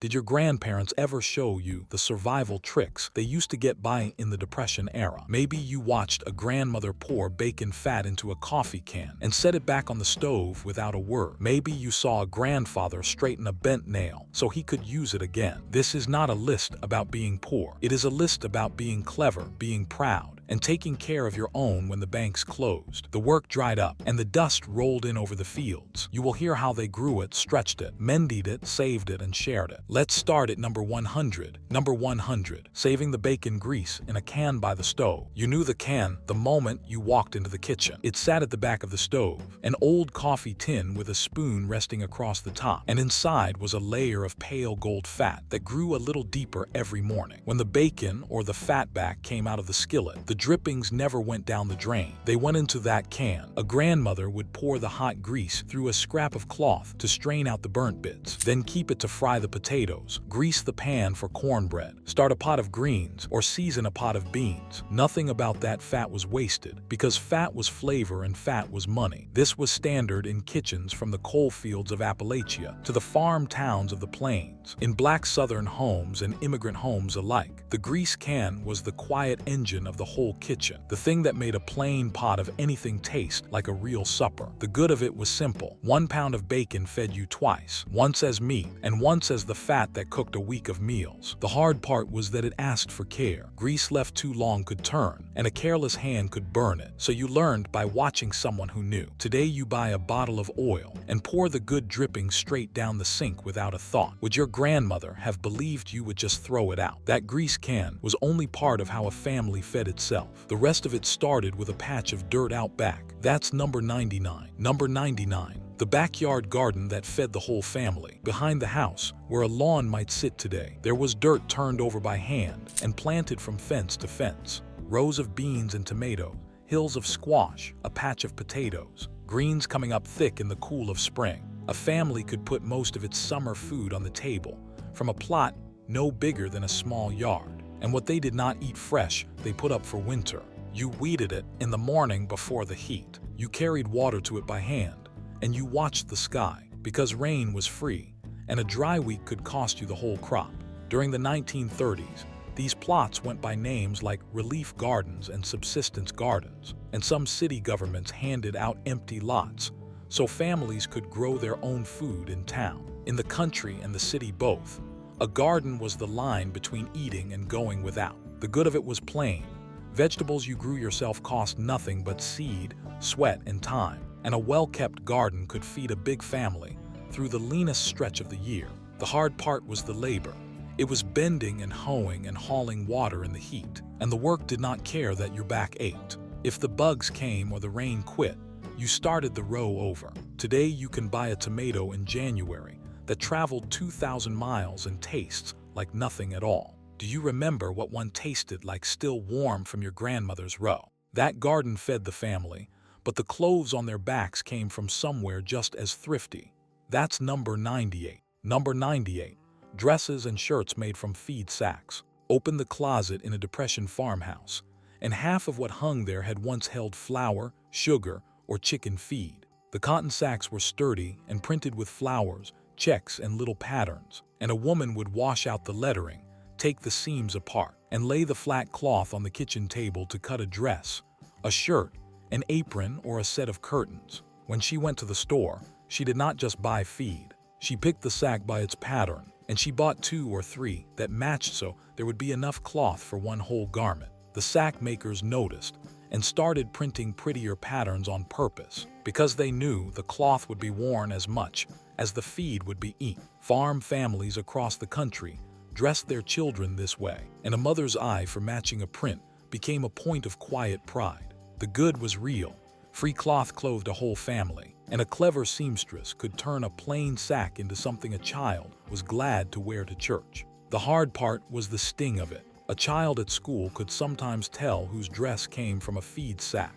Did your grandparents ever show you the survival tricks they used to get by in the Depression era? Maybe you watched a grandmother pour bacon fat into a coffee can and set it back on the stove without a word. Maybe you saw a grandfather straighten a bent nail so he could use it again. This is not a list about being poor. It is a list about being clever, being proud, and taking care of your own when the banks closed. The work dried up, and the dust rolled in over the fields. You will hear how they grew it, stretched it, mended it, saved it, and shared it. Let's start at number 100. Number 100. Saving the bacon grease in a can by the stove. You knew the can the moment you walked into the kitchen. It sat at the back of the stove, an old coffee tin with a spoon resting across the top, and inside was a layer of pale gold fat that grew a little deeper every morning. When the bacon or the fat back came out of the skillet, the drippings never went down the drain. They went into that can. A grandmother would pour the hot grease through a scrap of cloth to strain out the burnt bits, then keep it to fry the potatoes, grease the pan for cornbread, start a pot of greens, or season a pot of beans. Nothing about that fat was wasted, because fat was flavor and fat was money. This was standard in kitchens from the coal fields of Appalachia to the farm towns of the plains. In black Southern homes and immigrant homes alike, the grease can was the quiet engine of the whole kitchen, the thing that made a plain pot of anything taste like a real supper. The good of it was simple. 1 pound of bacon fed you twice, once as meat and once as the fat that cooked a week of meals. The hard part was that it asked for care. Grease left too long could turn, and a careless hand could burn it, so you learned by watching someone who knew. Today you buy a bottle of oil and pour the good dripping straight down the sink without a thought. Would your grandmother have believed you would just throw it out? That grease can was only part of how a family fed itself. The rest of it started with a patch of dirt out back. That's number 99. Number 99. The backyard garden that fed the whole family. Behind the house, where a lawn might sit today, there was dirt turned over by hand and planted from fence to fence. Rows of beans and tomatoes, hills of squash, a patch of potatoes, greens coming up thick in the cool of spring. A family could put most of its summer food on the table from a plot no bigger than a small yard. And what they did not eat fresh, they put up for winter. You weeded it in the morning before the heat. You carried water to it by hand, and you watched the sky, because rain was free, and a dry week could cost you the whole crop. During the 1930s, these plots went by names like relief gardens and subsistence gardens, and some city governments handed out empty lots so families could grow their own food in town. In the country and the city both, a garden was the line between eating and going without. The good of it was plain. Vegetables you grew yourself cost nothing but seed, sweat, and time, and a well-kept garden could feed a big family through the leanest stretch of the year. The hard part was the labor. It was bending and hoeing and hauling water in the heat, and the work did not care that your back ached. If the bugs came or the rain quit, you started the row over. Today you can buy a tomato in January that traveled 2,000 miles and tastes like nothing at all. Do you remember what one tasted like still warm from your grandmother's row? That garden fed the family, but the clothes on their backs came from somewhere just as thrifty. That's number 98. Number 98. Dresses and shirts made from feed sacks. Open the closet in a Depression farmhouse, and half of what hung there had once held flour, sugar, or chicken feed. The cotton sacks were sturdy and printed with flowers, checks, and little patterns, and a woman would wash out the lettering, take the seams apart, and lay the flat cloth on the kitchen table to cut a dress, a shirt, an apron, or a set of curtains. When she went to the store, she did not just buy feed. She picked the sack by its pattern, and she bought 2 or 3 that matched so there would be enough cloth for one whole garment. The sack makers noticed and started printing prettier patterns on purpose, because they knew the cloth would be worn as much as the feed would be eaten. Farm families across the country dressed their children this way, and a mother's eye for matching a print became a point of quiet pride. The good was real. Free cloth clothed a whole family, and a clever seamstress could turn a plain sack into something a child was glad to wear to church. The hard part was the sting of it. A child at school could sometimes tell whose dress came from a feed sack,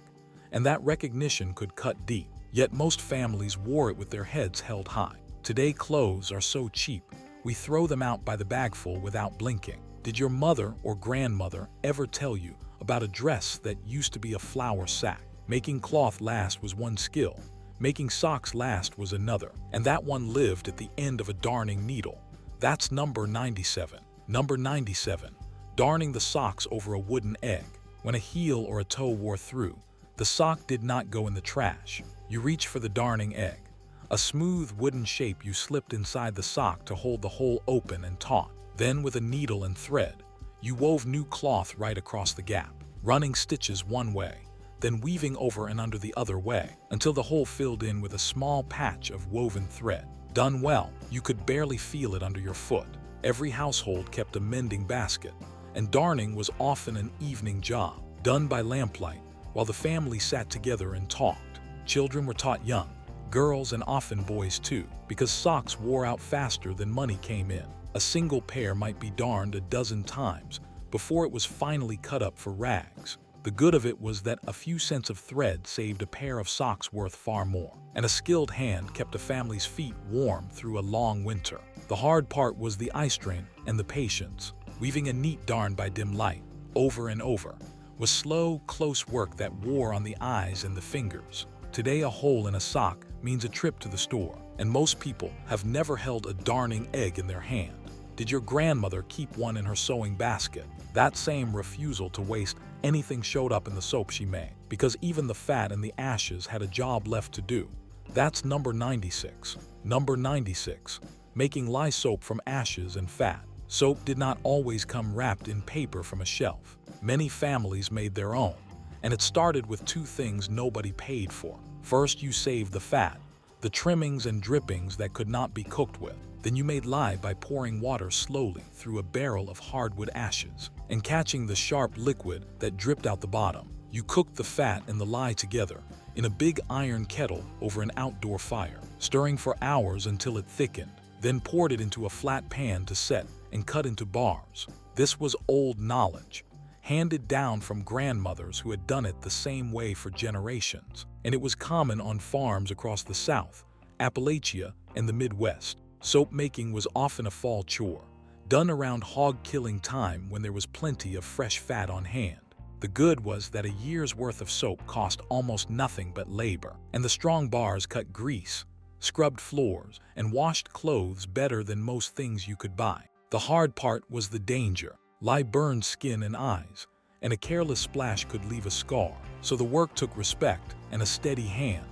and that recognition could cut deep. Yet most families wore it with their heads held high. Today clothes are so cheap, we throw them out by the bagful without blinking. Did your mother or grandmother ever tell you about a dress that used to be a flour sack? Making cloth last was one skill, making socks last was another, and that one lived at the end of a darning needle. That's number 97. Number 97. Darning the socks over a wooden egg. When a heel or a toe wore through, the sock did not go in the trash. You reach for the darning egg, a smooth wooden shape you slipped inside the sock to hold the hole open and taut. Then with a needle and thread, you wove new cloth right across the gap, running stitches one way, then weaving over and under the other way, until the hole filled in with a small patch of woven thread. Done well, you could barely feel it under your foot. Every household kept a mending basket, and darning was often an evening job, done by lamplight, while the family sat together and talked. Children were taught young, girls and often boys too, because socks wore out faster than money came in. A single pair might be darned a dozen times before it was finally cut up for rags. The good of it was that a few cents of thread saved a pair of socks worth far more, and a skilled hand kept a family's feet warm through a long winter. The hard part was the eye strain and the patience. Weaving a neat darn by dim light, over and over, was slow, close work that wore on the eyes and the fingers. Today, a hole in a sock means a trip to the store, and most people have never held a darning egg in their hand. Did your grandmother keep one in her sewing basket? That same refusal to waste anything showed up in the soap she made, because even the fat and the ashes had a job left to do. That's number 96. Number 96. Making lye soap from ashes and fat. Soap did not always come wrapped in paper from a shelf. Many families made their own, and it started with two things nobody paid for. First, you saved the fat, the trimmings and drippings that could not be cooked with. Then you made lye by pouring water slowly through a barrel of hardwood ashes and catching the sharp liquid that dripped out the bottom. You cooked the fat and the lye together in a big iron kettle over an outdoor fire, stirring for hours until it thickened, then poured it into a flat pan to set and cut into bars. This was old knowledge, handed down from grandmothers who had done it the same way for generations, and it was common on farms across the South, Appalachia, and the Midwest. Soap making was often a fall chore, done around hog-killing time when there was plenty of fresh fat on hand. The good was that a year's worth of soap cost almost nothing but labor, and the strong bars cut grease, scrubbed floors, and washed clothes better than most things you could buy. The hard part was the danger. Lye burned skin and eyes, and a careless splash could leave a scar, so the work took respect and a steady hand,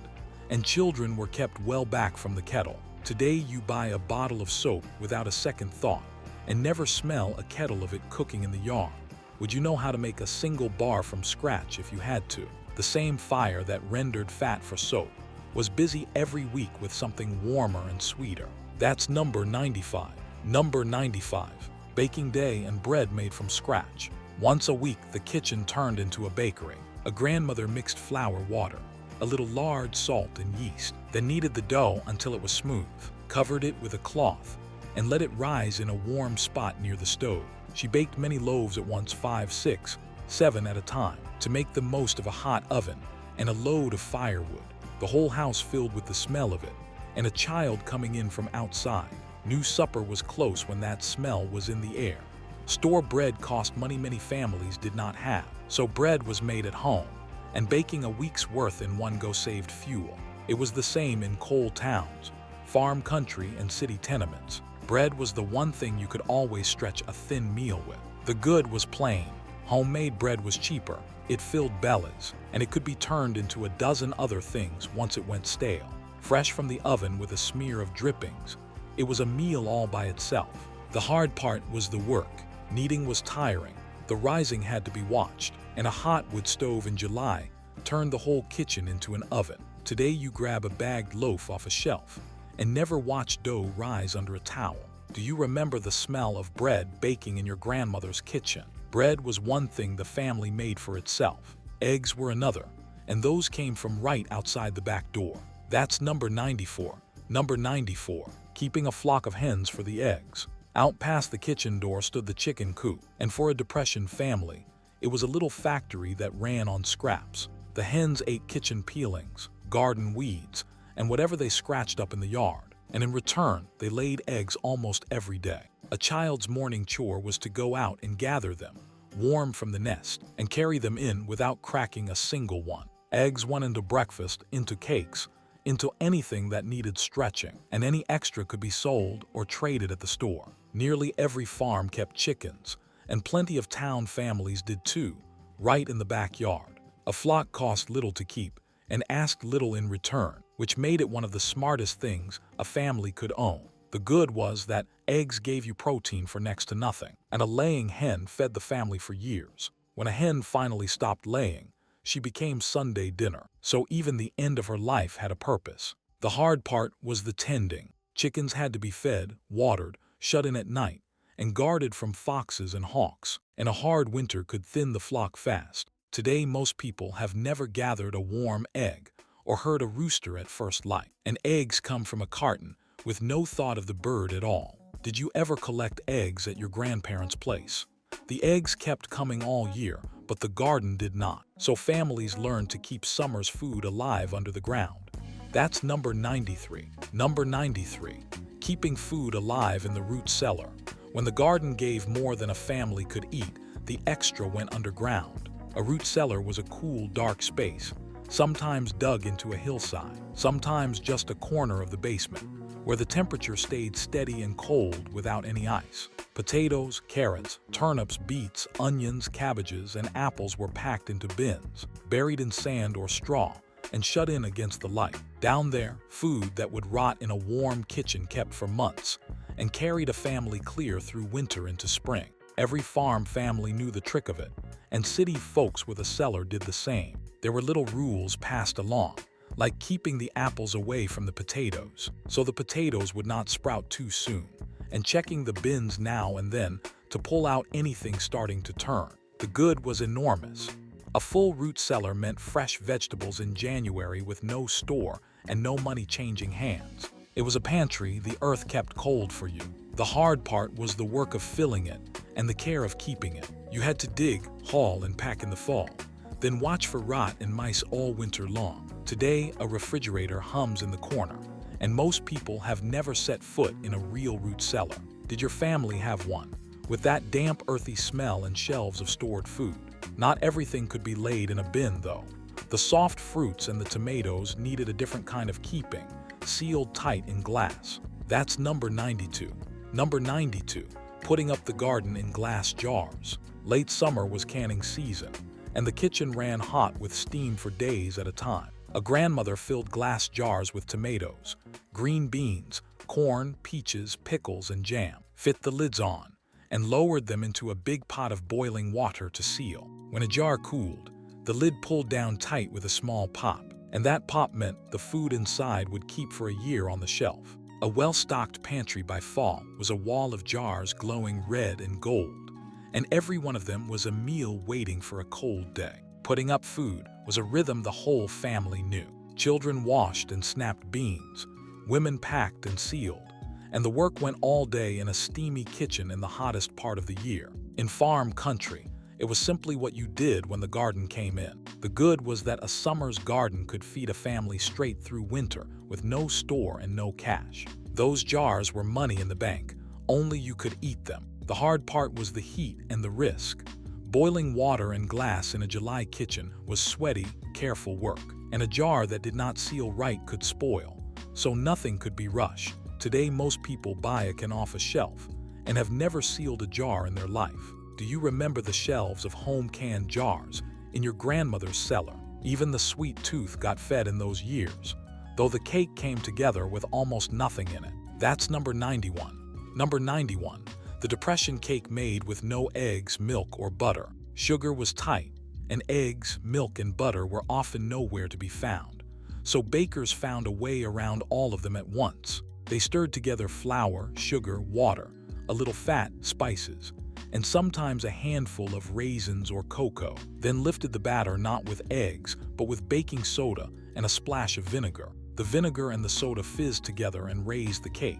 and children were kept well back from the kettle. Today you buy a bottle of soap without a second thought and never smell a kettle of it cooking in the yard. Would you know how to make a single bar from scratch if you had to? The same fire that rendered fat for soap was busy every week with something warmer and sweeter. That's number 95. Number 95. Baking day and bread made from scratch. Once a week, the kitchen turned into a bakery. A grandmother mixed flour, water, a little lard, salt, and yeast, then kneaded the dough until it was smooth, covered it with a cloth, and let it rise in a warm spot near the stove. She baked many loaves at once, 5, 6, 7 at a time, to make the most of a hot oven and a load of firewood. The whole house filled with the smell of it, and a child coming in from outside knew supper was close when that smell was in the air. Store bread cost money many families did not have, so bread was made at home, and baking a week's worth in one go saved fuel. It was the same in coal towns, farm country, and city tenements. Bread was the one thing you could always stretch a thin meal with. The good was plain. Homemade bread was cheaper, it filled bellies, and it could be turned into a dozen other things once it went stale. Fresh from the oven with a smear of drippings, it was a meal all by itself. The hard part was the work. Kneading was tiring, the rising had to be watched, and a hot wood stove in July turned the whole kitchen into an oven. Today you grab a bagged loaf off a shelf and never watch dough rise under a towel. Do you remember the smell of bread baking in your grandmother's kitchen? Bread was one thing the family made for itself. Eggs were another, and those came from right outside the back door. That's number 94. Number 94. Keeping a flock of hens for the eggs. Out past the kitchen door stood the chicken coop, and for a Depression family, it was a little factory that ran on scraps. The hens ate kitchen peelings, garden weeds, and whatever they scratched up in the yard, and in return, they laid eggs almost every day. A child's morning chore was to go out and gather them, warm from the nest, and carry them in without cracking a single one. Eggs went into breakfast, into cakes, into anything that needed stretching, and any extra could be sold or traded at the store. Nearly every farm kept chickens, and plenty of town families did too, right in the backyard. A flock cost little to keep and asked little in return, which made it one of the smartest things a family could own. The good was that eggs gave you protein for next to nothing, and a laying hen fed the family for years. When a hen finally stopped laying, she became Sunday dinner, so even the end of her life had a purpose. The hard part was the tending. Chickens had to be fed, watered, shut in at night, and guarded from foxes and hawks, and a hard winter could thin the flock fast. Today most people have never gathered a warm egg or heard a rooster at first light, and eggs come from a carton with no thought of the bird at all. Did you ever collect eggs at your grandparents' place? The eggs kept coming all year, but the garden did not, so families learned to keep summer's food alive under the ground. That's number 93. Number 93. Keeping food alive in the root cellar. When the garden gave more than a family could eat, the extra went underground. A root cellar was a cool, dark space, sometimes dug into a hillside, sometimes just a corner of the basement, where the temperature stayed steady and cold without any ice. Potatoes, carrots, turnips, beets, onions, cabbages, and apples were packed into bins, buried in sand or straw, and shut in against the light. Down there, food that would rot in a warm kitchen kept for months, and carried a family clear through winter into spring. Every farm family knew the trick of it, and city folks with a cellar did the same. There were little rules passed along, like keeping the apples away from the potatoes, so the potatoes would not sprout too soon, and checking the bins now and then to pull out anything starting to turn. The good was enormous. A full root cellar meant fresh vegetables in January with no store and no money changing hands. It was a pantry the earth kept cold for you. The hard part was the work of filling it and the care of keeping it. You had to dig, haul, and pack in the fall, then watch for rot and mice all winter long. Today, a refrigerator hums in the corner, and most people have never set foot in a real root cellar. Did your family have one, with that damp, earthy smell and shelves of stored food? Not everything could be laid in a bin, though. The soft fruits and the tomatoes needed a different kind of keeping, sealed tight in glass. That's number 92. Number 92. Putting up the garden in glass jars. Late summer was canning season, and the kitchen ran hot with steam for days at a time. A grandmother filled glass jars with tomatoes, green beans, corn, peaches, pickles, and jam, fit the lids on, and lowered them into a big pot of boiling water to seal. When a jar cooled, the lid pulled down tight with a small pop, and that pop meant the food inside would keep for a year on the shelf. A well-stocked pantry by fall was a wall of jars glowing red and gold, and every one of them was a meal waiting for a cold day. Putting up food was a rhythm the whole family knew. Children washed and snapped beans, women packed and sealed, and the work went all day in a steamy kitchen in the hottest part of the year. In farm country, it was simply what you did when the garden came in. The good was that a summer's garden could feed a family straight through winter with no store and no cash. Those jars were money in the bank, only you could eat them. The hard part was the heat and the risk. Boiling water and glass in a July kitchen was sweaty, careful work, and a jar that did not seal right could spoil, so nothing could be rushed. Today most people buy a can off a shelf and have never sealed a jar in their life. Do you remember the shelves of home canned jars in your grandmother's cellar? Even the sweet tooth got fed in those years, though the cake came together with almost nothing in it. That's number 91. Number 91. The Depression cake made with no eggs, milk, or butter. Sugar was tight, and eggs, milk, and butter were often nowhere to be found. So bakers found a way around all of them at once. They stirred together flour, sugar, water, a little fat, spices, and sometimes a handful of raisins or cocoa, then lifted the batter not with eggs, but with baking soda and a splash of vinegar. The vinegar and the soda fizzed together and raised the cake,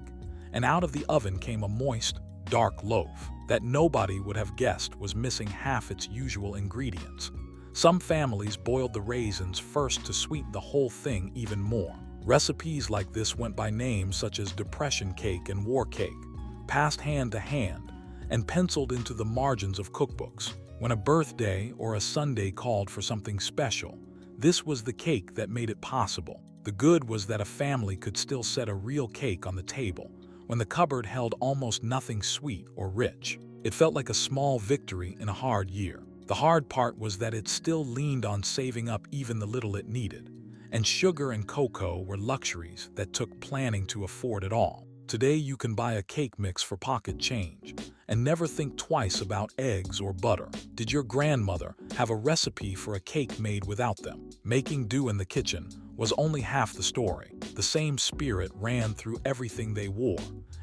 and out of the oven came a moist, dark loaf that nobody would have guessed was missing half its usual ingredients. Some families boiled the raisins first to sweeten the whole thing even more. Recipes like this went by names such as Depression cake and War cake, passed hand to hand, and penciled into the margins of cookbooks. When a birthday or a Sunday called for something special, this was the cake that made it possible. The good was that a family could still set a real cake on the table when the cupboard held almost nothing sweet or rich. It felt like a small victory in a hard year. The hard part was that it still leaned on saving up even the little it needed, and sugar and cocoa were luxuries that took planning to afford it all. Today you can buy a cake mix for pocket change and never think twice about eggs or butter. Did your grandmother have a recipe for a cake made without them? Making do in the kitchen was only half the story. The same spirit ran through everything they wore,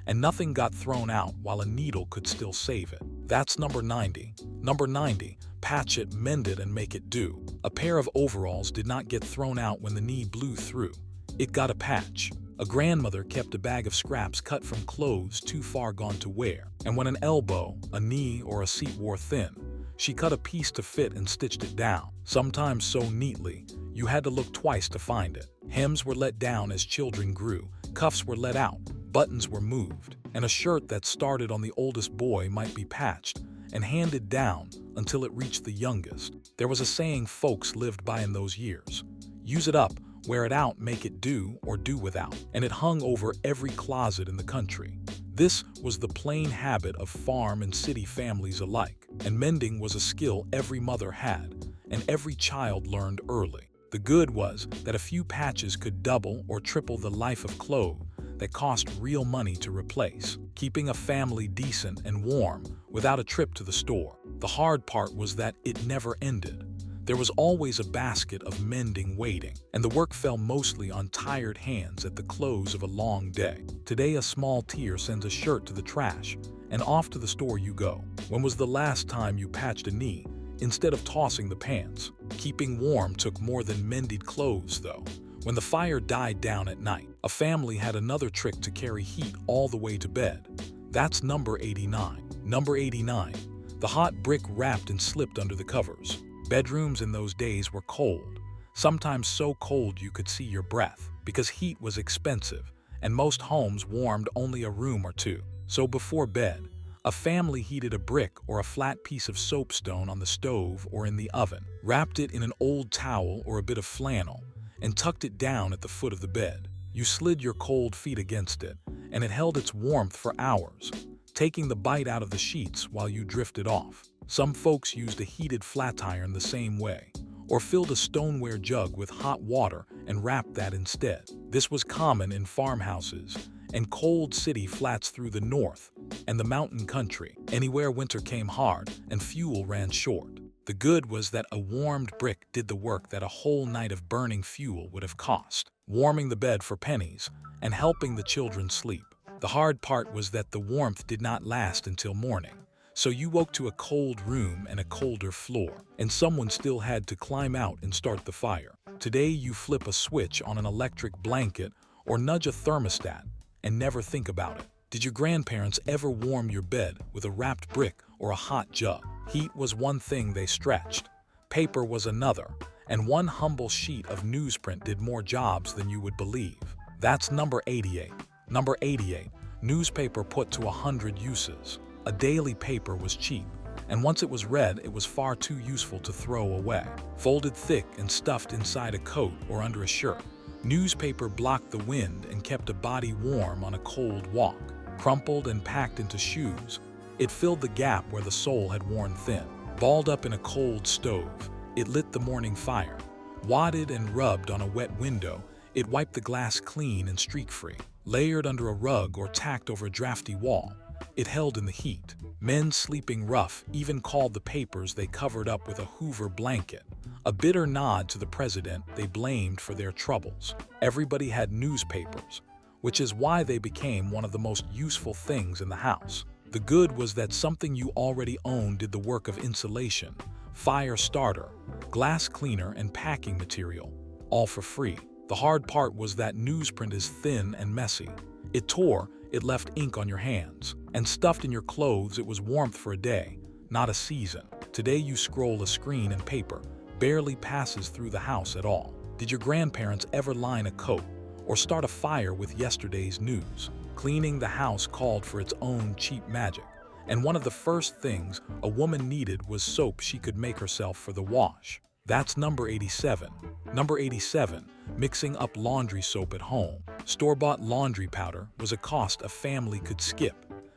and nothing got thrown out while a needle could still save it. That's number 90. Number 90. Patch it, mend it, and make it do. A pair of overalls did not get thrown out when the knee blew through. It got a patch. A grandmother kept a bag of scraps cut from clothes too far gone to wear, and when an elbow, a knee, or a seat wore thin, she cut a piece to fit and stitched it down, sometimes so neatly you had to look twice to find it. Hems were let down as children grew, cuffs were let out, buttons were moved, and a shirt that started on the oldest boy might be patched and handed down until it reached the youngest. There was a saying folks lived by in those years: use it up, wear it out, make it do, or do without. And it hung over every closet in the country. This was the plain habit of farm and city families alike. And mending was a skill every mother had, and every child learned early. The good was that a few patches could double or triple the life of clothes that cost real money to replace, keeping a family decent and warm without a trip to the store. The hard part was that it never ended. There was always a basket of mending waiting, and the work fell mostly on tired hands at the close of a long day. Today, a small tear sends a shirt to the trash, and off to the store you go. When was the last time you patched a knee instead of tossing the pants? Keeping warm took more than mended clothes, though. When the fire died down at night, a family had another trick to carry heat all the way to bed. That's number 89. Number 89. The hot brick wrapped and slipped under the covers. Bedrooms in those days were cold, sometimes so cold you could see your breath, because heat was expensive, and most homes warmed only a room or two. So before bed, a family heated a brick or a flat piece of soapstone on the stove or in the oven, wrapped it in an old towel or a bit of flannel, and tucked it down at the foot of the bed. You slid your cold feet against it, and it held its warmth for hours, taking the bite out of the sheets while you drifted off. Some folks used a heated flat iron the same way, or filled a stoneware jug with hot water and wrapped that instead. This was common in farmhouses and cold city flats through the north and the mountain country, anywhere winter came hard and fuel ran short. The good was that a warmed brick did the work that a whole night of burning fuel would have cost, warming the bed for pennies and helping the children sleep. The hard part was that the warmth did not last until morning. So you woke to a cold room and a colder floor, and someone still had to climb out and start the fire. Today you flip a switch on an electric blanket or nudge a thermostat and never think about it. Did your grandparents ever warm your bed with a wrapped brick or a hot jug? Heat was one thing they stretched, paper was another, and one humble sheet of newsprint did more jobs than you would believe. That's number 88. Number 88. Newspaper put to 100 uses. A daily paper was cheap, and once it was read, it was far too useful to throw away. Folded thick and stuffed inside a coat or under a shirt, newspaper blocked the wind and kept a body warm on a cold walk. Crumpled and packed into shoes, it filled the gap where the sole had worn thin. Balled up in a cold stove, it lit the morning fire. Wadded and rubbed on a wet window, it wiped the glass clean and streak-free. Layered under a rug or tacked over a drafty wall, it held in the heat. Men sleeping rough even called the papers they covered up with a Hoover blanket, a bitter nod to the president they blamed for their troubles. Everybody had newspapers, which is why they became one of the most useful things in the house. The good was that something you already owned did the work of insulation, fire starter, glass cleaner, and packing material, all for free. The hard part was that newsprint is thin and messy. It tore, it left ink on your hands, and stuffed in your clothes it was warmth for a day, not a season. Today you scroll a screen and paper barely passes through the house at all. Did your grandparents ever line a coat or start a fire with yesterday's news? Cleaning the house called for its own cheap magic, and one of the first things a woman needed was soap she could make herself for the wash. That's number 87. Number 87. Mixing up laundry soap at home. Store-bought laundry powder was a cost a family could skip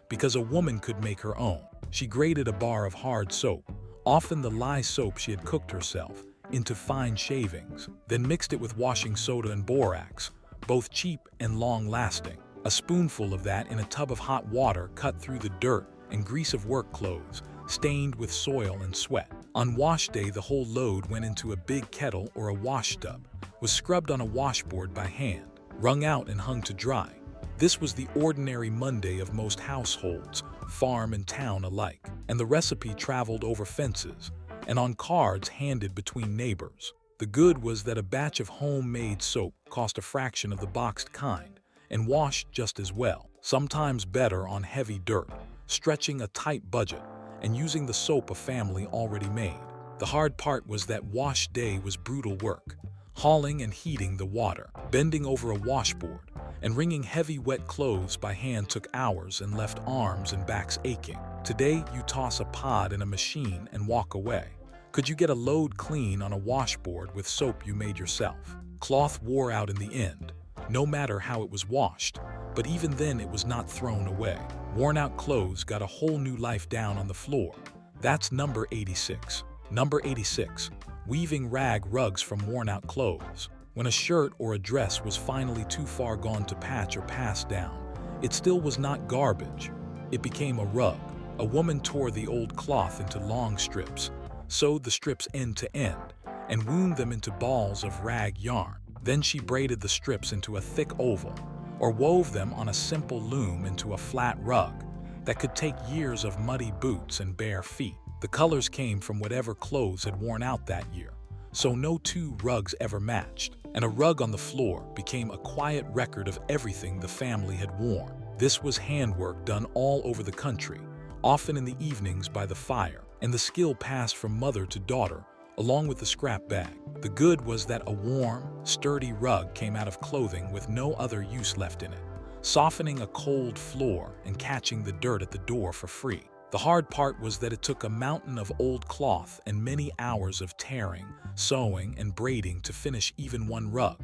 because a woman could make her own. She grated a bar of hard soap, often the lye soap she had cooked herself, into fine shavings, then mixed it with washing soda and borax, both cheap and long-lasting. A spoonful of that in a tub of hot water cut through the dirt and grease of work clothes, stained with soil and sweat. On wash day, the whole load went into a big kettle or a wash tub, was scrubbed on a washboard by hand, wrung out and hung to dry. This was the ordinary Monday of most households, farm and town alike, and the recipe traveled over fences and on cards handed between neighbors. The good was that a batch of homemade soap cost a fraction of the boxed kind and washed just as well, sometimes better on heavy dirt, stretching a tight budget and using the soap a family already made. The hard part was that wash day was brutal work, hauling and heating the water, bending over a washboard, and wringing heavy wet clothes by hand took hours and left arms and backs aching. Today, you toss a pod in a machine and walk away. Could you get a load clean on a washboard with soap you made yourself? Cloth wore out in the end, no matter how it was washed, but even then it was not thrown away. Worn-out clothes got a whole new life down on the floor. That's number 86. Number 86. Weaving rag rugs from worn-out clothes. When a shirt or a dress was finally too far gone to patch or pass down, it still was not garbage. It became a rug. A woman tore the old cloth into long strips, sewed the strips end to end, and wound them into balls of rag yarn. Then she braided the strips into a thick oval, or wove them on a simple loom into a flat rug that could take years of muddy boots and bare feet. The colors came from whatever clothes had worn out that year, so no two rugs ever matched, and a rug on the floor became a quiet record of everything the family had worn. This was handwork done all over the country, often in the evenings by the fire, and the skill passed from mother to daughter, along with the scrap bag. The good was that a warm, sturdy rug came out of clothing with no other use left in it, softening a cold floor and catching the dirt at the door for free. The hard part was that it took a mountain of old cloth and many hours of tearing, sewing, and braiding to finish even one rug.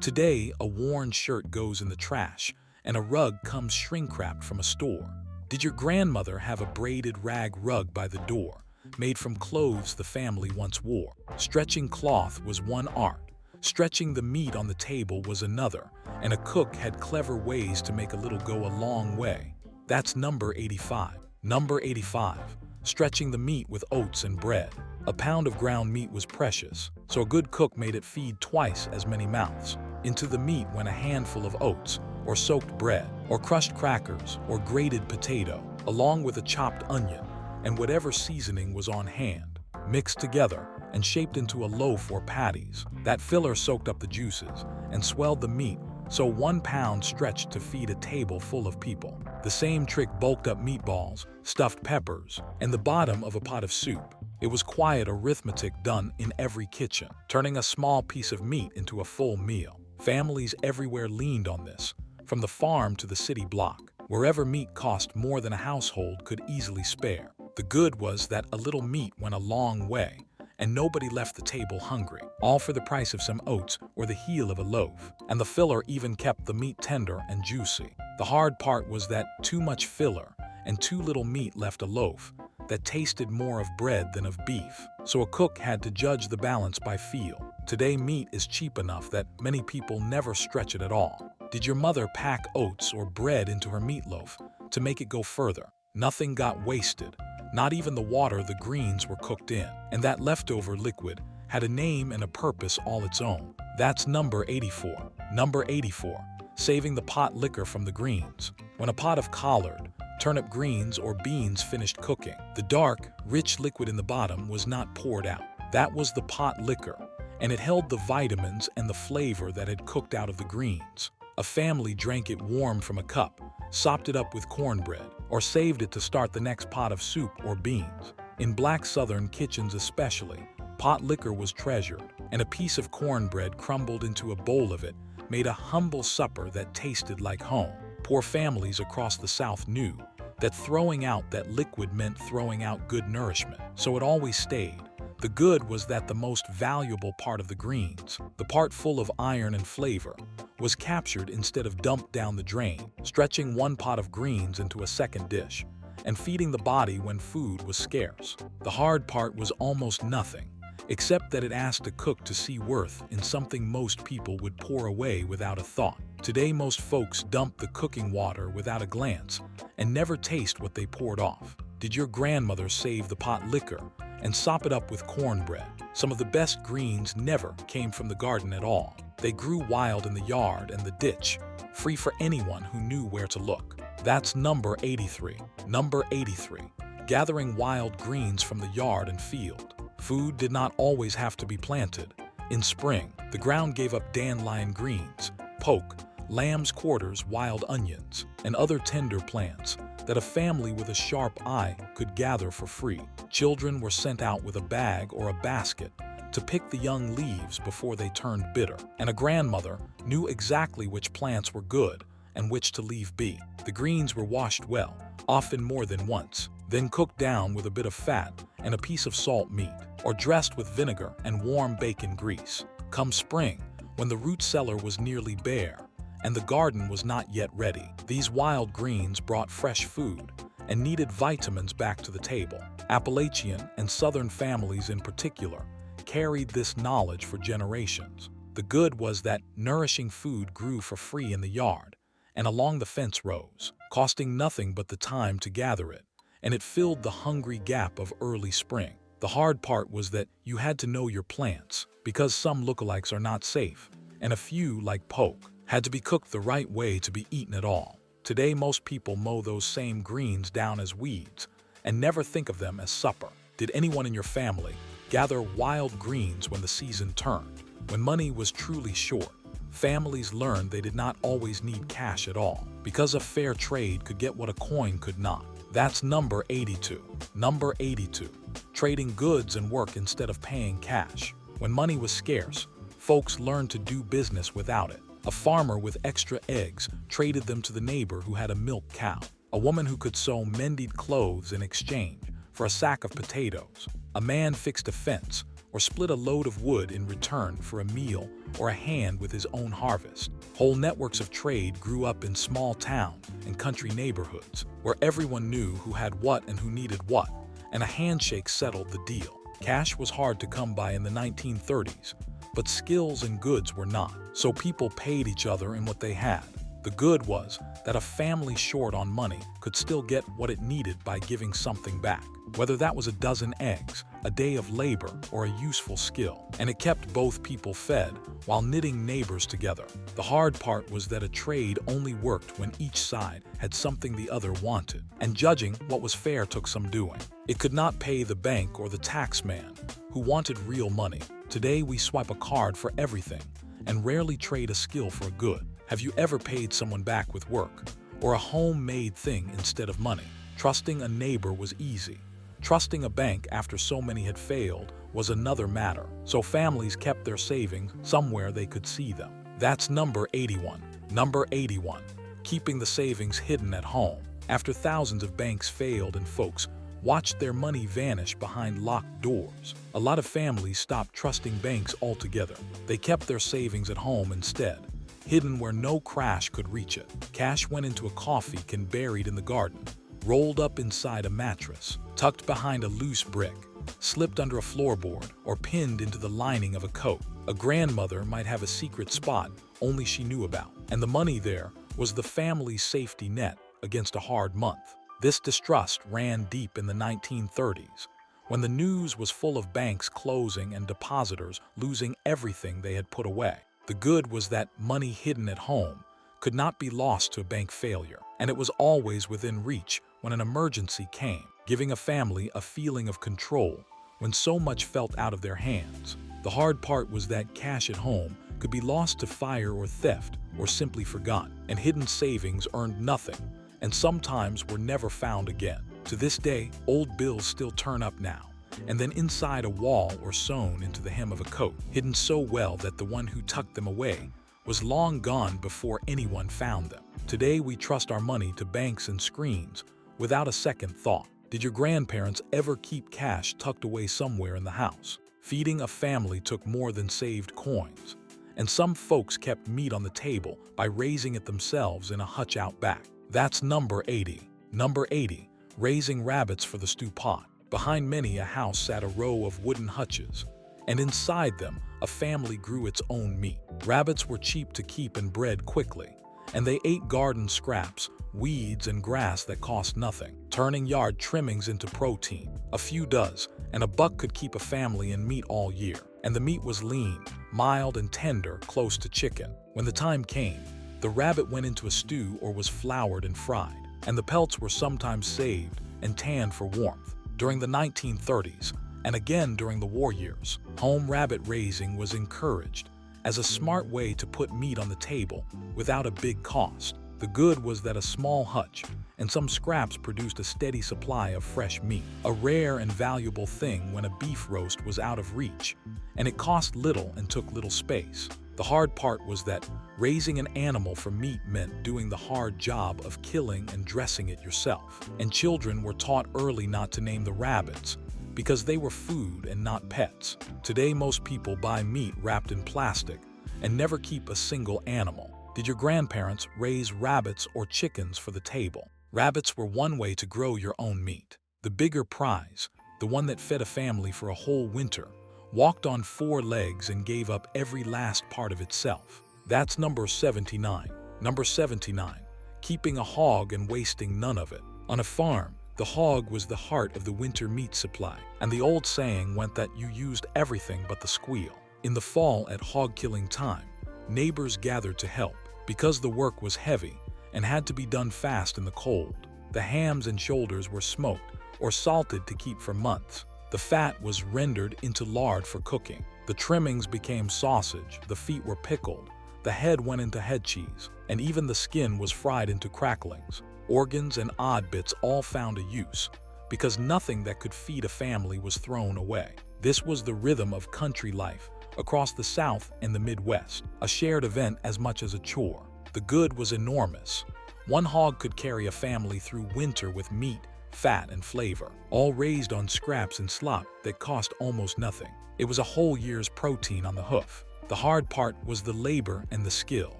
Today, a worn shirt goes in the trash, and a rug comes shrink-wrapped from a store. Did your grandmother have a braided rag rug by the door, made from clothes the family once wore? Stretching cloth was one art. Stretching the meat on the table was another, and a cook had clever ways to make a little go a long way. That's number 85. Number 85. Stretching the meat with oats and bread. A pound of ground meat was precious, so a good cook made it feed twice as many mouths. Into the meat went a handful of oats, or soaked bread, or crushed crackers, or grated potato, along with a chopped onion, and whatever seasoning was on hand, mixed together and shaped into a loaf or patties. That filler soaked up the juices and swelled the meat, so 1 pound stretched to feed a table full of people. The same trick bulked up meatballs, stuffed peppers, and the bottom of a pot of soup. It was quiet arithmetic done in every kitchen, turning a small piece of meat into a full meal. Families everywhere leaned on this, from the farm to the city block. Wherever meat cost more than a household could easily spare. The good was that a little meat went a long way, and nobody left the table hungry, all for the price of some oats or the heel of a loaf. And the filler even kept the meat tender and juicy. The hard part was that too much filler and too little meat left a loaf that tasted more of bread than of beef. So a cook had to judge the balance by feel. Today, meat is cheap enough that many people never stretch it at all. Did your mother pack oats or bread into her meatloaf to make it go further? Nothing got wasted, not even the water the greens were cooked in. And that leftover liquid had a name and a purpose all its own. That's number 84. Number 84. Saving the pot liquor from the greens. When a pot of collard, turnip greens, or beans finished cooking, the dark, rich liquid in the bottom was not poured out. That was the pot liquor, and it held the vitamins and the flavor that had cooked out of the greens. A family drank it warm from a cup, sopped it up with cornbread, or saved it to start the next pot of soup or beans. In black southern kitchens especially, pot liquor was treasured, and a piece of cornbread crumbled into a bowl of it made a humble supper that tasted like home. Poor families across the South knew that throwing out that liquid meant throwing out good nourishment, so it always stayed, The good was that the most valuable part of the greens, the part full of iron and flavor, was captured instead of dumped down the drain, stretching one pot of greens into a second dish, and feeding the body when food was scarce. The hard part was almost nothing, except that it asked a cook to see worth in something most people would pour away without a thought. Today, most folks dump the cooking water without a glance and never taste what they poured off. Did your grandmother save the pot liquor and sop it up with cornbread? Some of the best greens never came from the garden at all. They grew wild in the yard and the ditch, free for anyone who knew where to look. That's number 83. Number 83. Gathering wild greens from the yard and field. Food did not always have to be planted. In spring, the ground gave up dandelion greens, poke, lamb's quarters, wild onions, and other tender plants that a family with a sharp eye could gather for free. Children were sent out with a bag or a basket to pick the young leaves before they turned bitter, and a grandmother knew exactly which plants were good and which to leave be. The greens were washed well, often more than once, then cooked down with a bit of fat and a piece of salt meat, or dressed with vinegar and warm bacon grease. Come spring, when the root cellar was nearly bare and the garden was not yet ready, these wild greens brought fresh food and needed vitamins back to the table. Appalachian and Southern families in particular carried this knowledge for generations. The good was that nourishing food grew for free in the yard and along the fence rows, costing nothing but the time to gather it, and it filled the hungry gap of early spring. The hard part was that you had to know your plants, because some lookalikes are not safe, and a few, like poke, had to be cooked the right way to be eaten at all. Today, most people mow those same greens down as weeds and never think of them as supper. Did anyone in your family gather wild greens when the season turned? When money was truly short, families learned they did not always need cash at all, because a fair trade could get what a coin could not. That's number 82. Number 82. Trading goods and work instead of paying cash. When money was scarce, folks learned to do business without it. A farmer with extra eggs traded them to the neighbor who had a milk cow. A woman who could sew mended clothes in exchange for a sack of potatoes. A man fixed a fence or split a load of wood in return for a meal or a hand with his own harvest. Whole networks of trade grew up in small towns and country neighborhoods, where everyone knew who had what and who needed what, and a handshake settled the deal. Cash was hard to come by in the 1930s, but skills and goods were not, so people paid each other in what they had. The good was that a family short on money could still get what it needed by giving something back, whether that was a dozen eggs, a day of labor, or a useful skill. And it kept both people fed while knitting neighbors together. The hard part was that a trade only worked when each side had something the other wanted, and judging what was fair took some doing. It could not pay the bank or the tax man who wanted real money. Today we swipe a card for everything and rarely trade a skill for a good. Have you ever paid someone back with work or a homemade thing instead of money? Trusting a neighbor was easy. Trusting a bank after so many had failed was another matter, so families kept their savings somewhere they could see them. That's number 81. Number 81. Keeping the savings hidden at home. After thousands of banks failed and folks watched their money vanish behind locked doors, a lot of families stopped trusting banks altogether. They kept their savings at home instead, hidden where no crash could reach it. Cash went into a coffee can buried in the garden, rolled up inside a mattress, tucked behind a loose brick, slipped under a floorboard, or pinned into the lining of a coat. A grandmother might have a secret spot only she knew about, and the money there was the family's safety net against a hard month. This distrust ran deep in the 1930s, when the news was full of banks closing and depositors losing everything they had put away. The good was that money hidden at home could not be lost to a bank failure, and it was always within reach when an emergency came, giving a family a feeling of control when so much felt out of their hands. The hard part was that cash at home could be lost to fire or theft or simply forgotten, and hidden savings earned nothing and sometimes were never found again. To this day, old bills still turn up now, and then inside a wall or sewn into the hem of a coat, hidden so well that the one who tucked them away was long gone before anyone found them. Today we trust our money to banks and screens without a second thought. Did your grandparents ever keep cash tucked away somewhere in the house? Feeding a family took more than saved coins, and some folks kept meat on the table by raising it themselves in a hutch out back. That's number 80. Number 80. Raising rabbits for the stew pot. Behind many a house sat a row of wooden hutches, and inside them a family grew its own meat. Rabbits were cheap to keep and bred quickly, and they ate garden scraps, weeds, and grass that cost nothing, turning yard trimmings into protein. A few does, and a buck could keep a family in meat all year. And the meat was lean, mild, and tender, close to chicken. When the time came, the rabbit went into a stew or was floured and fried, and the pelts were sometimes saved and tanned for warmth. During the 1930s, and again during the war years, home rabbit raising was encouraged as a smart way to put meat on the table without a big cost. The good was that a small hutch and some scraps produced a steady supply of fresh meat, a rare and valuable thing when a beef roast was out of reach, and it cost little and took little space. The hard part was that raising an animal for meat meant doing the hard job of killing and dressing it yourself, and children were taught early not to name the rabbits because they were food and not pets. Today, most people buy meat wrapped in plastic and never keep a single animal. Did your grandparents raise rabbits or chickens for the table? Rabbits were one way to grow your own meat. The bigger prize, the one that fed a family for a whole winter, walked on 4 legs and gave up every last part of itself. That's number 79. Number 79. Keeping a hog and wasting none of it. On a farm, the hog was the heart of the winter meat supply, and the old saying went that you used everything but the squeal. In the fall at hog killing time, neighbors gathered to help because the work was heavy and had to be done fast in the cold. The hams and shoulders were smoked or salted to keep for months. The fat was rendered into lard for cooking. The trimmings became sausage, the feet were pickled, the head went into head cheese, and even the skin was fried into cracklings. Organs and odd bits all found a use, because nothing that could feed a family was thrown away. This was the rhythm of country life across the South and the Midwest, a shared event as much as a chore. The good was enormous. One hog could carry a family through winter with meat, fat, and flavor, all raised on scraps and slop that cost almost nothing. It was a whole year's protein on the hoof. The hard part was the labor and the skill.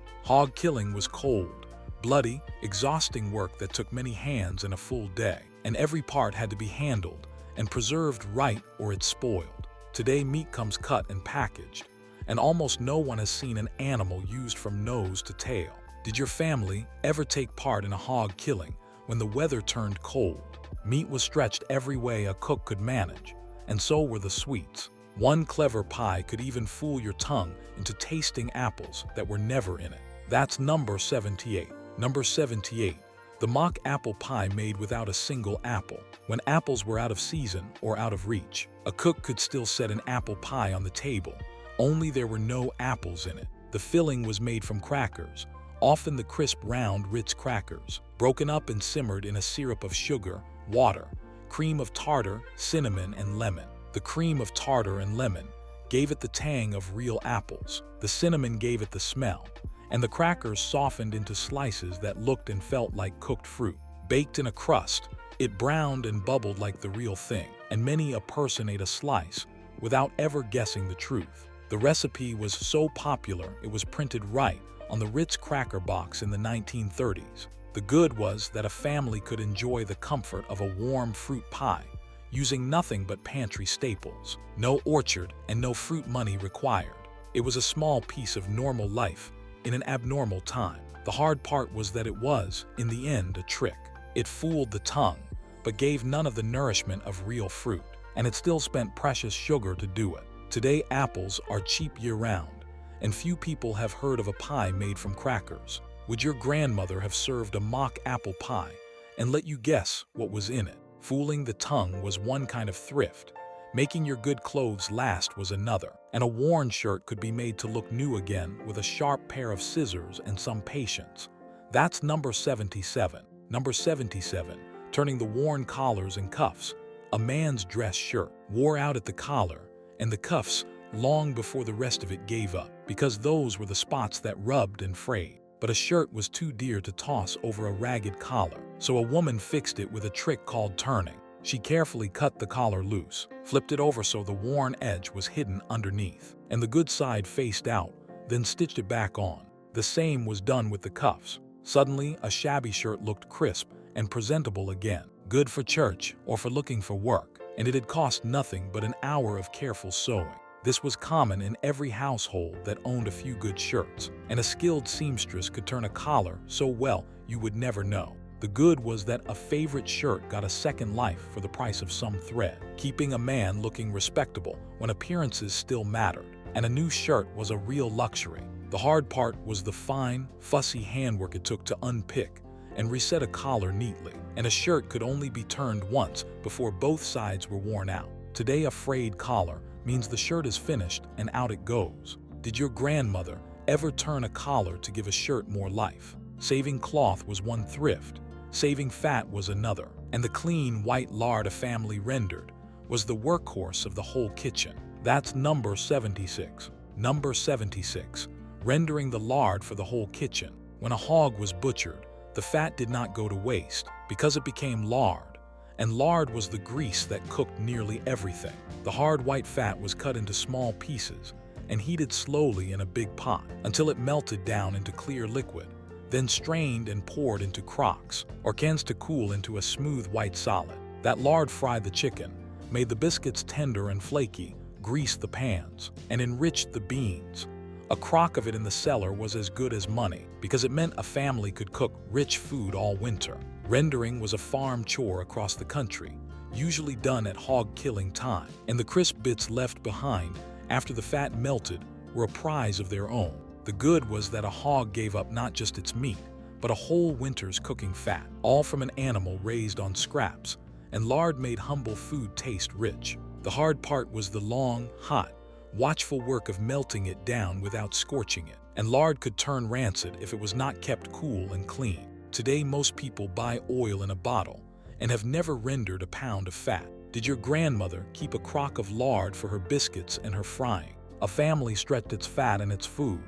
Hog killing was cold, bloody, exhausting work that took many hands and a full day, and every part had to be handled and preserved right or it spoiled. Today, meat comes cut and packaged, and almost no one has seen an animal used from nose to tail. Did your family ever take part in a hog killing when the weather turned cold? Meat was stretched every way a cook could manage, and so were the sweets. One clever pie could even fool your tongue into tasting apples that were never in it. That's number 78. Number 78. The mock apple pie made without a single apple. When apples were out of season or out of reach, a cook could still set an apple pie on the table, only there were no apples in it. The filling was made from crackers, often the crisp round Ritz crackers, broken up and simmered in a syrup of sugar, water, cream of tartar, cinnamon, and lemon. The cream of tartar and lemon gave it the tang of real apples, the cinnamon gave it the smell, and the crackers softened into slices that looked and felt like cooked fruit. Baked in a crust, it browned and bubbled like the real thing, and many a person ate a slice without ever guessing the truth. The recipe was so popular it was printed right on the Ritz cracker box in the 1930s. The good was that a family could enjoy the comfort of a warm fruit pie, using nothing but pantry staples. No orchard and no fruit money required. It was a small piece of normal life in an abnormal time. The hard part was that it was, in the end, a trick. It fooled the tongue, but gave none of the nourishment of real fruit, and it still spent precious sugar to do it. Today, apples are cheap year-round, and few people have heard of a pie made from crackers. Would your grandmother have served a mock apple pie and let you guess what was in it? Fooling the tongue was one kind of thrift. Making your good clothes last was another, and a worn shirt could be made to look new again with a sharp pair of scissors and some patience. That's number 77. Number 77. Turning the worn collars and cuffs. A man's dress shirt wore out at the collar and the cuffs long before the rest of it gave up, because those were the spots that rubbed and frayed. But a shirt was too dear to toss over a ragged collar, so a woman fixed it with a trick called turning. She carefully cut the collar loose, flipped it over so the worn edge was hidden underneath, and the good side faced out, then stitched it back on. The same was done with the cuffs. Suddenly, a shabby shirt looked crisp and presentable again, good for church or for looking for work, and it had cost nothing but an hour of careful sewing. This was common in every household that owned a few good shirts, and a skilled seamstress could turn a collar so well you would never know. The good was that a favorite shirt got a second life for the price of some thread, keeping a man looking respectable when appearances still mattered, and a new shirt was a real luxury. The hard part was the fine, fussy handwork it took to unpick and reset a collar neatly, and a shirt could only be turned once before both sides were worn out. Today, a frayed collar means the shirt is finished and out it goes. Did your grandmother ever turn a collar to give a shirt more life? Saving cloth was one thrift, saving fat was another, and the clean white lard a family rendered was the workhorse of the whole kitchen. That's number 76. Number 76. Rendering the lard for the whole kitchen. When a hog was butchered, the fat did not go to waste because it became lard, and lard was the grease that cooked nearly everything. The hard white fat was cut into small pieces and heated slowly in a big pot until it melted down into clear liquid, then strained and poured into crocks or cans to cool into a smooth white solid. That lard fried the chicken, made the biscuits tender and flaky, greased the pans, and enriched the beans. A crock of it in the cellar was as good as money because it meant a family could cook rich food all winter. Rendering was a farm chore across the country, usually done at hog-killing time, and the crisp bits left behind after the fat melted were a prize of their own. The good was that a hog gave up not just its meat, but a whole winter's cooking fat, all from an animal raised on scraps, and lard made humble food taste rich. The hard part was the long, hot, watchful work of melting it down without scorching it, and lard could turn rancid if it was not kept cool and clean. Today, most people buy oil in a bottle and have never rendered a pound of fat. Did your grandmother keep a crock of lard for her biscuits and her frying? A family stretched its fat and its food.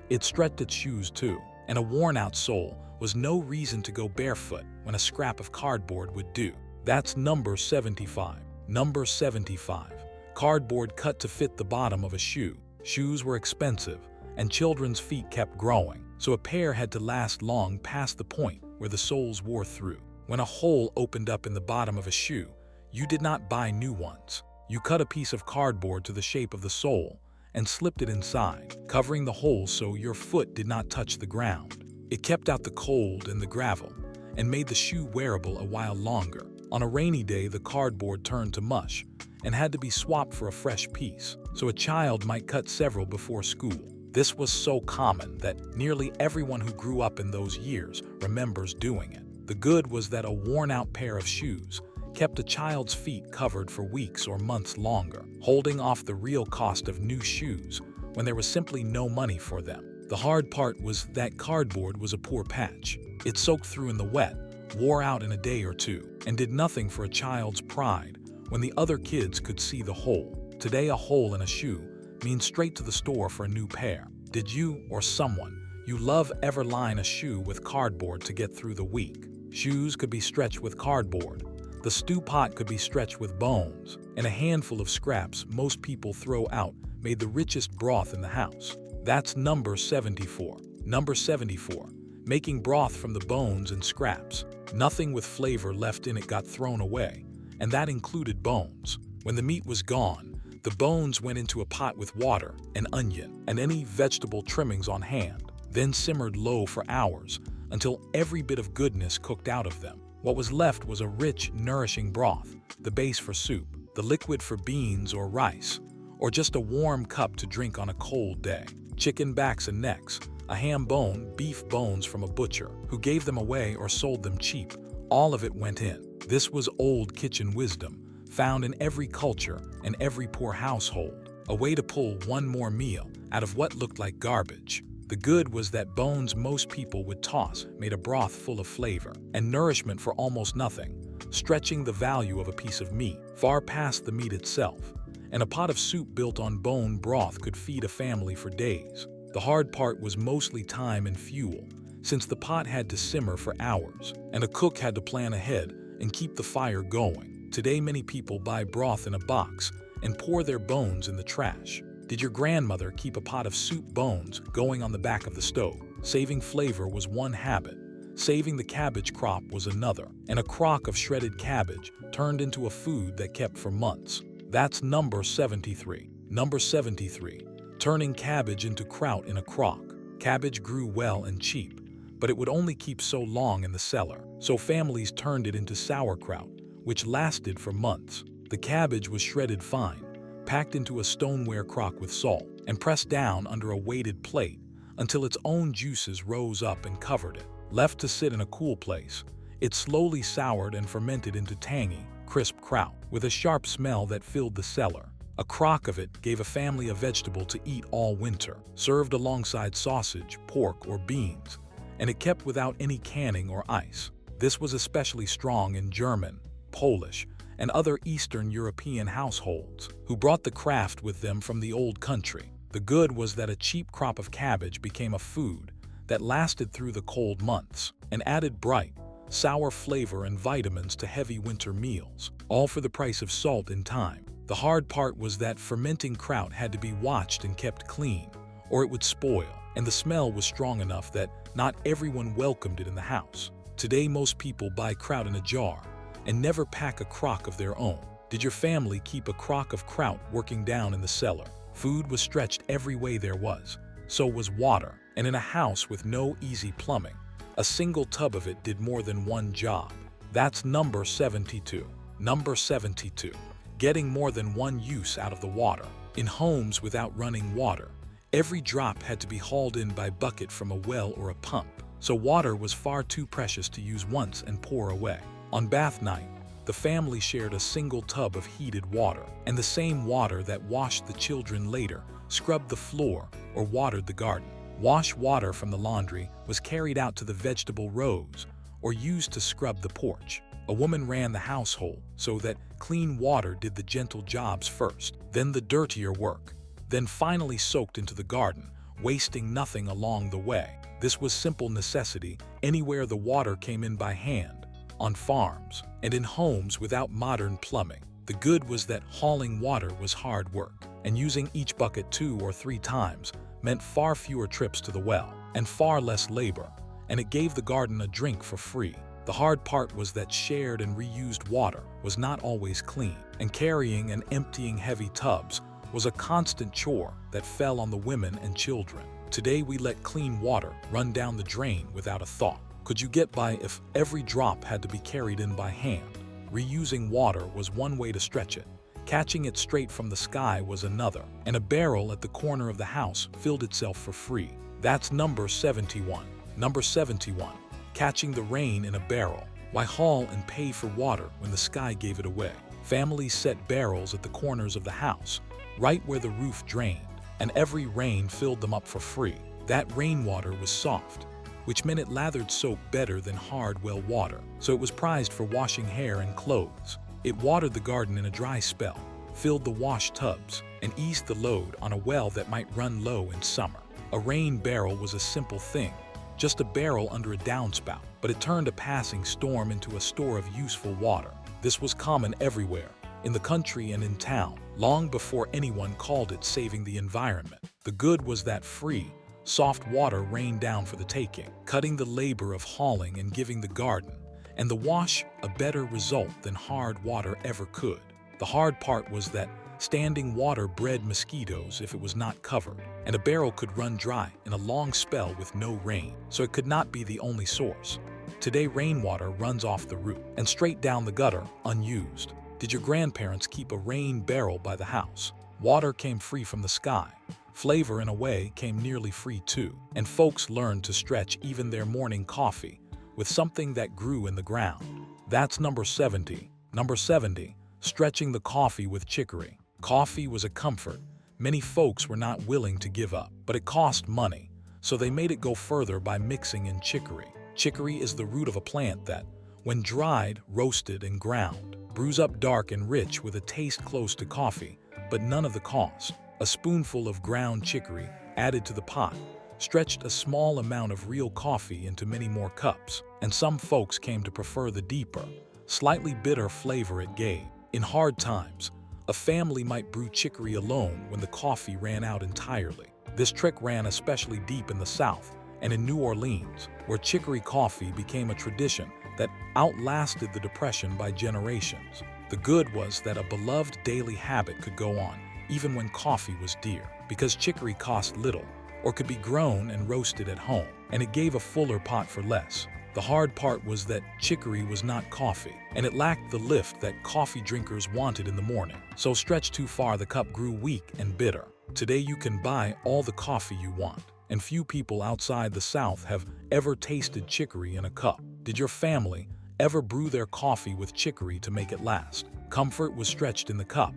It stretched its shoes too, and a worn-out sole was no reason to go barefoot when a scrap of cardboard would do. That's number 75. Number 75. Cardboard cut to fit the bottom of a shoe. Shoes were expensive, and children's feet kept growing, so a pair had to last long past the point where the soles wore through. When a hole opened up in the bottom of a shoe, you did not buy new ones. You cut a piece of cardboard to the shape of the sole and slipped it inside, covering the hole so your foot did not touch the ground. It kept out the cold and the gravel and made the shoe wearable a while longer. On a rainy day, the cardboard turned to mush and had to be swapped for a fresh piece, so a child might cut several before school. This was so common that nearly everyone who grew up in those years remembers doing it. The good was that a worn-out pair of shoes kept a child's feet covered for weeks or months longer, holding off the real cost of new shoes when there was simply no money for them. The hard part was that cardboard was a poor patch. It soaked through in the wet, wore out in a day or two, and did nothing for a child's pride when the other kids could see the hole. Today, a hole in a shoe means straight to the store for a new pair. Did you or someone you love ever line a shoe with cardboard to get through the week? Shoes could be stretched with cardboard. The stew pot could be stretched with bones, and a handful of scraps most people throw out made the richest broth in the house. That's number 74. Number 74. Making broth from the bones and scraps. Nothing with flavor left in it got thrown away, and that included bones. When the meat was gone, the bones went into a pot with water, an onion, and any vegetable trimmings on hand, then simmered low for hours until every bit of goodness cooked out of them. What was left was a rich, nourishing broth, the base for soup, the liquid for beans or rice, or just a warm cup to drink on a cold day. Chicken backs and necks, a ham bone, beef bones from a butcher who gave them away or sold them cheap, all of it went in. This was old kitchen wisdom, found in every culture and every poor household, a way to pull one more meal out of what looked like garbage. The good was that bones most people would toss made a broth full of flavor and nourishment for almost nothing, stretching the value of a piece of meat far past the meat itself. And a pot of soup built on bone broth could feed a family for days. The hard part was mostly time and fuel, since the pot had to simmer for hours, and a cook had to plan ahead and keep the fire going. Today many people buy broth in a box and pour their bones in the trash. Did your grandmother keep a pot of soup bones going on the back of the stove? Saving flavor was one habit. Saving the cabbage crop was another. And a crock of shredded cabbage turned into a food that kept for months. That's number 73. Number 73. Turning cabbage into kraut in a crock. Cabbage grew well and cheap, but it would only keep so long in the cellar. So families turned it into sauerkraut, which lasted for months. The cabbage was shredded fine, packed into a stoneware crock with salt, and pressed down under a weighted plate until its own juices rose up and covered it. Left to sit in a cool place, it slowly soured and fermented into tangy, crisp kraut, with a sharp smell that filled the cellar. A crock of it gave a family a vegetable to eat all winter, served alongside sausage, pork, or beans, and it kept without any canning or ice. This was especially strong in German, Polish, and other Eastern European households who brought the craft with them from the old country. The good was that a cheap crop of cabbage became a food that lasted through the cold months and added bright, sour flavor and vitamins to heavy winter meals, all for the price of salt and time. The hard part was that fermenting kraut had to be watched and kept clean, or it would spoil, and the smell was strong enough that not everyone welcomed it in the house. Today most people buy kraut in a jar and never pack a crock of their own. Did your family keep a crock of kraut working down in the cellar? Food was stretched every way there was. So was water, and in a house with no easy plumbing, a single tub of it did more than one job. That's number 72. Number 72. Getting more than one use out of the water. In homes without running water, every drop had to be hauled in by bucket from a well or a pump, so water was far too precious to use once and pour away. On bath night, the family shared a single tub of heated water, and the same water that washed the children later scrubbed the floor or watered the garden. Wash water from the laundry was carried out to the vegetable rows or used to scrub the porch. A woman ran the household so that clean water did the gentle jobs first, then the dirtier work, then finally soaked into the garden, wasting nothing along the way. This was simple necessity anywhere the water came in by hand, on farms, and in homes without modern plumbing. The good was that hauling water was hard work, and using each bucket 2 or 3 times meant far fewer trips to the well and far less labor, and it gave the garden a drink for free. The hard part was that shared and reused water was not always clean, and carrying and emptying heavy tubs was a constant chore that fell on the women and children. Today we let clean water run down the drain without a thought. Could you get by if every drop had to be carried in by hand? Reusing water was one way to stretch it. Catching it straight from the sky was another, and a barrel at the corner of the house filled itself for free. That's number 71. Number 71. Catching the rain in a barrel. Why haul and pay for water when the sky gave it away? Families set barrels at the corners of the house, right where the roof drained, and every rain filled them up for free. That rainwater was soft, which meant it lathered soap better than hard well water, so it was prized for washing hair and clothes. It watered the garden in a dry spell, filled the wash tubs, and eased the load on a well that might run low in summer. A rain barrel was a simple thing, just a barrel under a downspout, but it turned a passing storm into a store of useful water. This was common everywhere, in the country and in town, long before anyone called it saving the environment. The good was that free, soft water rained down for the taking, cutting the labor of hauling and giving the garden and the wash a better result than hard water ever could. The hard part was that standing water bred mosquitoes if it was not covered, and a barrel could run dry in a long spell with no rain, so it could not be the only source. Today rainwater runs off the roof and straight down the gutter, unused. Did your grandparents keep a rain barrel by the house? Water came free from the sky. Flavor, in a way, came nearly free too, and folks learned to stretch even their morning coffee with something that grew in the ground. That's number 70. Number 70. Stretching the coffee with chicory. Coffee was a comfort many folks were not willing to give up, but it cost money, so they made it go further by mixing in chicory. Chicory is the root of a plant that, when dried, roasted, and ground, brews up dark and rich with a taste close to coffee, but none of the cost. A spoonful of ground chicory, added to the pot, stretched a small amount of real coffee into many more cups, and some folks came to prefer the deeper, slightly bitter flavor it gave. In hard times, a family might brew chicory alone when the coffee ran out entirely. This trick ran especially deep in the South and in New Orleans, where chicory coffee became a tradition that outlasted the Depression by generations. The good was that a beloved daily habit could go on, even when coffee was dear, because chicory cost little, or could be grown and roasted at home, and it gave a fuller pot for less. The hard part was that chicory was not coffee, and it lacked the lift that coffee drinkers wanted in the morning. So stretched too far, the cup grew weak and bitter. Today you can buy all the coffee you want, and few people outside the South have ever tasted chicory in a cup. Did your family ever brew their coffee with chicory to make it last? Comfort was stretched in the cup,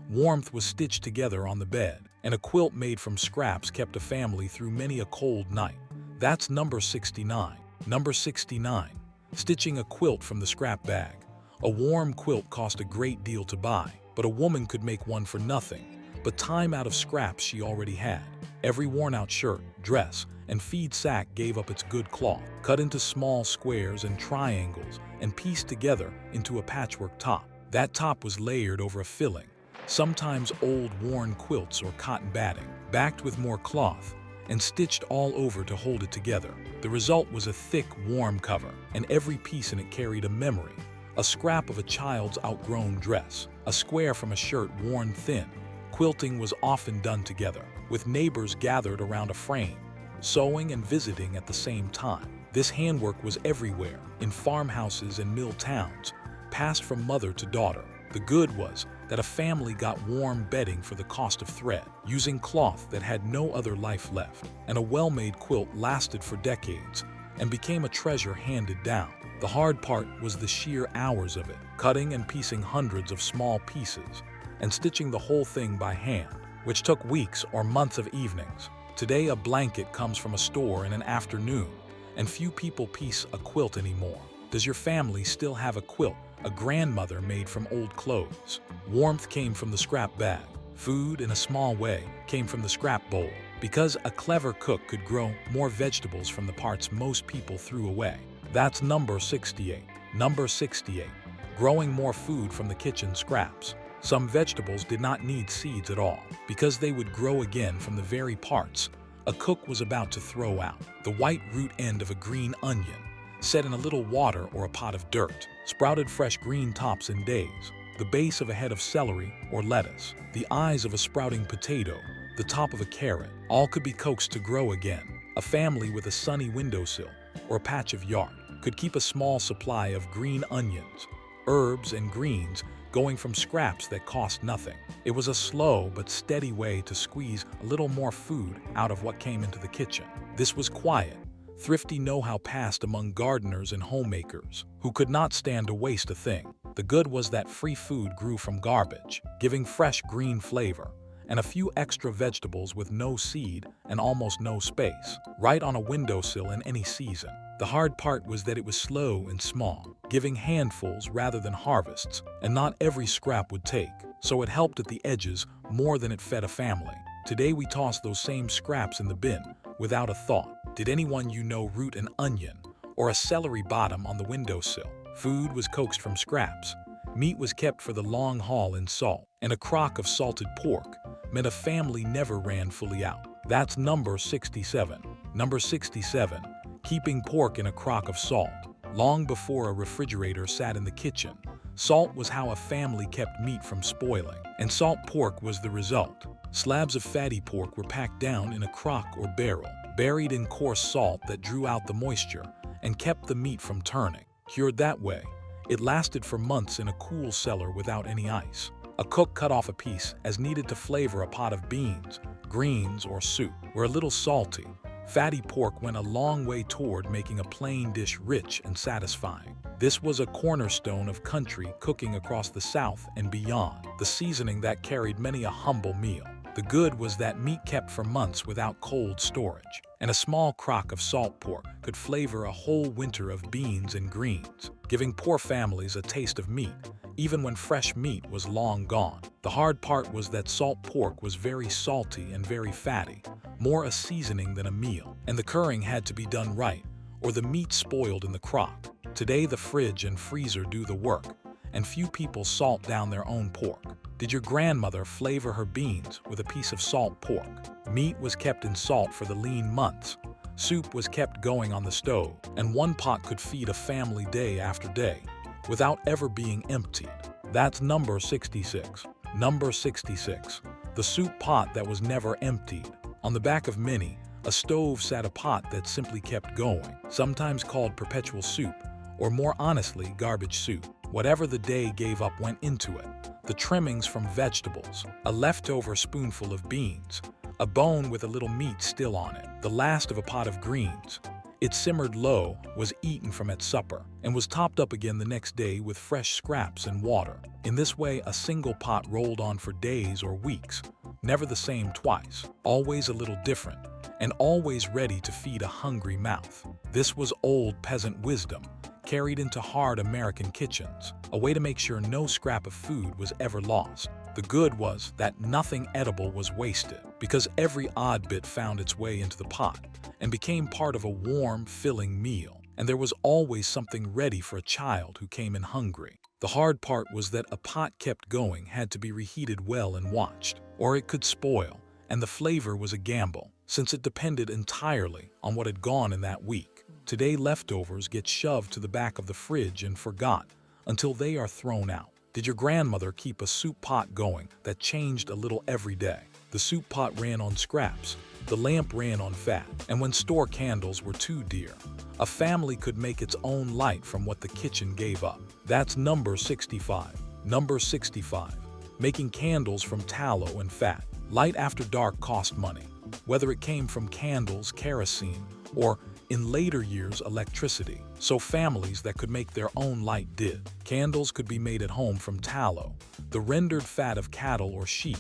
warmth was stitched together on the bed, and a quilt made from scraps kept a family through many a cold night. That's number 69. Number 69. Stitching a quilt from the scrap bag. A warm quilt cost a great deal to buy, but a woman could make one for nothing but time out of scraps she already had. Every worn-out shirt, dress, and feed sack gave up its good cloth, cut into small squares and triangles and pieced together into a patchwork top. That top was layered over a filling, sometimes old worn quilts or cotton batting, backed with more cloth, and stitched all over to hold it together. The result was a thick, warm cover, and every piece in it carried a memory, a scrap of a child's outgrown dress, a square from a shirt worn thin. Quilting was often done together, with neighbors gathered around a frame, sewing and visiting at the same time. This handwork was everywhere, in farmhouses and mill towns, passed from mother to daughter. The good was that a family got warm bedding for the cost of thread, using cloth that had no other life left, and a well-made quilt lasted for decades and became a treasure handed down. The hard part was the sheer hours of it, cutting and piecing hundreds of small pieces, and stitching the whole thing by hand, which took weeks or months of evenings. Today, a blanket comes from a store in an afternoon, and few people piece a quilt anymore. Does your family still have a quilt a grandmother made from old clothes? Warmth came from the scrap bag. Food, in a small way, came from the scrap bowl, because a clever cook could grow more vegetables from the parts most people threw away. That's number 68. Number 68. Growing more food from the kitchen scraps. Some vegetables did not need seeds at all, because they would grow again from the very parts a cook was about to throw out. The white root end of a green onion, set in a little water or a pot of dirt, sprouted fresh green tops in days. The base of a head of celery or lettuce, the eyes of a sprouting potato, the top of a carrot, all could be coaxed to grow again. A family with a sunny windowsill or a patch of yard could keep a small supply of green onions, herbs, and greens going from scraps that cost nothing. It was a slow but steady way to squeeze a little more food out of what came into the kitchen. This was quiet, thrifty know-how passed among gardeners and homemakers who could not stand to waste a thing. The good was that free food grew from garbage, giving fresh green flavor, and a few extra vegetables with no seed and almost no space, right on a windowsill in any season. The hard part was that it was slow and small, giving handfuls rather than harvests, and not every scrap would take, so it helped at the edges more than it fed a family. Today we toss those same scraps in the bin without a thought. Did anyone you know root an onion or a celery bottom on the windowsill? Food was coaxed from scraps. Meat was kept for the long haul in salt, and a crock of salted pork meant a family never ran fully out. That's number 67. Number 67. Keeping pork in a crock of salt. Long before a refrigerator sat in the kitchen, salt was how a family kept meat from spoiling, and salt pork was the result. Slabs of fatty pork were packed down in a crock or barrel, buried in coarse salt that drew out the moisture and kept the meat from turning. Cured that way, it lasted for months in a cool cellar without any ice. A cook cut off a piece as needed to flavor a pot of beans, greens, or soup. Where a little salty, fatty pork went a long way toward making a plain dish rich and satisfying. This was a cornerstone of country cooking across the South and beyond, the seasoning that carried many a humble meal. The good was that meat kept for months without cold storage, and a small crock of salt pork could flavor a whole winter of beans and greens, giving poor families a taste of meat, even when fresh meat was long gone. The hard part was that salt pork was very salty and very fatty, more a seasoning than a meal, and the curing had to be done right, or the meat spoiled in the crock. Today the fridge and freezer do the work, and few people salt down their own pork. Did your grandmother flavor her beans with a piece of salt pork? Meat was kept in salt for the lean months. Soup was kept going on the stove, and one pot could feed a family day after day without ever being emptied. That's number 66. Number 66. The soup pot that was never emptied. On the back of many, a stove sat a pot that simply kept going, sometimes called perpetual soup, or more honestly, garbage soup. Whatever the day gave up went into it. The trimmings from vegetables, a leftover spoonful of beans, a bone with a little meat still on it, the last of a pot of greens. It simmered low, was eaten from at supper, and was topped up again the next day with fresh scraps and water. In this way, a single pot rolled on for days or weeks, never the same twice, always a little different, and always ready to feed a hungry mouth. This was old peasant wisdom, carried into hard American kitchens, a way to make sure no scrap of food was ever lost. The good was that nothing edible was wasted, because every odd bit found its way into the pot and became part of a warm, filling meal, and there was always something ready for a child who came in hungry. The hard part was that a pot kept going had to be reheated well and watched, or it could spoil, and the flavor was a gamble, since it depended entirely on what had gone in that week. Today, leftovers get shoved to the back of the fridge and forgot until they are thrown out. Did your grandmother keep a soup pot going that changed a little every day? The soup pot ran on scraps, the lamp ran on fat, and when store candles were too dear, a family could make its own light from what the kitchen gave up. That's number 65. Number 65. Making candles from tallow and fat. Light after dark cost money, whether it came from candles, kerosene, or in later years, electricity, so families that could make their own light did. Candles could be made at home from tallow, the rendered fat of cattle or sheep,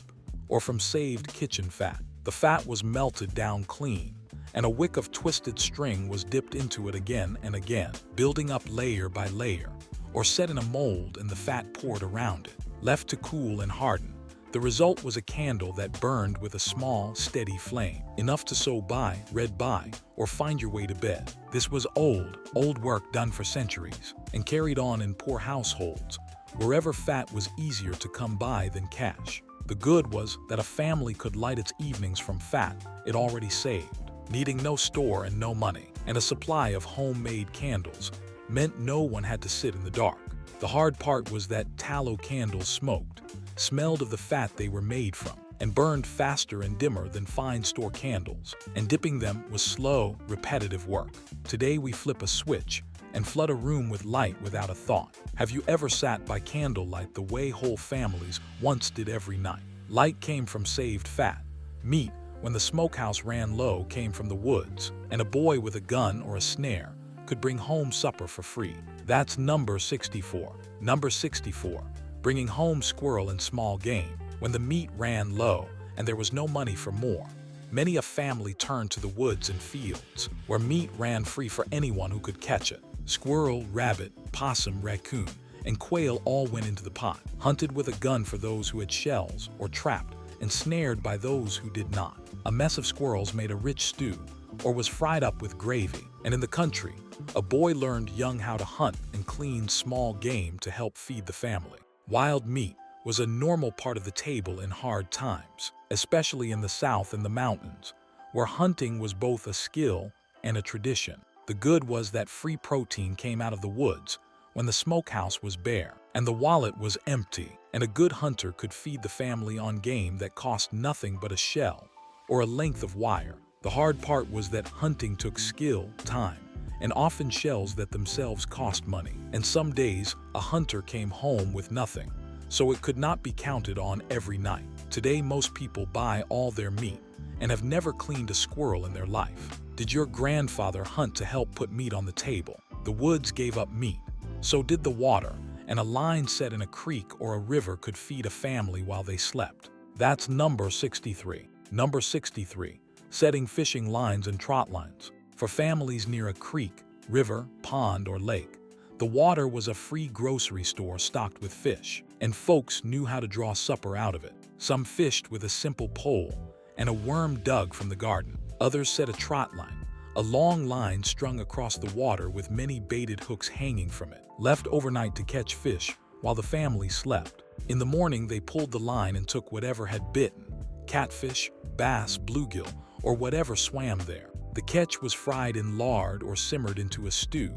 or from saved kitchen fat. The fat was melted down clean, and a wick of twisted string was dipped into it again and again, building up layer by layer, or set in a mold and the fat poured around it, left to cool and harden. The result was a candle that burned with a small, steady flame, enough to sew by, read by, or find your way to bed. This was old work done for centuries, and carried on in poor households, wherever fat was easier to come by than cash. The good was that a family could light its evenings from fat it already saved, needing no store and no money, and a supply of homemade candles meant no one had to sit in the dark. The hard part was that tallow candles smoked, smelled of the fat they were made from, and burned faster and dimmer than fine store candles, and dipping them was slow, repetitive work. Today we flip a switch and flood a room with light without a thought. Have you ever sat by candlelight the way whole families once did every night? Light came from saved fat. Meat, when the smokehouse ran low, came from the woods, and a boy with a gun or a snare could bring home supper for free. That's number 64. Number 64. Bringing home squirrel and small game. When the meat ran low and there was no money for more, many a family turned to the woods and fields, where meat ran free for anyone who could catch it. Squirrel, rabbit, possum, raccoon, and quail all went into the pot, hunted with a gun for those who had shells, or trapped and snared by those who did not. A mess of squirrels made a rich stew, or was fried up with gravy, and in the country, a boy learned young how to hunt and clean small game to help feed the family. Wild meat was a normal part of the table in hard times, especially in the South and the mountains, where hunting was both a skill and a tradition. The good was that free protein came out of the woods when the smokehouse was bare and the wallet was empty, and a good hunter could feed the family on game that cost nothing but a shell or a length of wire. The hard part was that hunting took skill, time, and often shells that themselves cost money, and some days a hunter came home with nothing, so it could not be counted on every night. Today most people buy all their meat and have never cleaned a squirrel in their life. Did your grandfather hunt to help put meat on the table? The woods gave up meat, so did the water, and a line set in a creek or a river could feed a family while they slept. That's number 63. Number 63. Setting fishing lines and trot lines. For families near a creek, river, pond, or lake, the water was a free grocery store stocked with fish, and folks knew how to draw supper out of it. Some fished with a simple pole and a worm dug from the garden. Others set a trot line, A long line strung across the water with many baited hooks hanging from it, left overnight to catch fish while the family slept. In the morning, they pulled the line and took whatever had bitten: catfish, bass, bluegill, or whatever swam there. The catch was fried in lard or simmered into a stew,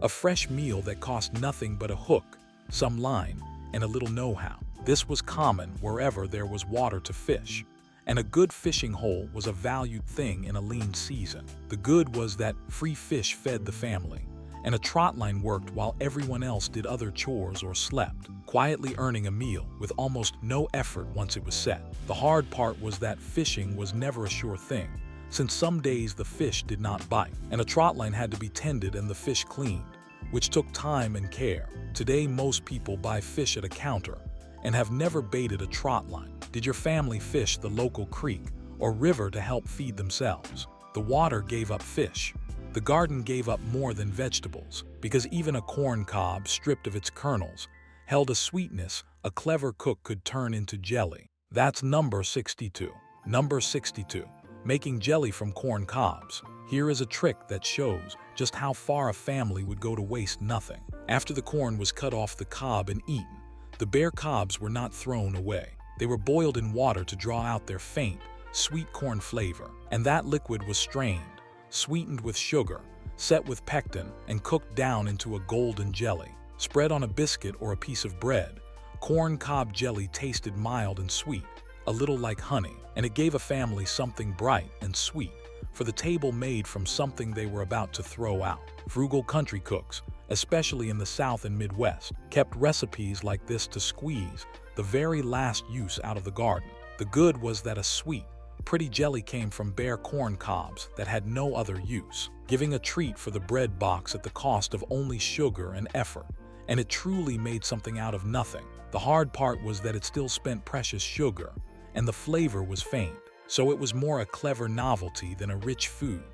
a fresh meal that cost nothing but a hook, some line, and a little know-how. This was common wherever there was water to fish, and a good fishing hole was a valued thing in a lean season. The good was that free fish fed the family, and a trot line worked while everyone else did other chores or slept, quietly earning a meal with almost no effort once it was set. The hard part was that fishing was never a sure thing, since some days the fish did not bite, and a trot line had to be tended and the fish cleaned, which took time and care. Today, most people buy fish at a counter and have never baited a trot line. Did your family fish the local creek or river to help feed themselves? The water gave up fish. The garden gave up more than vegetables, because even a corn cob stripped of its kernels held a sweetness a clever cook could turn into jelly. That's number 62. Number 62. Making jelly from corn cobs. Here is a trick that shows just how far a family would go to waste nothing. After the corn was cut off the cob and eaten, the bare cobs were not thrown away. They were boiled in water to draw out their faint, sweet corn flavor, and that liquid was strained, sweetened with sugar, set with pectin, and cooked down into a golden jelly. Spread on a biscuit or a piece of bread, corn cob jelly tasted mild and sweet, a little like honey, and it gave a family something bright and sweet for the table made from something they were about to throw out. Frugal country cooks, especially in the South and Midwest, kept recipes like this to squeeze the very last use out of the garden. The good was that a sweet, pretty jelly came from bare corn cobs that had no other use, giving a treat for the bread box at the cost of only sugar and effort. And it truly made something out of nothing. The hard part was that it still spent precious sugar, and the flavor was faint, so it was more a clever novelty than a rich food,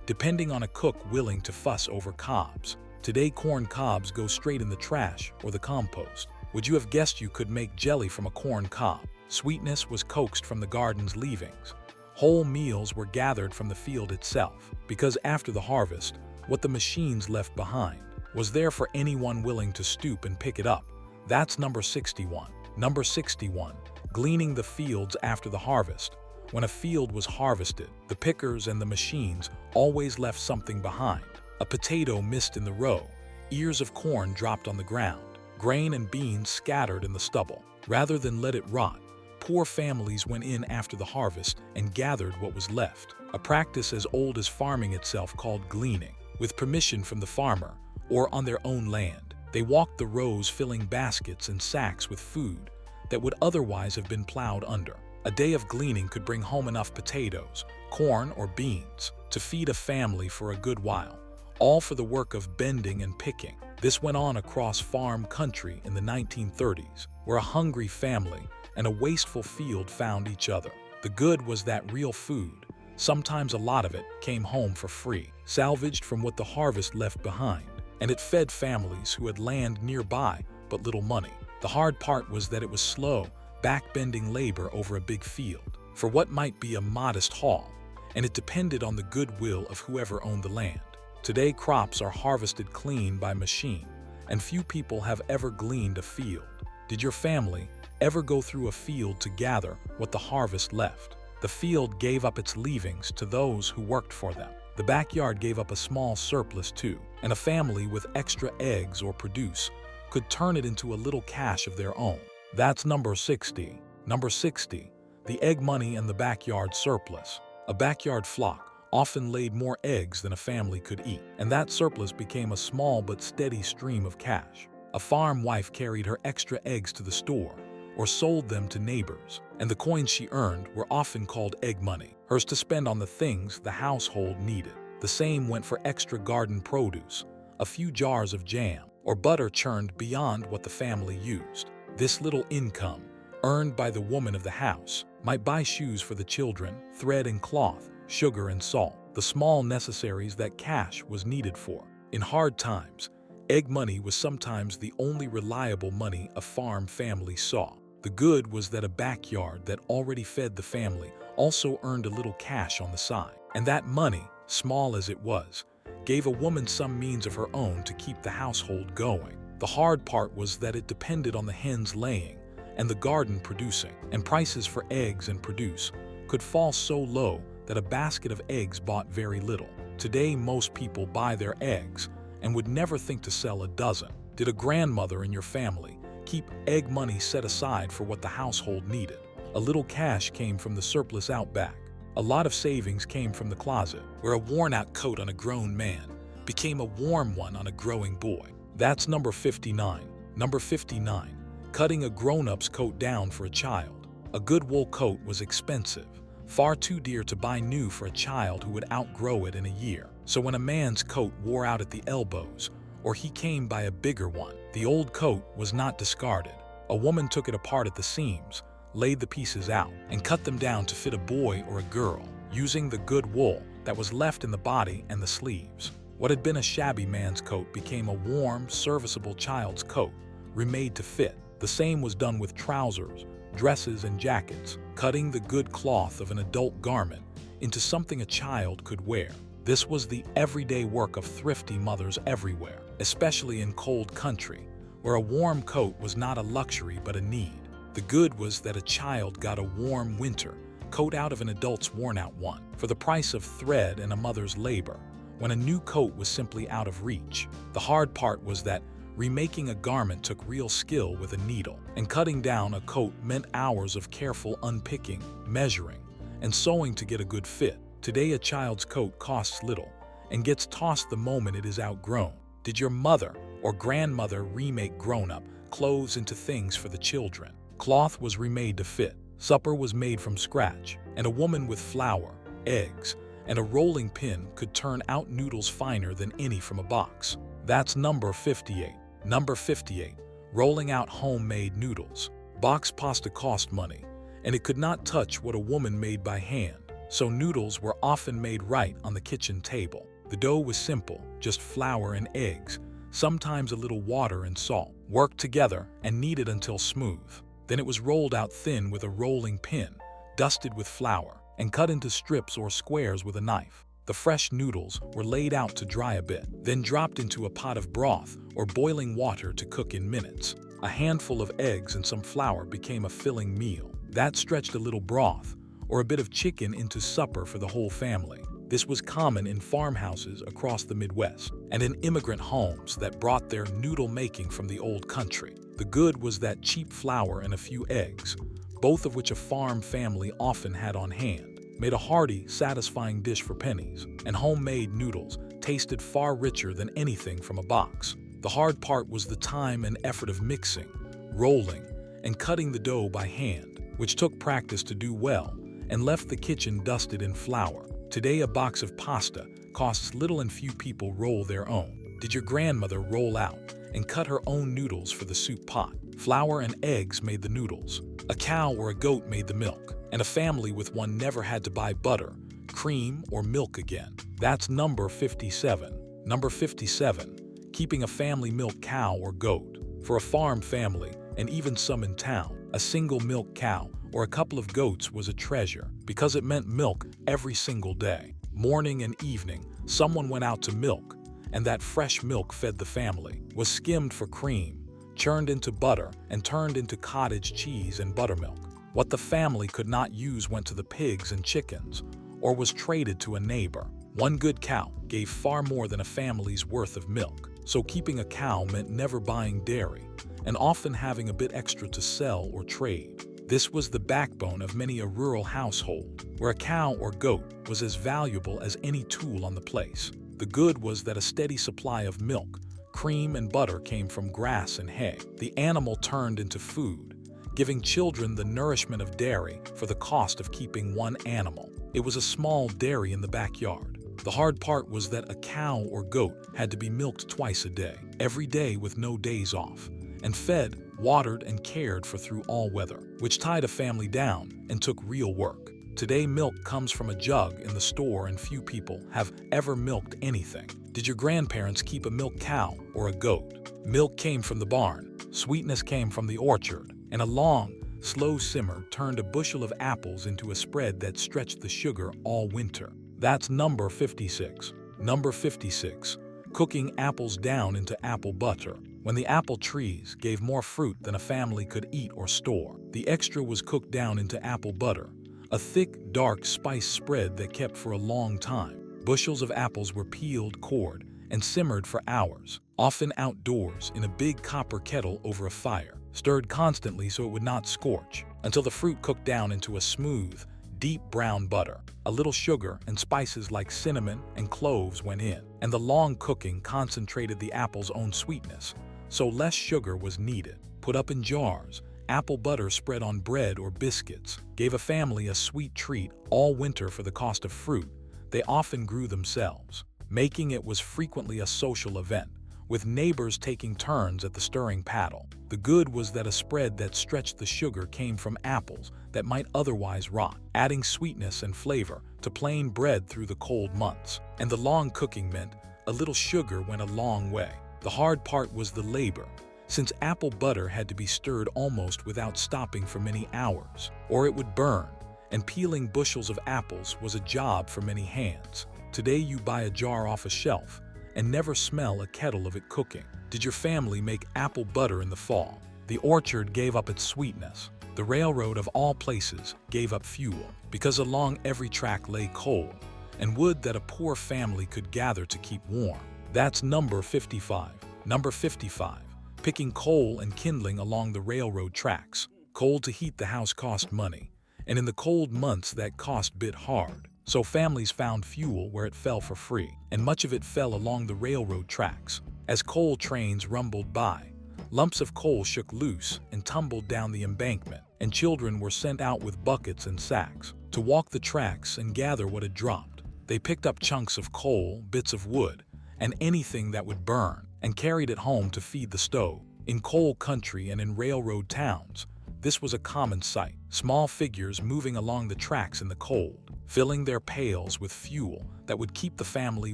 depending on a cook willing to fuss over cobs. Today, corn cobs go straight in the trash or the compost. Would you have guessed you could make jelly from a corn cob? Sweetness was coaxed from the garden's leavings. Whole meals were gathered from the field itself, because after the harvest, what the machines left behind was there for anyone willing to stoop and pick it up. That's number 61. Number 61. Gleaning the fields after the harvest. When a field was harvested, the pickers and the machines always left something behind. A potato missed in the row, ears of corn dropped on the ground, grain and beans scattered in the stubble. Rather than let it rot, poor families went in after the harvest and gathered what was left, a practice as old as farming itself called gleaning. With permission from the farmer, or on their own land, they walked the rows filling baskets and sacks with food that would otherwise have been plowed under. A day of gleaning could bring home enough potatoes, corn, or beans to feed a family for a good while, all for the work of bending and picking. This went on across farm country in the 1930s, where a hungry family and a wasteful field found each other. The good was that real food, sometimes a lot of it, came home for free, salvaged from what the harvest left behind, and it fed families who had land nearby but little money. The hard part was that it was slow, back-bending labor over a big field for what might be a modest haul, and it depended on the goodwill of whoever owned the land. Today, crops are harvested clean by machine, and few people have ever gleaned a field. Did your family ever go through a field to gather what the harvest left? The field gave up its leavings to those who worked for them. The backyard gave up a small surplus too, and a family with extra eggs or produce could turn it into a little cash of their own. That's number 60. Number 60. The egg money and the backyard surplus. A backyard flock often laid more eggs than a family could eat, and that surplus became a small but steady stream of cash. A farm wife carried her extra eggs to the store or sold them to neighbors, and the coins she earned were often called egg money, hers to spend on the things the household needed. The same went for extra garden produce, a few jars of jam, or butter churned beyond what the family used. This little income, earned by the woman of the house, might buy shoes for the children, thread and cloth, sugar and salt, the small necessaries that cash was needed for. In hard times, egg money was sometimes the only reliable money a farm family saw. The good was that a backyard that already fed the family also earned a little cash on the side, and that money small as it was, gave a woman some means of her own to keep the household going. The hard part was that it depended on the hens laying and the garden producing, and prices for eggs and produce could fall so low that a basket of eggs bought very little. Today, most people buy their eggs and would never think to sell a dozen. Did a grandmother in your family keep egg money set aside for what the household needed? A little cash came from the surplus out back. A lot of savings came from the closet, where a worn-out coat on a grown man became a warm one on a growing boy. That's number 59. Number 59. Cutting a grown-up's coat down for a child. A good wool coat was expensive, far too dear to buy new for a child who would outgrow it in a year. So when a man's coat wore out at the elbows, or he came by a bigger one, the old coat was not discarded. A woman took it apart at the seams, laid the pieces out, and cut them down to fit a boy or a girl, using the good wool that was left in the body and the sleeves. What had been a shabby man's coat became a warm, serviceable child's coat, remade to fit. The same was done with trousers, dresses, and jackets, cutting the good cloth of an adult garment into something a child could wear. This was the everyday work of thrifty mothers everywhere, especially in cold country, where a warm coat was not a luxury but a need. The good was that a child got a warm winter coat out of an adult's worn-out one, for the price of thread and a mother's labor, when a new coat was simply out of reach. The hard part was that remaking a garment took real skill with a needle, and cutting down a coat meant hours of careful unpicking, measuring, and sewing to get a good fit. Today, a child's coat costs little and gets tossed the moment it is outgrown. Did your mother or grandmother remake grown-up clothes into things for the children? Cloth was remade to fit, supper was made from scratch, and a woman with flour, eggs, and a rolling pin could turn out noodles finer than any from a box. That's number 58. Number 58. Rolling out homemade noodles. Box pasta cost money, and it could not touch what a woman made by hand, so noodles were often made right on the kitchen table. The dough was simple, just flour and eggs, sometimes a little water and salt, worked together and kneaded until smooth. Then it was rolled out thin with a rolling pin, dusted with flour, and cut into strips or squares with a knife. The fresh noodles were laid out to dry a bit, then dropped into a pot of broth or boiling water to cook in minutes. A handful of eggs and some flour became a filling meal. That stretched a little broth or a bit of chicken into supper for the whole family. This was common in farmhouses across the Midwest and in immigrant homes that brought their noodle making from the old country. The good was that cheap flour and a few eggs, both of which a farm family often had on hand, made a hearty, satisfying dish for pennies, and homemade noodles tasted far richer than anything from a box. The hard part was the time and effort of mixing, rolling, and cutting the dough by hand, which took practice to do well and left the kitchen dusted in flour. Today, a box of pasta costs little and few people roll their own. Did your grandmother roll out and cut her own noodles for the soup pot? Flour and eggs made the noodles. A cow or a goat made the milk, and a family with one never had to buy butter, cream, or milk again. That's number 57. Number 57. Keeping a family milk cow or goat. For a farm family, and even some in town, a single milk cow or a couple of goats was a treasure because it meant milk every single day. Morning and evening, someone went out to milk, and that fresh milk fed the family, was skimmed for cream, churned into butter, and turned into cottage cheese and buttermilk. What the family could not use went to the pigs and chickens, or was traded to a neighbor. One good cow gave far more than a family's worth of milk, so keeping a cow meant never buying dairy, and often having a bit extra to sell or trade. This was the backbone of many a rural household, where a cow or goat was as valuable as any tool on the place. The good was that a steady supply of milk, cream, and butter came from grass and hay. The animal turned into food, giving children the nourishment of dairy for the cost of keeping one animal. It was a small dairy in the backyard. The hard part was that a cow or goat had to be milked twice a day, every day with no days off, and fed, watered, and cared for through all weather, which tied a family down and took real work. Today, milk comes from a jug in the store and few people have ever milked anything. Did your grandparents keep a milk cow or a goat? Milk came from the barn, sweetness came from the orchard, and a long, slow simmer turned a bushel of apples into a spread that stretched the sugar all winter. That's number 56. Number 56. Cooking apples down into apple butter. When the apple trees gave more fruit than a family could eat or store, the extra was cooked down into apple butter, a thick, dark spice spread that kept for a long time. Bushels of apples were peeled, cored, and simmered for hours, often outdoors in a big copper kettle over a fire, stirred constantly so it would not scorch, until the fruit cooked down into a smooth, deep brown butter. A little sugar and spices like cinnamon and cloves went in, and the long cooking concentrated the apple's own sweetness, so less sugar was needed. Put up in jars, apple butter spread on bread or biscuits gave a family a sweet treat all winter for the cost of fruit they often grew themselves. Making it was frequently a social event, with neighbors taking turns at the stirring paddle. The good was that a spread that stretched the sugar came from apples that might otherwise rot, adding sweetness and flavor to plain bread through the cold months. And the long cooking meant a little sugar went a long way. The hard part was the labor, since apple butter had to be stirred almost without stopping for many hours, or it would burn, and peeling bushels of apples was a job for many hands. Today you buy a jar off a shelf and never smell a kettle of it cooking. Did your family make apple butter in the fall? The orchard gave up its sweetness. The railroad of all places gave up fuel, because along every track lay coal and wood that a poor family could gather to keep warm. That's number 55. Number 55. Picking coal and kindling along the railroad tracks. Coal to heat the house cost money, and in the cold months that cost bit hard. So families found fuel where it fell for free, and much of it fell along the railroad tracks. As coal trains rumbled by, lumps of coal shook loose and tumbled down the embankment, and children were sent out with buckets and sacks to walk the tracks and gather what had dropped. They picked up chunks of coal, bits of wood, and anything that would burn, and carried it home to feed the stove. In coal country and in railroad towns, this was a common sight. Small figures moving along the tracks in the cold, filling their pails with fuel that would keep the family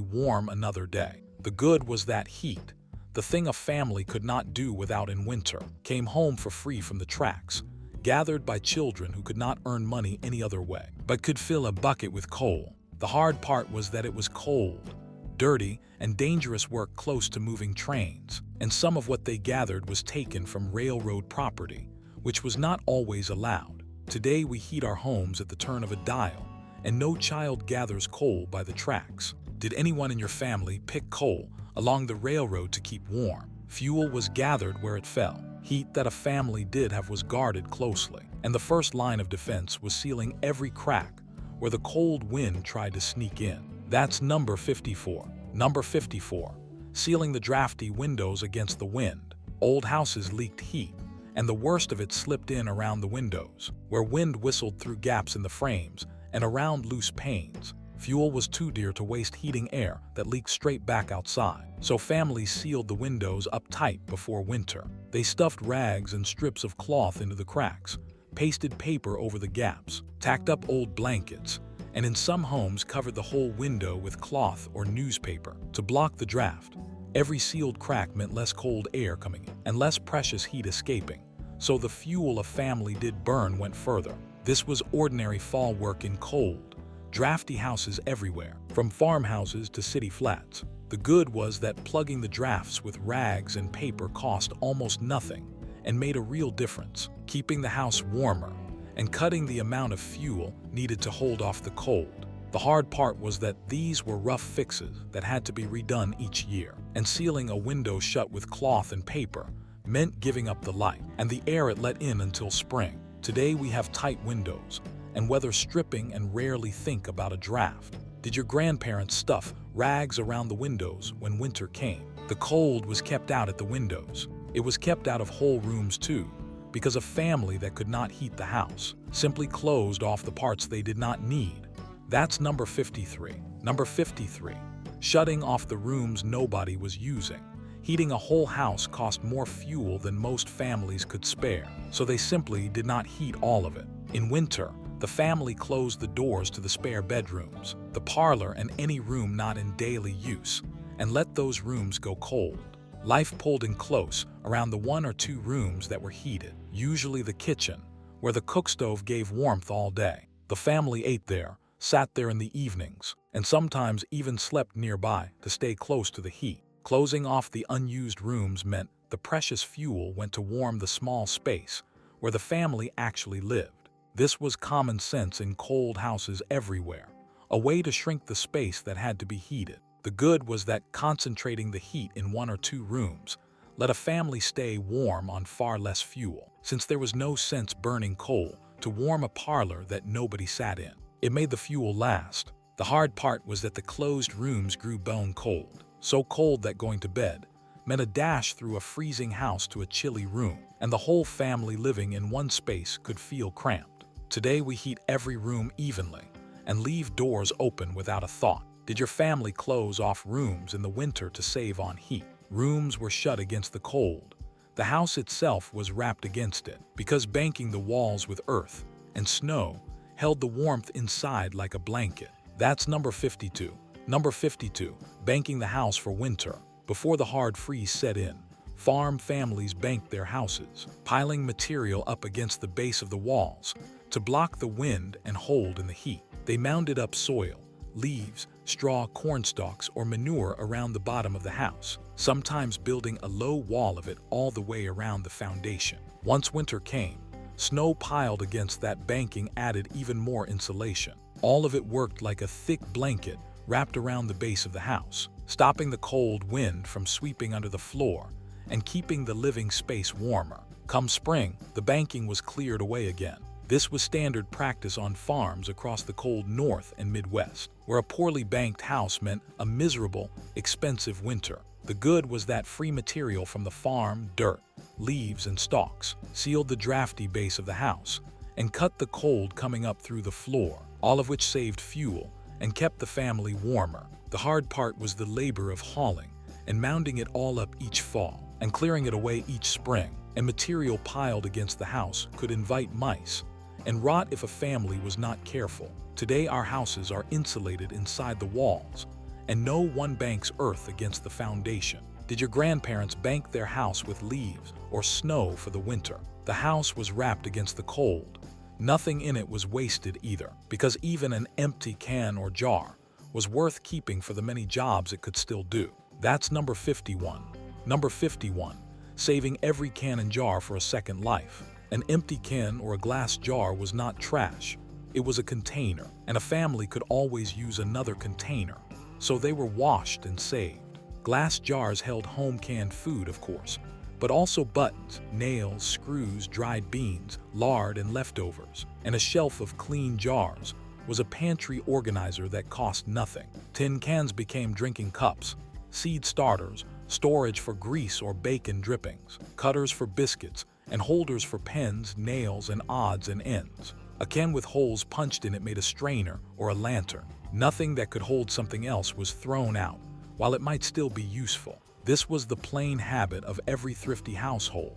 warm another day. The good was that heat, the thing a family could not do without in winter, came home for free from the tracks, gathered by children who could not earn money any other way, but could fill a bucket with coal. The hard part was that it was cold, dirty, and dangerous work close to moving trains, and some of what they gathered was taken from railroad property, which was not always allowed. Today we heat our homes at the turn of a dial, and no child gathers coal by the tracks. Did anyone in your family pick coal along the railroad to keep warm? Fuel was gathered where it fell. Heat that a family did have was guarded closely, and the first line of defense was sealing every crack where the cold wind tried to sneak in. That's number 54. Number 54. Sealing the drafty windows against the wind. Old houses leaked heat, and the worst of it slipped in around the windows, where wind whistled through gaps in the frames and around loose panes. Fuel was too dear to waste heating air that leaked straight back outside, so families sealed the windows up tight before winter. They stuffed rags and strips of cloth into the cracks, pasted paper over the gaps, tacked up old blankets, and in some homes covered the whole window with cloth or newspaper to block the draft. Every sealed crack meant less cold air coming in and less precious heat escaping, so the fuel a family did burn went further. This was ordinary fall work in cold, drafty houses everywhere, from farmhouses to city flats. The good was that plugging the drafts with rags and paper cost almost nothing and made a real difference, keeping the house warmer and cutting the amount of fuel needed to hold off the cold. The hard part was that these were rough fixes that had to be redone each year, and sealing a window shut with cloth and paper meant giving up the light and the air it let in until spring. Today we have tight windows and weather stripping and rarely think about a draft. Did your grandparents stuff rags around the windows when winter came? The cold was kept out at the windows. It was kept out of whole rooms too, because a family that could not heat the house simply closed off the parts they did not need. That's number 53. Number 53. Shutting off the rooms nobody was using. Heating a whole house cost more fuel than most families could spare, so they simply did not heat all of it. In winter, the family closed the doors to the spare bedrooms, the parlor, and any room not in daily use, and let those rooms go cold. Life pulled in close around the 1 or 2 rooms that were heated, usually the kitchen, where the cook stove gave warmth all day. The family ate there, sat there in the evenings, and sometimes even slept nearby to stay close to the heat. Closing off the unused rooms meant the precious fuel went to warm the small space where the family actually lived. This was common sense in cold houses everywhere, a way to shrink the space that had to be heated. The good was that concentrating the heat in 1 or 2 rooms let a family stay warm on far less fuel, since there was no sense burning coal to warm a parlor that nobody sat in. It made the fuel last. The hard part was that the closed rooms grew bone cold, so cold that going to bed meant a dash through a freezing house to a chilly room, and the whole family living in one space could feel cramped. Today we heat every room evenly and leave doors open without a thought. Did your family close off rooms in the winter to save on heat? Rooms were shut against the cold. The house itself was wrapped against it, because banking the walls with earth and snow held the warmth inside like a blanket. That's number 52. Number 52, banking the house for winter. Before the hard freeze set in, farm families banked their houses, piling material up against the base of the walls to block the wind and hold in the heat. They mounded up soil, leaves, straw, corn stalks, or manure around the bottom of the house, sometimes building a low wall of it all the way around the foundation. Once winter came, snow piled against that banking added even more insulation. All of it worked like a thick blanket wrapped around the base of the house, stopping the cold wind from sweeping under the floor and keeping the living space warmer. Come spring, the banking was cleared away again. This was standard practice on farms across the cold North and Midwest, where a poorly banked house meant a miserable, expensive winter. The good was that free material from the farm, dirt, leaves, and stalks, sealed the drafty base of the house and cut the cold coming up through the floor, all of which saved fuel and kept the family warmer. The hard part was the labor of hauling and mounding it all up each fall and clearing it away each spring, and material piled against the house could invite mice and rot if a family was not careful. Today our houses are insulated inside the walls, and no one banks earth against the foundation. Did your grandparents bank their house with leaves or snow for the winter? The house was wrapped against the cold. Nothing in it was wasted either, because even an empty can or jar was worth keeping for the many jobs it could still do. That's number 51. Number 51, saving every can and jar for a second life. An empty can or a glass jar was not trash. It was a container, and a family could always use another container, so they were washed and saved. Glass jars held home canned food, of course, but also buttons, nails, screws, dried beans, lard, and leftovers. And a shelf of clean jars was a pantry organizer that cost nothing. Tin cans became drinking cups, seed starters, storage for grease or bacon drippings, cutters for biscuits, and holders for pens, nails, and odds and ends. A can with holes punched in it made a strainer or a lantern. Nothing that could hold something else was thrown out, while it might still be useful. This was the plain habit of every thrifty household,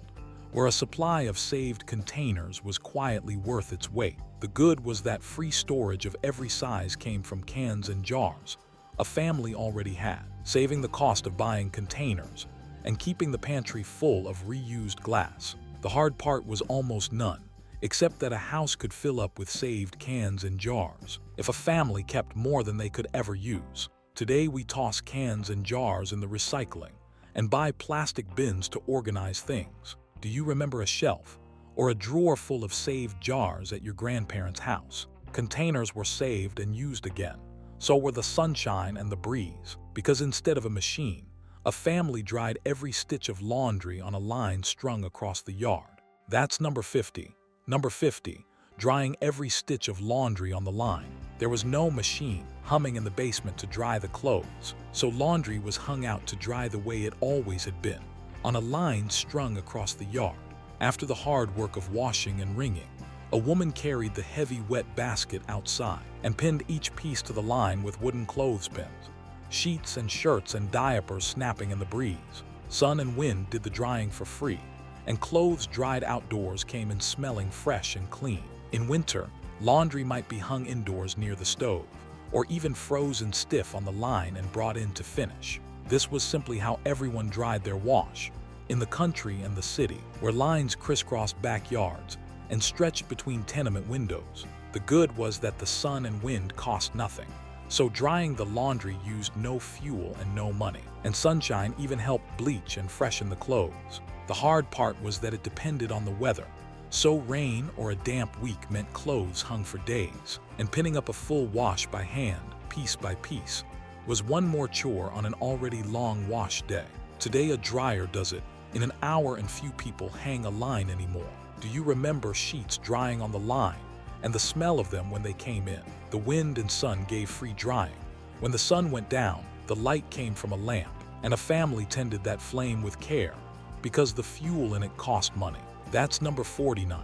where a supply of saved containers was quietly worth its weight. The good was that free storage of every size came from cans and jars a family already had, saving the cost of buying containers and keeping the pantry full of reused glass. The hard part was almost none, except that a house could fill up with saved cans and jars if a family kept more than they could ever use. Today we toss cans and jars in the recycling and buy plastic bins to organize things. Do you remember a shelf or a drawer full of saved jars at your grandparents' house? Containers were saved and used again. So were the sunshine and the breeze, because instead of a machine, a family dried every stitch of laundry on a line strung across the yard. That's number 50. Number 50, drying every stitch of laundry on the line. There was no machine humming in the basement to dry the clothes, so laundry was hung out to dry the way it always had been, on a line strung across the yard. After the hard work of washing and wringing, a woman carried the heavy wet basket outside and pinned each piece to the line with wooden clothespins, sheets and shirts and diapers snapping in the breeze. Sun and wind did the drying for free, and clothes dried outdoors came in smelling fresh and clean. In winter, laundry might be hung indoors near the stove, or even frozen stiff on the line and brought in to finish. This was simply how everyone dried their wash. In the country and the city, where lines crisscrossed backyards and stretched between tenement windows, The good was that the sun and wind cost nothing. So drying the laundry used no fuel and no money. And sunshine even helped bleach and freshen the clothes. The hard part was that it depended on the weather. So rain or a damp week meant clothes hung for days. And pinning up a full wash by hand, piece by piece, was one more chore on an already long wash day. Today a dryer does it in an hour and few people hang a line anymore. Do you remember sheets drying on the line and the smell of them when they came in? The wind and sun gave free drying. When the sun went down, the light came from a lamp, and a family tended that flame with care because the fuel in it cost money. That's number 49.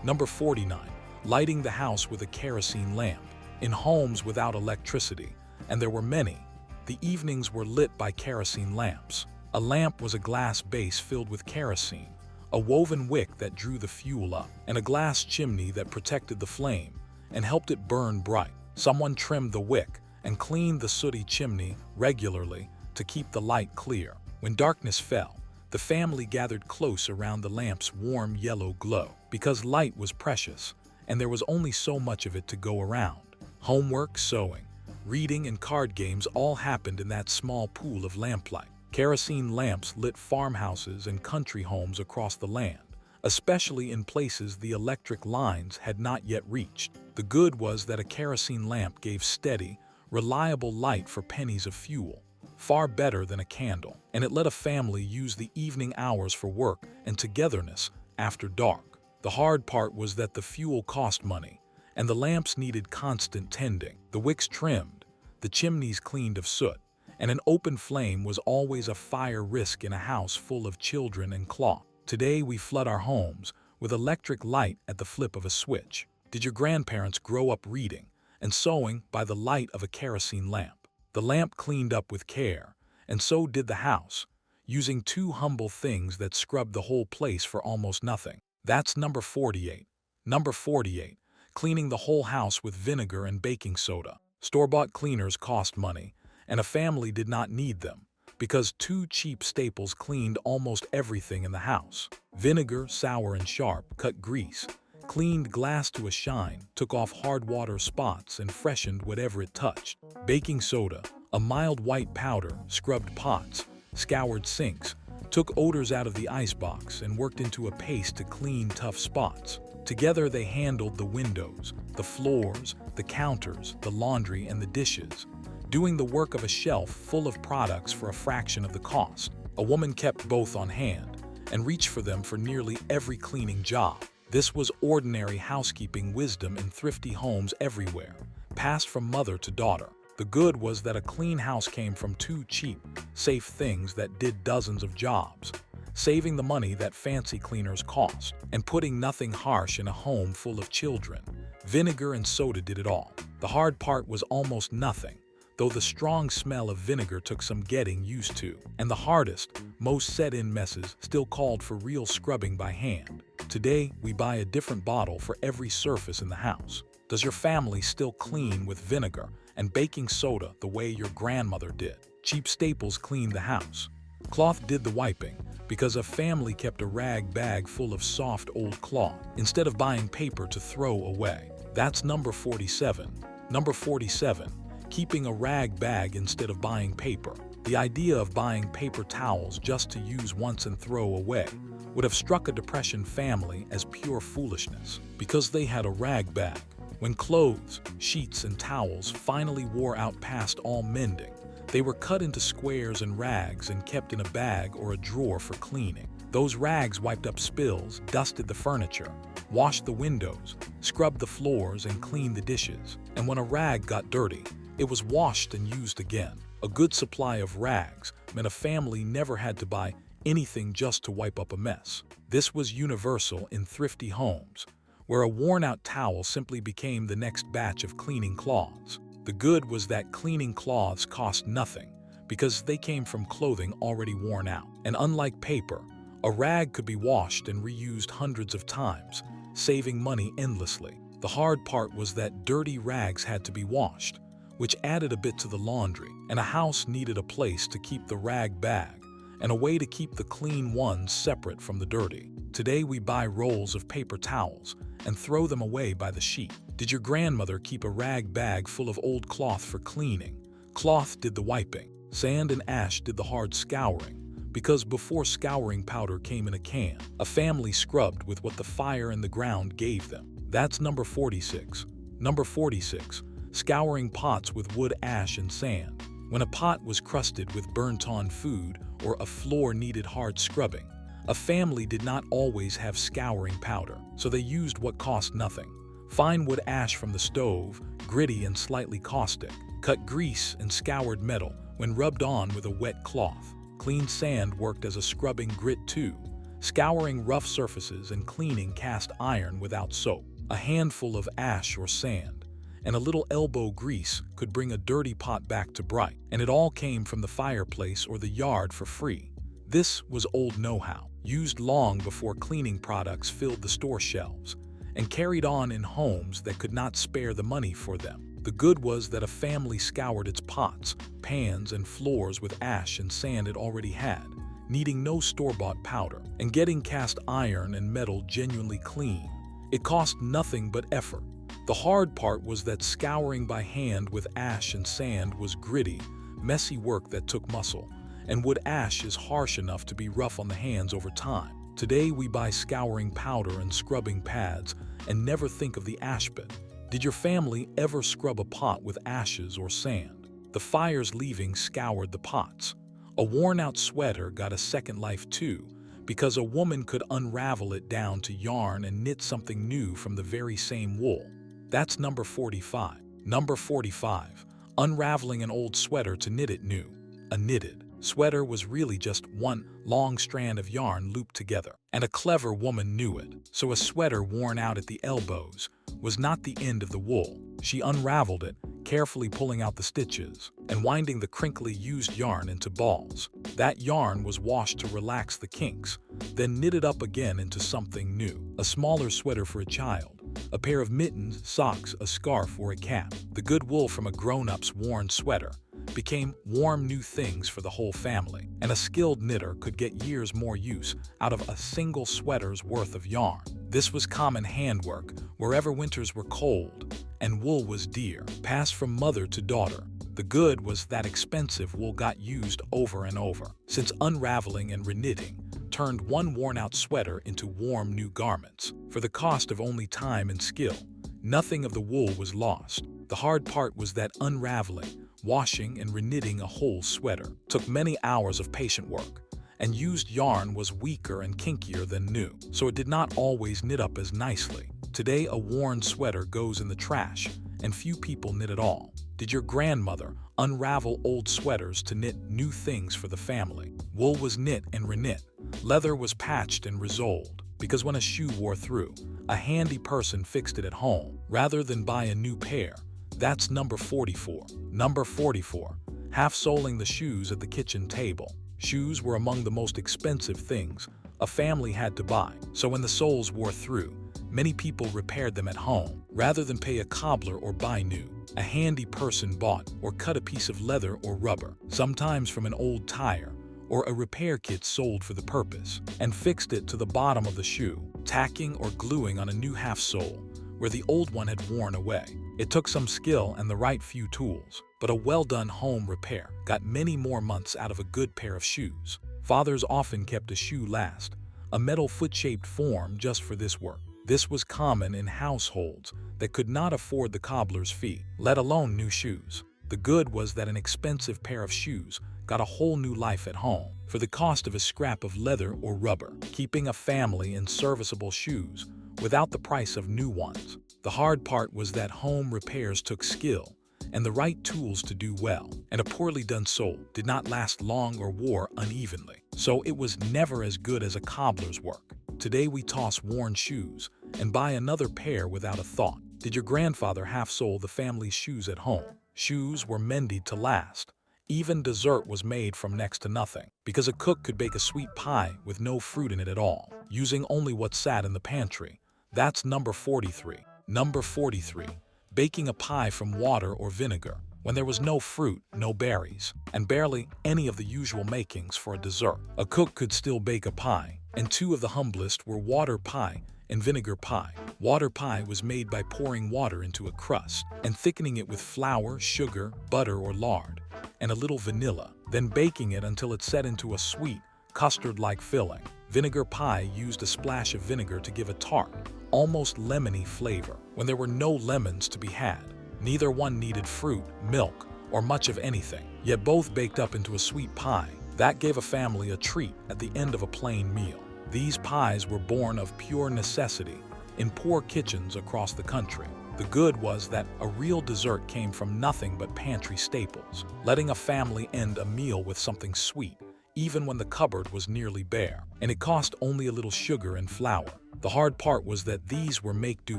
Number 49, lighting the house with a kerosene lamp. In homes without electricity, and there were many, the evenings were lit by kerosene lamps. A lamp was a glass base filled with kerosene, a woven wick that drew the fuel up, and a glass chimney that protected the flame and helped it burn bright. Someone trimmed the wick and cleaned the sooty chimney regularly to keep the light clear. When darkness fell, the family gathered close around the lamp's warm yellow glow. Because light was precious, and there was only so much of it to go around. Homework, sewing, reading, and card games all happened in that small pool of lamplight. Kerosene lamps lit farmhouses and country homes across the land, especially in places the electric lines had not yet reached. The good was that a kerosene lamp gave steady, reliable light for pennies of fuel, far better than a candle, and it let a family use the evening hours for work and togetherness after dark. The hard part was that the fuel cost money, and the lamps needed constant tending, the wicks trimmed, the chimneys cleaned of soot, and an open flame was always a fire risk in a house full of children and cloth. Today we flood our homes with electric light at the flip of a switch. Did your grandparents grow up reading and sewing by the light of a kerosene lamp? The lamp cleaned up with care, and so did the house, using two humble things that scrubbed the whole place for almost nothing. That's number 48. Number 48. Cleaning the whole house with vinegar and baking soda. Store-bought cleaners cost money, and a family did not need them, because two cheap staples cleaned almost everything in the house. Vinegar, sour and sharp, cut grease, cleaned glass to a shine, took off hard water spots, and freshened whatever it touched. Baking soda, a mild white powder, scrubbed pots, scoured sinks, took odors out of the icebox, and worked into a paste to clean tough spots. Together they handled the windows, the floors, the counters, the laundry, and the dishes, doing the work of a shelf full of products for a fraction of the cost. A woman kept both on hand and reached for them for nearly every cleaning job. This was ordinary housekeeping wisdom in thrifty homes everywhere, passed from mother to daughter. The good was that a clean house came from two cheap, safe things that did dozens of jobs, saving the money that fancy cleaners cost, and putting nothing harsh in a home full of children. Vinegar and soda did it all. The hard part was almost nothing, though the strong smell of vinegar took some getting used to, and the hardest, most set-in messes still called for real scrubbing by hand. Today, we buy a different bottle for every surface in the house. Does your family still clean with vinegar and baking soda the way your grandmother did? Cheap staples cleaned the house. Cloth did the wiping, because a family kept a rag bag full of soft old cloth instead of buying paper to throw away. That's number 47. Number 47. Keeping a rag bag instead of buying paper. The idea of buying paper towels just to use once and throw away would have struck a Depression family as pure foolishness, because they had a rag bag. When clothes, sheets, and towels finally wore out past all mending, they were cut into squares and rags and kept in a bag or a drawer for cleaning. Those rags wiped up spills, dusted the furniture, washed the windows, scrubbed the floors, and cleaned the dishes. And when a rag got dirty, it was washed and used again. A good supply of rags meant a family never had to buy anything just to wipe up a mess. This was universal in thrifty homes, where a worn-out towel simply became the next batch of cleaning cloths. The good was that cleaning cloths cost nothing, because they came from clothing already worn out. And unlike paper, a rag could be washed and reused hundreds of times, saving money endlessly. The hard part was that dirty rags had to be washed, which added a bit to the laundry, and a house needed a place to keep the rag bag and a way to keep the clean ones separate from the dirty. Today we buy rolls of paper towels and throw them away by the sheet. Did your grandmother keep a rag bag full of old cloth for cleaning? Cloth did the wiping. Sand and ash did the hard scouring. Because before scouring powder came in a can, a family scrubbed with what the fire and the ground gave them. That's number 46. Number 46. Scouring pots with wood, ash, and sand. When a pot was crusted with burnt-on food or a floor needed hard scrubbing, a family did not always have scouring powder, so they used what cost nothing. Fine wood ash from the stove, gritty and slightly caustic. Cut grease and scoured metal when rubbed on with a wet cloth. Clean sand worked as a scrubbing grit too, scouring rough surfaces and cleaning cast iron without soap. A handful of ash or sand and a little elbow grease could bring a dirty pot back to bright, and it all came from the fireplace or the yard for free. This was old know-how, used long before cleaning products filled the store shelves, and carried on in homes that could not spare the money for them. The good was that a family scoured its pots, pans, and floors with ash and sand it already had, needing no store-bought powder, and getting cast iron and metal genuinely clean. It cost nothing but effort. The hard part was that scouring by hand with ash and sand was gritty, messy work that took muscle, and wood ash is harsh enough to be rough on the hands over time. Today we buy scouring powder and scrubbing pads and never think of the ash bin. Did your family ever scrub a pot with ashes or sand? The fire's leaving scoured the pots. A worn-out sweater got a second life too, because a woman could unravel it down to yarn and knit something new from the very same wool. That's number 45. Number 45. Unraveling an old sweater to knit it new. A knitted sweater was really just one long strand of yarn looped together, and a clever woman knew it. So a sweater worn out at the elbows was not the end of the wool. She unraveled it, carefully pulling out the stitches and winding the crinkly used yarn into balls. That yarn was washed to relax the kinks, then knitted up again into something new. A smaller sweater for a child, a pair of mittens, socks, a scarf, or a cap. The good wool from a grown-up's worn sweater became warm new things for the whole family, and a skilled knitter could get years more use out of a single sweater's worth of yarn. This was common handwork wherever winters were cold and wool was dear, passed from mother to daughter. The good was that expensive wool got used over and over, since unraveling and reknitting turned one worn-out sweater into warm new garments. For the cost of only time and skill, nothing of the wool was lost. The hard part was that unraveling, washing, and reknitting a whole sweater took many hours of patient work, and used yarn was weaker and kinkier than new, so it did not always knit up as nicely. Today, a worn sweater goes in the trash, and few people knit at all. Did your grandmother unravel old sweaters to knit new things for the family? Wool was knit and reknit. Leather was patched and resoled, because when a shoe wore through, a handy person fixed it at home, rather than buy a new pair. That's number 44. Number 44. Half-soling the shoes at the kitchen table. Shoes were among the most expensive things a family had to buy, so when the soles wore through, many people repaired them at home, rather than pay a cobbler or buy new. A handy person bought or cut a piece of leather or rubber, sometimes from an old tire, or a repair kit sold for the purpose, and fixed it to the bottom of the shoe, tacking or gluing on a new half sole where the old one had worn away. It took some skill and the right few tools, but a well-done home repair got many more months out of a good pair of shoes. Fathers often kept a shoe last, a metal foot-shaped form just for this work. This was common in households that could not afford the cobbler's fee, let alone new shoes. The good was that an expensive pair of shoes got a whole new life at home for the cost of a scrap of leather or rubber, keeping a family in serviceable shoes without the price of new ones. The hard part was that home repairs took skill and the right tools to do well, and a poorly done sole did not last long or wore unevenly, so it was never as good as a cobbler's work. Today we toss worn shoes and buy another pair without a thought. Did your grandfather half-sole the family's shoes at home? Shoes were mended to last. Even dessert was made from next to nothing, because a cook could bake a sweet pie with no fruit in it at all, using only what sat in the pantry. That's number 43. Number 43. Baking a pie from water or vinegar, when there was no fruit, no berries, and barely any of the usual makings for a dessert. A cook could still bake a pie, and two of the humblest were water pie and vinegar pie. Water pie was made by pouring water into a crust and thickening it with flour, sugar, butter, or lard, and a little vanilla, then baking it until it set into a sweet, custard-like filling. Vinegar pie used a splash of vinegar to give a tart, almost lemony flavor. When there were no lemons to be had, neither one needed fruit, milk, or much of anything, yet both baked up into a sweet pie that gave a family a treat at the end of a plain meal. These pies were born of pure necessity in poor kitchens across the country. The good was that a real dessert came from nothing but pantry staples, letting a family end a meal with something sweet, even when the cupboard was nearly bare, and it cost only a little sugar and flour. The hard part was that these were make-do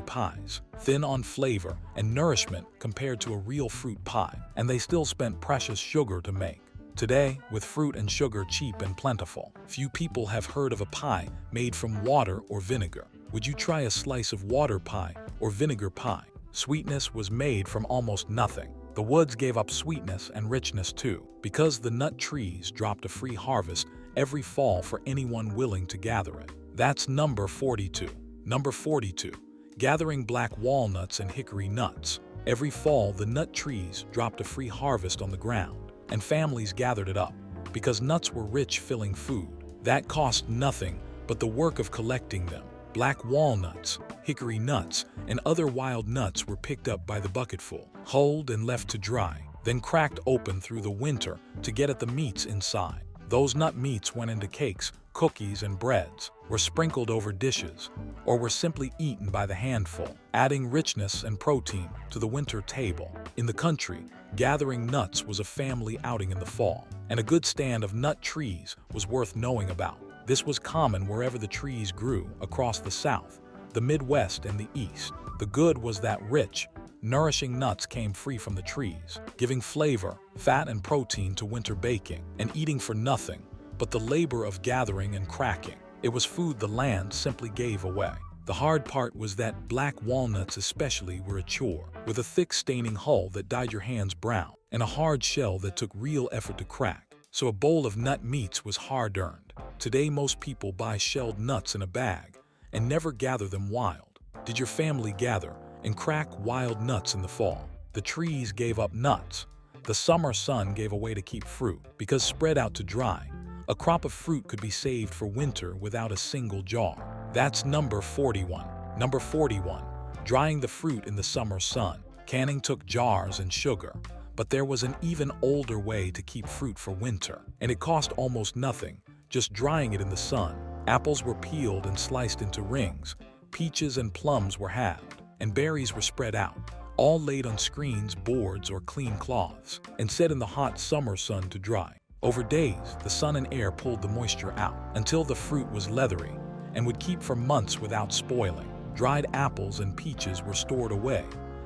pies, thin on flavor and nourishment compared to a real fruit pie, and they still spent precious sugar to make. Today, with fruit and sugar cheap and plentiful, few people have heard of a pie made from water or vinegar. Would you try a slice of water pie or vinegar pie? Sweetness was made from almost nothing. The woods gave up sweetness and richness too, because the nut trees dropped a free harvest every fall for anyone willing to gather it. That's number 42. Number 42. Gathering black walnuts and hickory nuts. Every fall, the nut trees dropped a free harvest on the ground, and families gathered it up, because nuts were rich, filling food. That cost nothing but the work of collecting them. Black walnuts, hickory nuts, and other wild nuts were picked up by the bucketful, hulled and left to dry, then cracked open through the winter to get at the meats inside. Those nut meats went into cakes, cookies, and breads, were sprinkled over dishes, or were simply eaten by the handful, adding richness and protein to the winter table. In the country, gathering nuts was a family outing in the fall, and a good stand of nut trees was worth knowing about. This was common wherever the trees grew across the South, the Midwest, and the East. The good was that rich, nourishing nuts came free from the trees, giving flavor, fat, and protein to winter baking, and eating for nothing but the labor of gathering and cracking. It was food the land simply gave away. The hard part was that black walnuts especially were a chore, with a thick staining hull that dyed your hands brown, and a hard shell that took real effort to crack. So a bowl of nut meats was hard-earned. Today most people buy shelled nuts in a bag and never gather them wild. Did your family gather and crack wild nuts in the fall? The trees gave up nuts. The summer sun gave away to keep fruit, because spread out to dry, a crop of fruit could be saved for winter without a single jar. That's number 41. Number 41. Drying the fruit in the summer sun. Canning took jars and sugar, but there was an even older way to keep fruit for winter, and it cost almost nothing, just drying it in the sun. Apples were peeled and sliced into rings, peaches and plums were halved, and berries were spread out, all laid on screens, boards, or clean cloths, and set in the hot summer sun to dry. Over days, the sun and air pulled the moisture out until the fruit was leathery and would keep for months without spoiling. Dried apples and peaches were stored away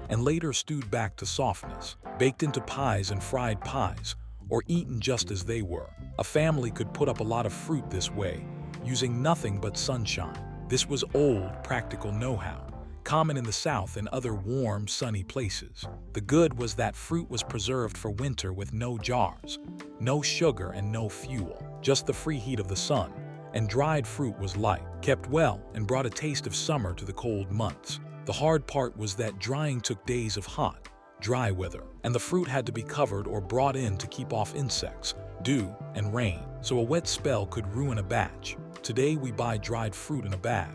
and later stewed back to softness, baked into pies and fried pies, or eaten just as they were. A family could put up a lot of fruit this way, using nothing but sunshine. This was old, practical know-how, common in the South and other warm, sunny places. The good was that fruit was preserved for winter with no jars, no sugar, and no fuel, just the free heat of the sun, and dried fruit was light, kept well, and brought a taste of summer to the cold months. The hard part was that drying took days of hot, dry weather, and the fruit had to be covered or brought in to keep off insects, dew, and rain, so a wet spell could ruin a batch. Today we buy dried fruit in a bag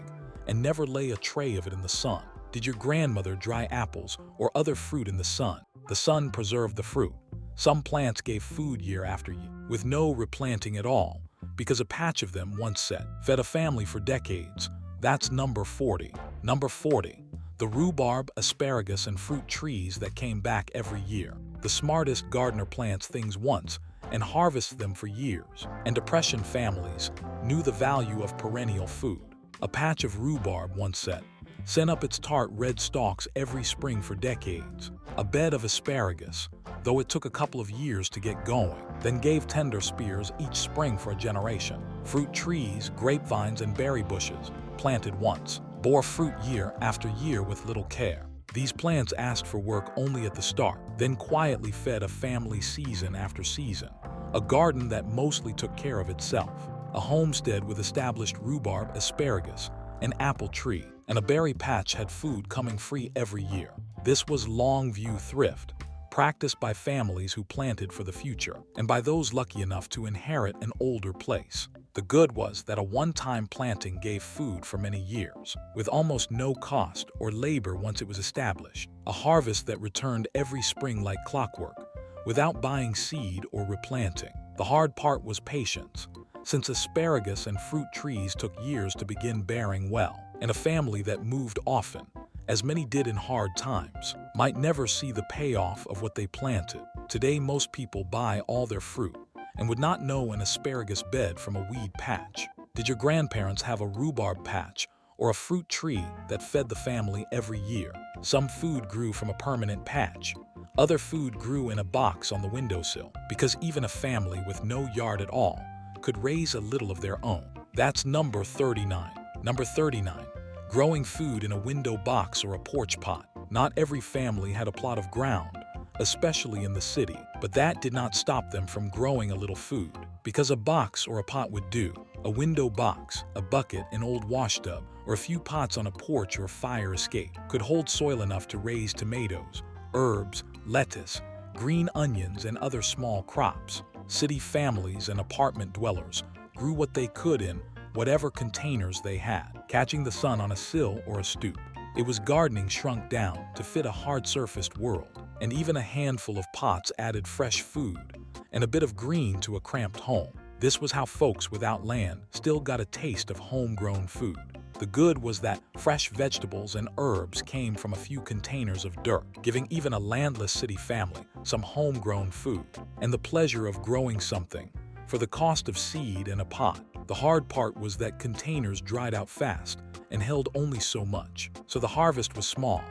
and never lay a tray of it in the sun. Did your grandmother dry apples or other fruit in the sun? The sun preserved the fruit. Some plants gave food year after year, with no replanting at all, because a patch of them once set fed a family for decades. That's number 40. Number 40. The rhubarb, asparagus, and fruit trees that came back every year. The smartest gardener plants things once and harvests them for years, and Depression families knew the value of perennial food. A patch of rhubarb once set sent up its tart red stalks every spring for decades. A bed of asparagus, though it took a couple of years to get going, then gave tender spears each spring for a generation. Fruit trees, grapevines, and berry bushes, planted once, bore fruit year after year with little care. These plants asked for work only at the start, then quietly fed a family season after season. A garden that mostly took care of itself. A homestead with established rhubarb, asparagus, an apple tree, and a berry patch had food coming free every year. This was long-view thrift, practiced by families who planted for the future, and by those lucky enough to inherit an older place. The good was that a one-time planting gave food for many years, with almost no cost or labor once it was established. A harvest that returned every spring like clockwork, without buying seed or replanting. The hard part was patience, since asparagus and fruit trees took years to begin bearing well, and a family that moved often, as many did in hard times, might never see the payoff of what they planted. Today, most people buy all their fruit and would not know an asparagus bed from a weed patch. Did your grandparents have a rhubarb patch or a fruit tree that fed the family every year? Some food grew from a permanent patch. Other food grew in a box on the windowsill, because even a family with no yard at all could raise a little of their own. That's number 39. Number 39. Growing food in a window box or a porch pot. Not every family had a plot of ground, especially in the city, but that did not stop them from growing a little food, because a box or a pot would do. A window box, a bucket, an old washtub, or a few pots on a porch or fire escape could hold soil enough to raise tomatoes, herbs, lettuce, green onions, and other small crops. City families and apartment dwellers grew what they could in whatever containers they had, catching the sun on a sill or a stoop. It was gardening shrunk down to fit a hard-surfaced world, and even a handful of pots added fresh food and a bit of green to a cramped home. This was how folks without land still got a taste of homegrown food. The good was that fresh vegetables and herbs came from a few containers of dirt, giving even a landless city family some homegrown food and the pleasure of growing something for the cost of seed and a pot. The hard part was that containers dried out fast and held only so much, so the harvest was small,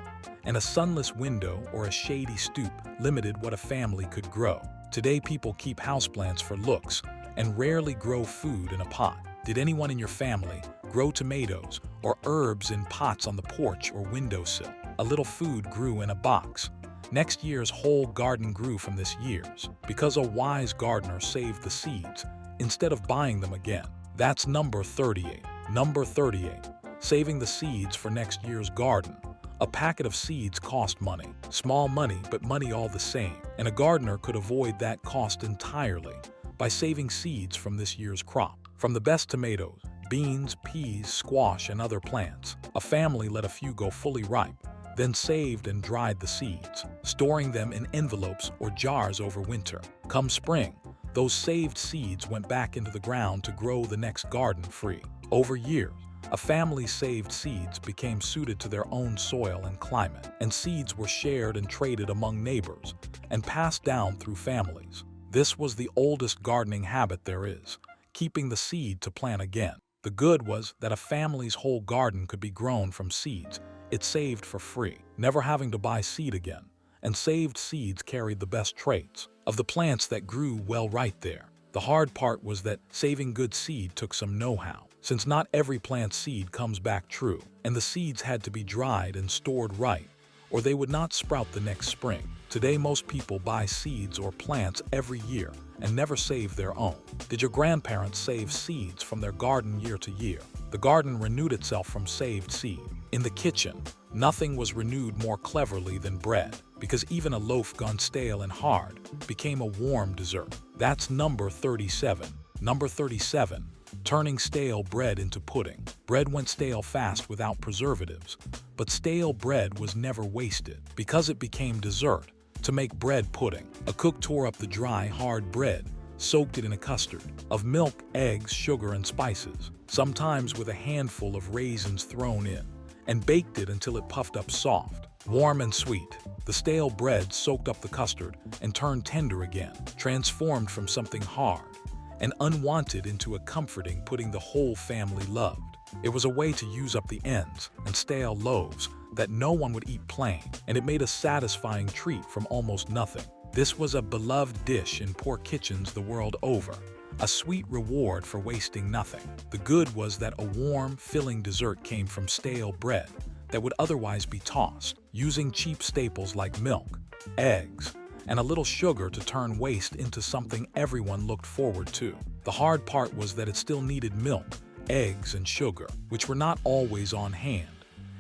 and a sunless window or a shady stoop limited what a family could grow. Today, people keep houseplants for looks and rarely grow food in a pot. Did anyone in your family grow tomatoes or herbs in pots on the porch or windowsill? A little food grew in a box. Next year's whole garden grew from this year's, because a wise gardener saved the seeds instead of buying them again. That's number 38. Number 38. Saving the seeds for next year's garden. A packet of seeds cost money. Small money, but money all the same. And a gardener could avoid that cost entirely by saving seeds from this year's crop. From the best tomatoes, beans, peas, squash, and other plants, a family let a few go fully ripe, then saved and dried the seeds, storing them in envelopes or jars over winter. Come spring, those saved seeds went back into the ground to grow the next garden free. Over years, a family's saved seeds became suited to their own soil and climate, and seeds were shared and traded among neighbors and passed down through families. This was the oldest gardening habit there is, keeping the seed to plant again. The good was that a family's whole garden could be grown from seeds it saved for free, never having to buy seed again, and saved seeds carried the best traits of the plants that grew well right there. The hard part was that saving good seed took some know-how, since not every plant seed comes back true, and the seeds had to be dried and stored right, or they would not sprout the next spring. Today, most people buy seeds or plants every year and never save their own. Did your grandparents save seeds from their garden year to year? The garden renewed itself from saved seed. In the kitchen, nothing was renewed more cleverly than bread, because even a loaf gone stale and hard became a warm dessert. That's number 37. Number 37. Turning stale bread into pudding. Bread went stale fast without preservatives, but stale bread was never wasted, because it became dessert. To make bread pudding, a cook tore up the dry, hard bread, soaked it in a custard of milk, eggs, sugar, and spices, sometimes with a handful of raisins thrown in, and baked it until it puffed up soft, warm and sweet. The stale bread soaked up the custard and turned tender again, transformed from something hard and unwanted into a comforting pudding the whole family loved. It was a way to use up the ends and stale loaves that no one would eat plain, and it made a satisfying treat from almost nothing. This was a beloved dish in poor kitchens the world over, a sweet reward for wasting nothing. The good was that a warm, filling dessert came from stale bread that would otherwise be tossed, using cheap staples like milk, eggs, and a little sugar to turn waste into something everyone looked forward to. The hard part was that it still needed milk eggs, and sugar, which were not always on hand.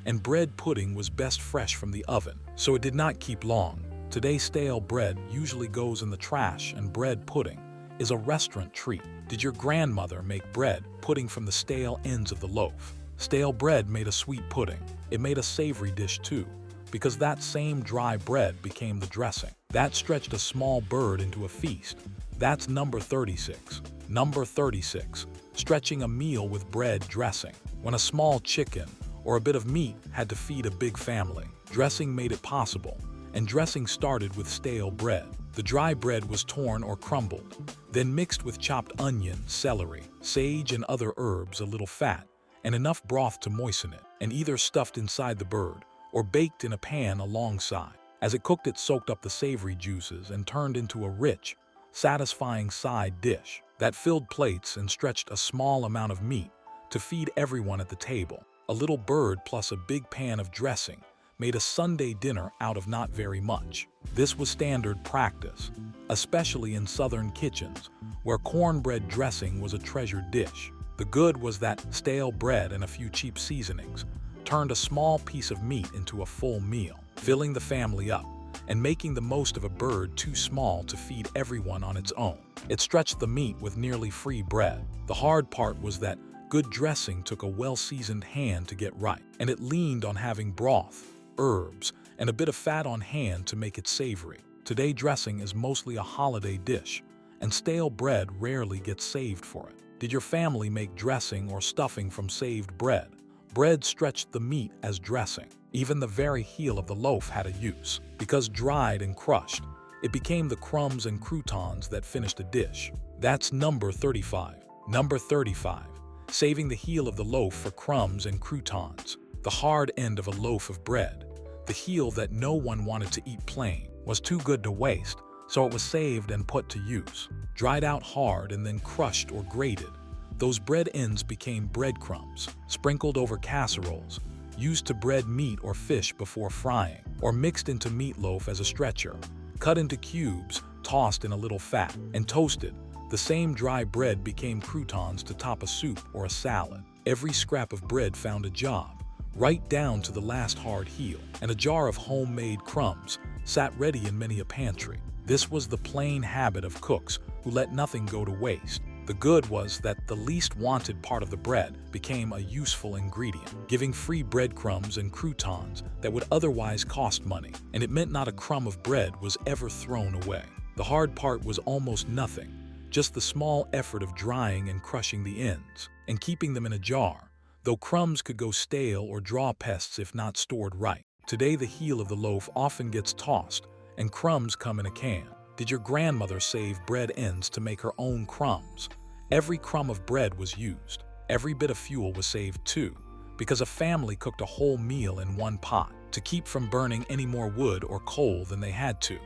And bread pudding was best fresh from the oven, so it did not keep long. Today, stale bread usually goes in the trash, and bread pudding is a restaurant treat. Did your grandmother make bread pudding from the stale ends of the loaf? Stale bread made a sweet pudding. It made a savory dish too, because that same dry bread became the dressing. That stretched a small bird into a feast. That's number 36. Number 36. Stretching a meal with bread dressing. When a small chicken or a bit of meat had to feed a big family, dressing made it possible, and dressing started with stale bread. The dry bread was torn or crumbled, then mixed with chopped onion, celery, sage, and other herbs, a little fat, and enough broth to moisten it, and either stuffed inside the bird or baked in a pan alongside. As it cooked, it soaked up the savory juices and turned into a rich, satisfying side dish that filled plates and stretched a small amount of meat to feed everyone at the table. A little bird plus a big pan of dressing made a Sunday dinner out of not very much. This was standard practice, especially in southern kitchens, where cornbread dressing was a treasured dish. The good was that stale bread and a few cheap seasonings turned a small piece of meat into a full meal, filling the family up and making the most of a bird too small to feed everyone on its own. It stretched the meat with nearly free bread. The hard part was that good dressing took a well-seasoned hand to get right, and it leaned on having broth, herbs, and a bit of fat on hand to make it savory. Today, dressing is mostly a holiday dish, and stale bread rarely gets saved for it. Did your family make dressing or stuffing from saved bread? Bread stretched the meat as dressing. Even the very heel of the loaf had a use. Because dried and crushed, it became the crumbs and croutons that finished a dish. That's number 35. Number 35. Saving the heel of the loaf for crumbs and croutons. The hard end of a loaf of bread, the heel that no one wanted to eat plain, was too good to waste, so it was saved and put to use. Dried out hard and then crushed or grated, those bread ends became breadcrumbs, sprinkled over casseroles, used to bread meat or fish before frying, or mixed into meatloaf as a stretcher, cut into cubes, tossed in a little fat, and toasted. The same dry bread became croutons to top a soup or a salad. Every scrap of bread found a job, right down to the last hard heel, and a jar of homemade crumbs sat ready in many a pantry. This was the plain habit of cooks who let nothing go to waste. The good was that the least wanted part of the bread became a useful ingredient, giving free breadcrumbs and croutons that would otherwise cost money, and it meant not a crumb of bread was ever thrown away. The hard part was almost nothing, just the small effort of drying and crushing the ends, and keeping them in a jar, though crumbs could go stale or draw pests if not stored right. Today the heel of the loaf often gets tossed, and crumbs come in a can. Did your grandmother save bread ends to make her own crumbs? Every crumb of bread was used. Every bit of fuel was saved too, because a family cooked a whole meal in one pot to keep from burning any more wood or coal than they had to.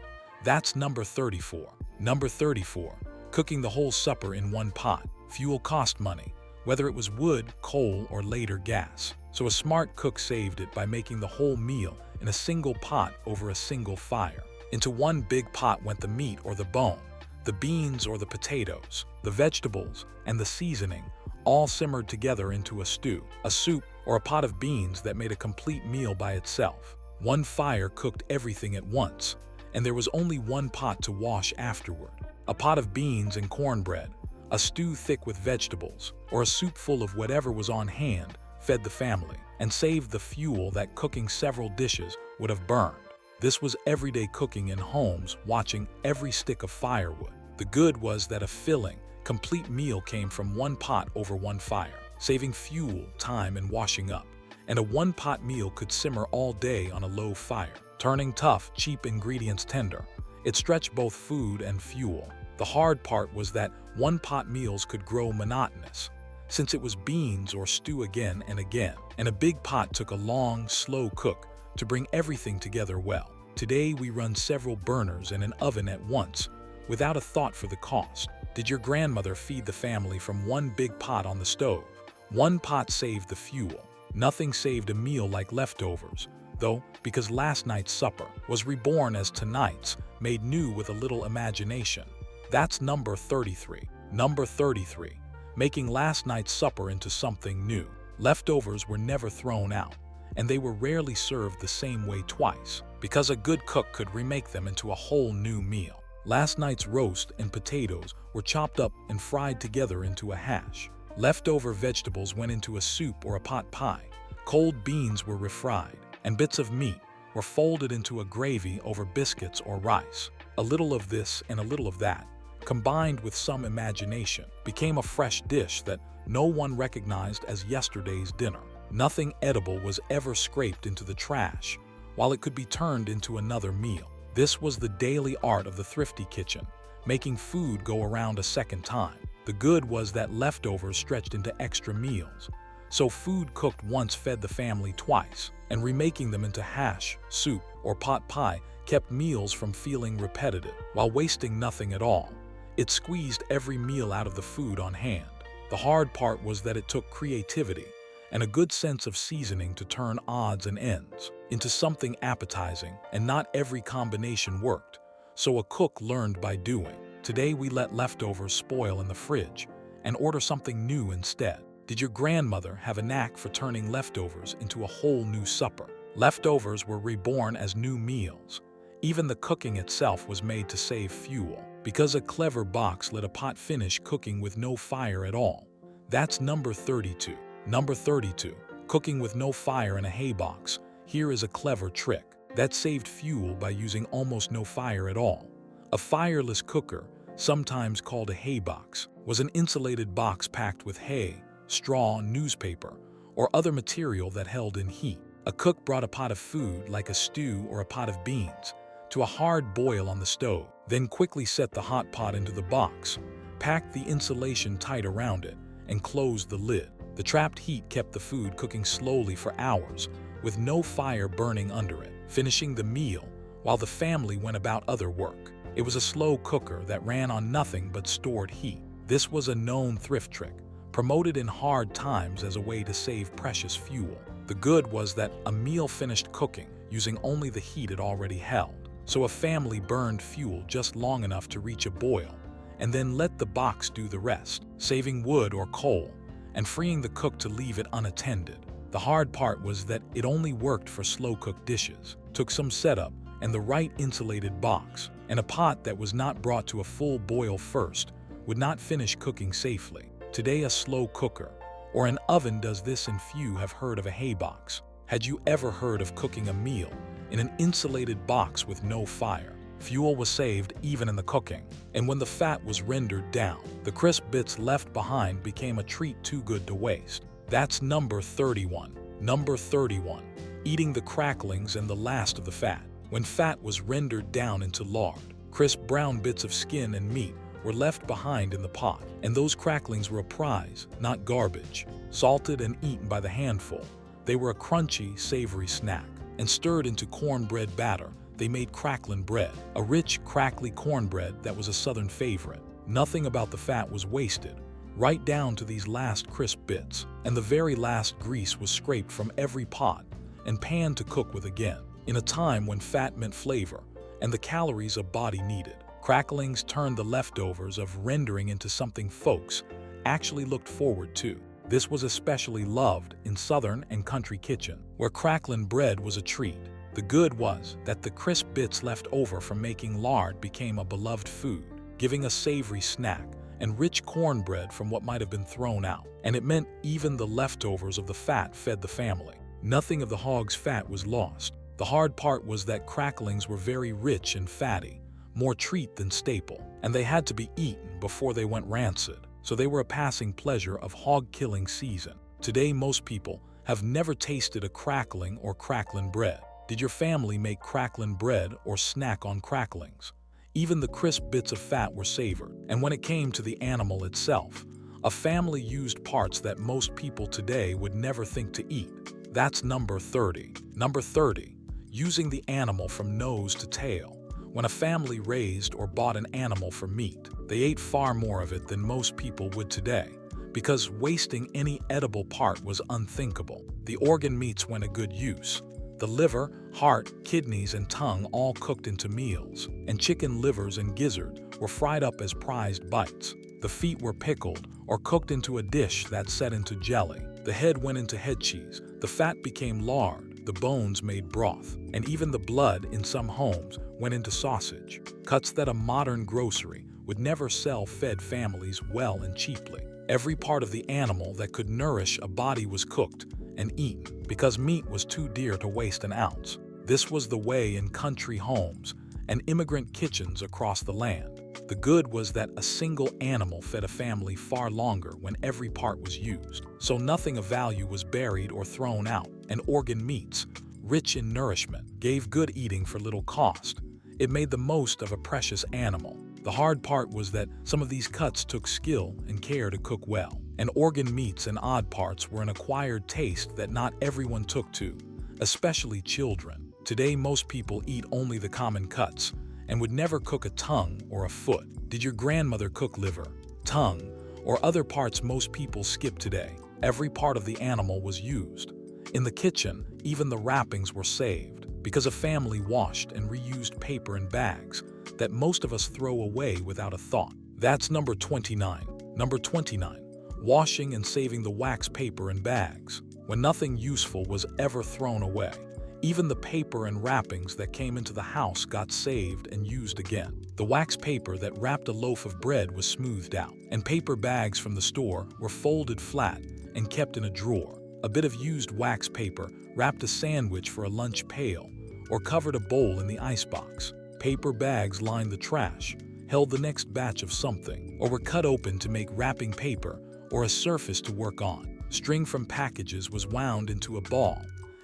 That's number 34. Number 34. Cooking the whole supper in one pot. Fuel cost money, whether it was wood, coal, or later gas. So a smart cook saved it by making the whole meal in a single pot over a single fire. Into one big pot went the meat or the bone, the beans or the potatoes, the vegetables, and the seasoning, all simmered together into a stew, a soup, or a pot of beans that made a complete meal by itself. One fire cooked everything at once, and there was only one pot to wash afterward. A pot of beans and cornbread, a stew thick with vegetables, or a soup full of whatever was on hand fed the family and saved the fuel that cooking several dishes would have burned. This was everyday cooking in homes, watching every stick of firewood. The good was that a filling, complete meal came from one pot over one fire, saving fuel, time, and washing up. And a one-pot meal could simmer all day on a low fire, turning tough, cheap ingredients tender. It stretched both food and fuel. The hard part was that one-pot meals could grow monotonous, since it was beans or stew again and again, and a big pot took a long, slow cook to bring everything together well. Today we run several burners and an oven at once, without a thought for the cost. Did your grandmother feed the family from one big pot on the stove? One pot saved the fuel. Nothing saved a meal like leftovers, though, because last night's supper was reborn as tonight's, made new with a little imagination. That's number 33. Number 33. making last night's supper into something new. Leftovers were never thrown out, and they were rarely served the same way twice, because a good cook could remake them into a whole new meal. Last night's roast and potatoes were chopped up and fried together into a hash. Leftover vegetables went into a soup or a pot pie. Cold beans were refried, and bits of meat were folded into a gravy over biscuits or rice. A little of this and a little of that, combined with some imagination, became a fresh dish that no one recognized as yesterday's dinner. Nothing edible was ever scraped into the trash, while it could be turned into another meal. This was the daily art of the thrifty kitchen, making food go around a second time. The good was that leftovers stretched into extra meals, so food cooked once fed the family twice, and remaking them into hash, soup, or pot pie kept meals from feeling repetitive, while wasting nothing at all. It squeezed every meal out of the food on hand. The hard part was that it took creativity and a good sense of seasoning to turn odds and ends into something appetizing, and not every combination worked, so a cook learned by doing. Today we let leftovers spoil in the fridge and order something new instead. Did your grandmother have a knack for turning leftovers into a whole new supper? Leftovers were reborn as new meals. Even the cooking itself was made to save fuel, because a clever box let a pot finish cooking with no fire at all. That's number 32. Number 32. Cooking with no fire in a hay box. Here is a clever trick that saved fuel by using almost no fire at all. A fireless cooker, sometimes called a hay box, was an insulated box packed with hay, straw, newspaper, or other material that held in heat. A cook brought a pot of food, like a stew or a pot of beans, to a hard boil on the stove, then quickly set the hot pot into the box, packed the insulation tight around it, and closed the lid. The trapped heat kept the food cooking slowly for hours, with no fire burning under it, finishing the meal while the family went about other work. It was a slow cooker that ran on nothing but stored heat. This was a known thrift trick, promoted in hard times as a way to save precious fuel. The good was that a meal finished cooking using only the heat it already held, so a family burned fuel just long enough to reach a boil, and then let the box do the rest, saving wood or coal, and freeing the cook to leave it unattended. The hard part was that it only worked for slow-cooked dishes, took some setup and the right insulated box, and a pot that was not brought to a full boil first would not finish cooking safely. Today a slow cooker or an oven does this, and few have heard of a hay box. Had you ever heard of cooking a meal in an insulated box with no fire? Fuel was saved even in the cooking, and when the fat was rendered down, the crisp bits left behind became a treat too good to waste. That's number 31. Number 31. Eating the cracklings and the last of the fat. When fat was rendered down into lard, crisp brown bits of skin and meat were left behind in the pot, and those cracklings were a prize, not garbage. Salted and eaten by the handful, they were a crunchy, savory snack, and stirred into cornbread batter, they made cracklin' bread, a rich, crackly cornbread that was a Southern favorite. Nothing about the fat was wasted, right down to these last crisp bits, and the very last grease was scraped from every pot and pan to cook with again. In a time when fat meant flavor and the calories a body needed, cracklings turned the leftovers of rendering into something folks actually looked forward to. This was especially loved in Southern and country kitchen, where cracklin' bread was a treat. The good was that the crisp bits left over from making lard became a beloved food, giving a savory snack, and rich cornbread from what might have been thrown out. And it meant even the leftovers of the fat fed the family. Nothing of the hog's fat was lost. The hard part was that cracklings were very rich and fatty, more treat than staple, and they had to be eaten before they went rancid, so they were a passing pleasure of hog-killing season. Today most people have never tasted a crackling or cracklin' bread. Did your family make cracklin' bread or snack on cracklings? Even the crisp bits of fat were savored, and when it came to the animal itself, a family used parts that most people today would never think to eat. That's number 30. Number 30. Using the animal from nose to tail. When a family raised or bought an animal for meat, they ate far more of it than most people would today, because wasting any edible part was unthinkable. The organ meats went a good use. The liver, heart, kidneys, and tongue all cooked into meals, and chicken livers and gizzard were fried up as prized bites. The feet were pickled or cooked into a dish that set into jelly. The head went into head cheese, the fat became lard, the bones made broth, and even the blood in some homes went into sausage. Cuts that a modern grocery would never sell fed families well and cheaply. Every part of the animal that could nourish a body was cooked and eaten because meat was too dear to waste an ounce. This was the way in country homes and immigrant kitchens across the land. The good was that a single animal fed a family far longer when every part was used, so nothing of value was buried or thrown out, and organ meats, rich in nourishment, gave good eating for little cost. It made the most of a precious animal. The hard part was that some of these cuts took skill and care to cook well, and organ meats and odd parts were an acquired taste that not everyone took to, especially children. Today, most people eat only the common cuts and would never cook a tongue or a foot. Did your grandmother cook liver, tongue, or other parts most people skip today? Every part of the animal was used. In the kitchen, even the wrappings were saved because a family washed and reused paper and bags that most of us throw away without a thought. That's number 29. Number 29. Washing and saving the wax paper and bags. When nothing useful was ever thrown away, even the paper and wrappings that came into the house got saved and used again. The wax paper that wrapped a loaf of bread was smoothed out, and paper bags from the store were folded flat and kept in a drawer. A bit of used wax paper wrapped a sandwich for a lunch pail or covered a bowl in the icebox. Paper bags lined the trash, held the next batch of something, or were cut open to make wrapping paper or a surface to work on. String from packages was wound into a ball,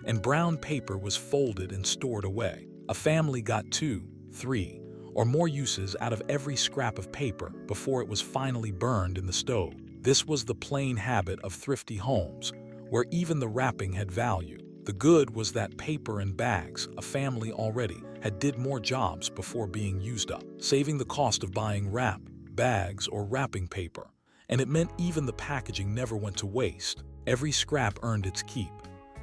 and brown paper was folded and stored away. A family got 2, 3, or more uses out of every scrap of paper before it was finally burned in the stove. This was the plain habit of thrifty homes, where even the wrapping had value. The good was that paper and bags a family already had did more jobs before being used up, saving the cost of buying wrap, bags, or wrapping paper. And it meant even the packaging never went to waste. Every scrap earned its keep.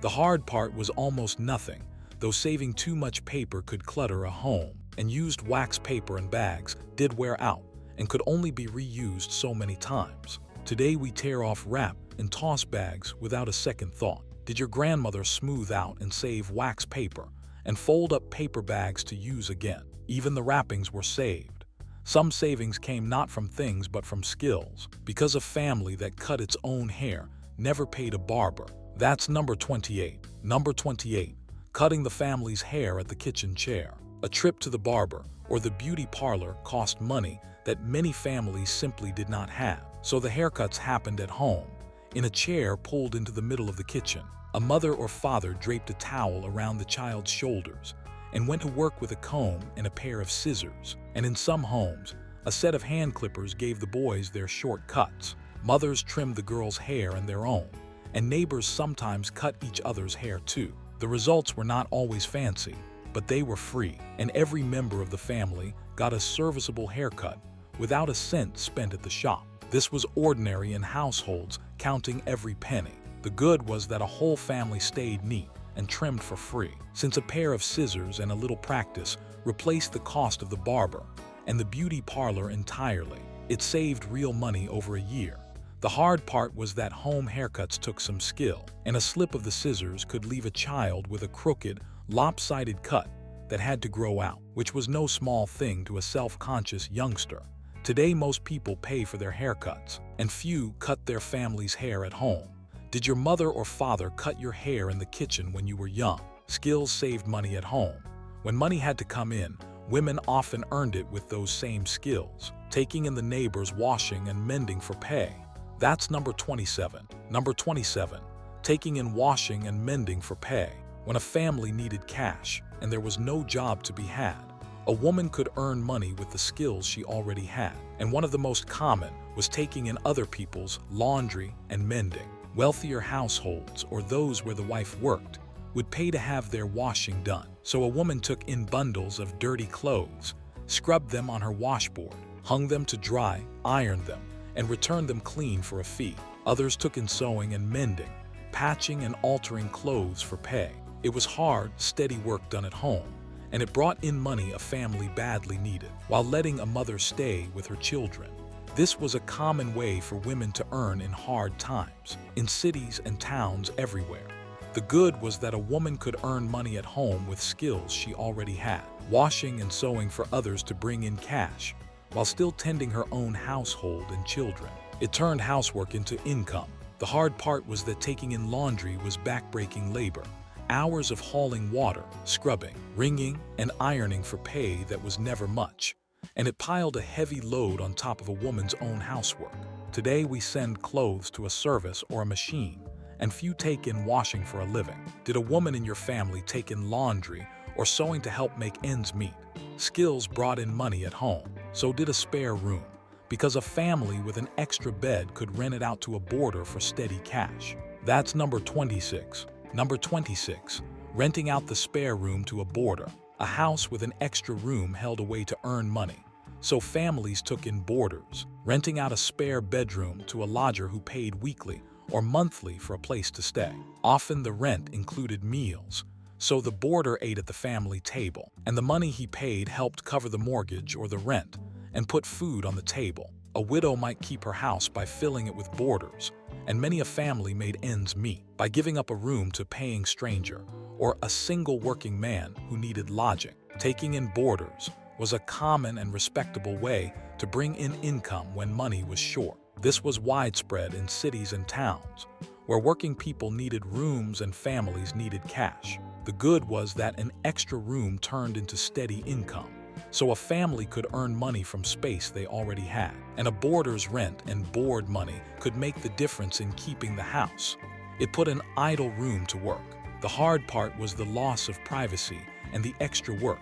The hard part was almost nothing, though saving too much paper could clutter a home, and used wax paper and bags did wear out and could only be reused so many times. Today we tear off wrap and toss bags without a second thought. Did your grandmother smooth out and save wax paper and fold up paper bags to use again? Even the wrappings were saved. Some savings came not from things but from skills, because a family that cut its own hair never paid a barber. That's number 28. Number 28. Cutting the family's hair at the kitchen chair. A trip to the barber or the beauty parlor cost money that many families simply did not have, so the haircuts happened at home, in a chair pulled into the middle of the kitchen. A mother or father draped a towel around the child's shoulders and went to work with a comb and a pair of scissors. And in some homes, a set of hand clippers gave the boys their short cuts. Mothers trimmed the girls' hair and their own, and neighbors sometimes cut each other's hair too. The results were not always fancy, but they were free, and every member of the family got a serviceable haircut without a cent spent at the shop. This was ordinary in households counting every penny. The good was that a whole family stayed neat and trimmed for free, since a pair of scissors and a little practice replaced the cost of the barber and the beauty parlor entirely. It saved real money over a year. The hard part was that home haircuts took some skill, and a slip of the scissors could leave a child with a crooked, lopsided cut that had to grow out, which was no small thing to a self-conscious youngster. Today, most people pay for their haircuts, and few cut their family's hair at home. Did your mother or father cut your hair in the kitchen when you were young? Skills saved money at home. When money had to come in, women often earned it with those same skills, taking in the neighbors' washing and mending for pay. That's number 27. Number 27. Taking in washing and mending for pay. When a family needed cash and there was no job to be had, a woman could earn money with the skills she already had, and one of the most common was taking in other people's laundry and mending. Wealthier households, or those where the wife worked, would pay to have their washing done. So a woman took in bundles of dirty clothes, scrubbed them on her washboard, hung them to dry, ironed them, and returned them clean for a fee. Others took in sewing and mending, patching and altering clothes for pay. It was hard, steady work done at home, and it brought in money a family badly needed, while letting a mother stay with her children This was a common way for women to earn in hard times, in cities and towns everywhere. The good was that a woman could earn money at home with skills she already had, washing and sewing for others to bring in cash, while still tending her own household and children. It turned housework into income. The hard part was that taking in laundry was backbreaking labor. Hours of hauling water, scrubbing, wringing, and ironing for pay that was never much. And it piled a heavy load on top of a woman's own housework. Today we send clothes to a service or a machine, and few take in washing for a living. Did a woman in your family take in laundry or sewing to help make ends meet? Skills brought in money at home. So did a spare room, because a family with an extra bed could rent it out to a boarder for steady cash. That's number 26. Number 26. Renting out the spare room to a boarder. A house with an extra room held a way to earn money. So families took in boarders, renting out a spare bedroom to a lodger who paid weekly or monthly for a place to stay. Often the rent included meals, so the boarder ate at the family table, and the money he paid helped cover the mortgage or the rent and put food on the table. A widow might keep her house by filling it with boarders, and many a family made ends meet by giving up a room to paying stranger or a single working man who needed lodging. Taking in boarders was a common and respectable way to bring in income when money was short. This was widespread in cities and towns, where working people needed rooms and families needed cash. The good was that an extra room turned into steady income, so a family could earn money from space they already had, and a boarder's rent and board money could make the difference in keeping the house. It put an idle room to work. The hard part was the loss of privacy and the extra work,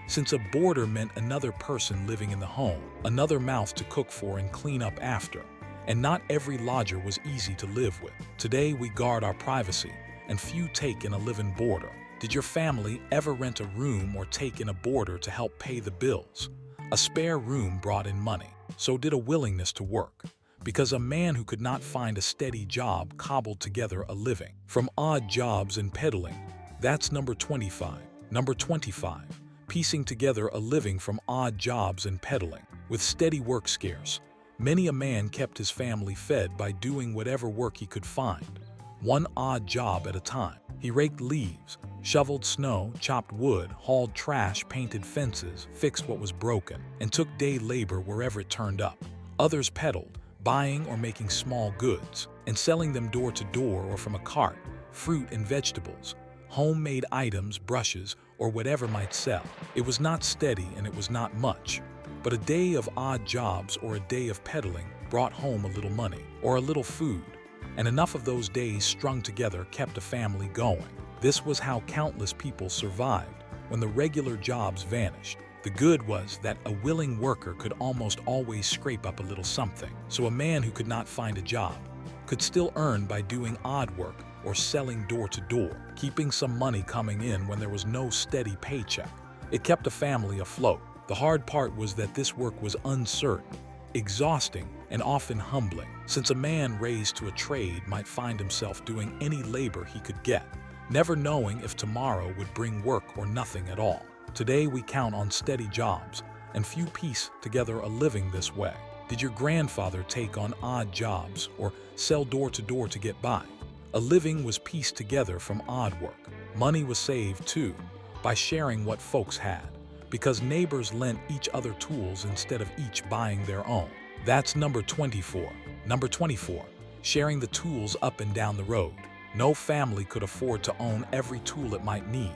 since a boarder meant another person living in the home, another mouth to cook for and clean up after, and not every lodger was easy to live with. Today we guard our privacy, and few take in a live-in boarder. Did your family ever rent a room or take in a boarder to help pay the bills? A spare room brought in money, so did a willingness to work, because a man who could not find a steady job cobbled together a living from odd jobs and peddling. That's number 25. Number 25. Piecing together a living from odd jobs and peddling. With steady work scarce, many a man kept his family fed by doing whatever work he could find, one odd job at a time. He raked leaves, shoveled snow, chopped wood, hauled trash, painted fences, fixed what was broken, and took day labor wherever it turned up. Others peddled, buying or making small goods, and selling them door to door or from a cart, fruit and vegetables, homemade items, brushes, or whatever might sell. It was not steady and it was not much, but a day of odd jobs or a day of peddling brought home a little money or a little food, and enough of those days strung together kept a family going. This was how countless people survived when the regular jobs vanished. The good was that a willing worker could almost always scrape up a little something, so a man who could not find a job could still earn by doing odd work or selling door to door, keeping some money coming in when there was no steady paycheck. It kept a family afloat. The hard part was that this work was uncertain, exhausting, and often humbling, since a man raised to a trade might find himself doing any labor he could get, never knowing if tomorrow would bring work or nothing at all. Today we count on steady jobs, and few piece together a living this way. Did your grandfather take on odd jobs or sell door to door to get by? A living was pieced together from odd work. Money was saved too, by sharing what folks had, because neighbors lent each other tools instead of each buying their own. That's number 24. Number 24. Sharing the tools up and down the road. No family could afford to own every tool it might need,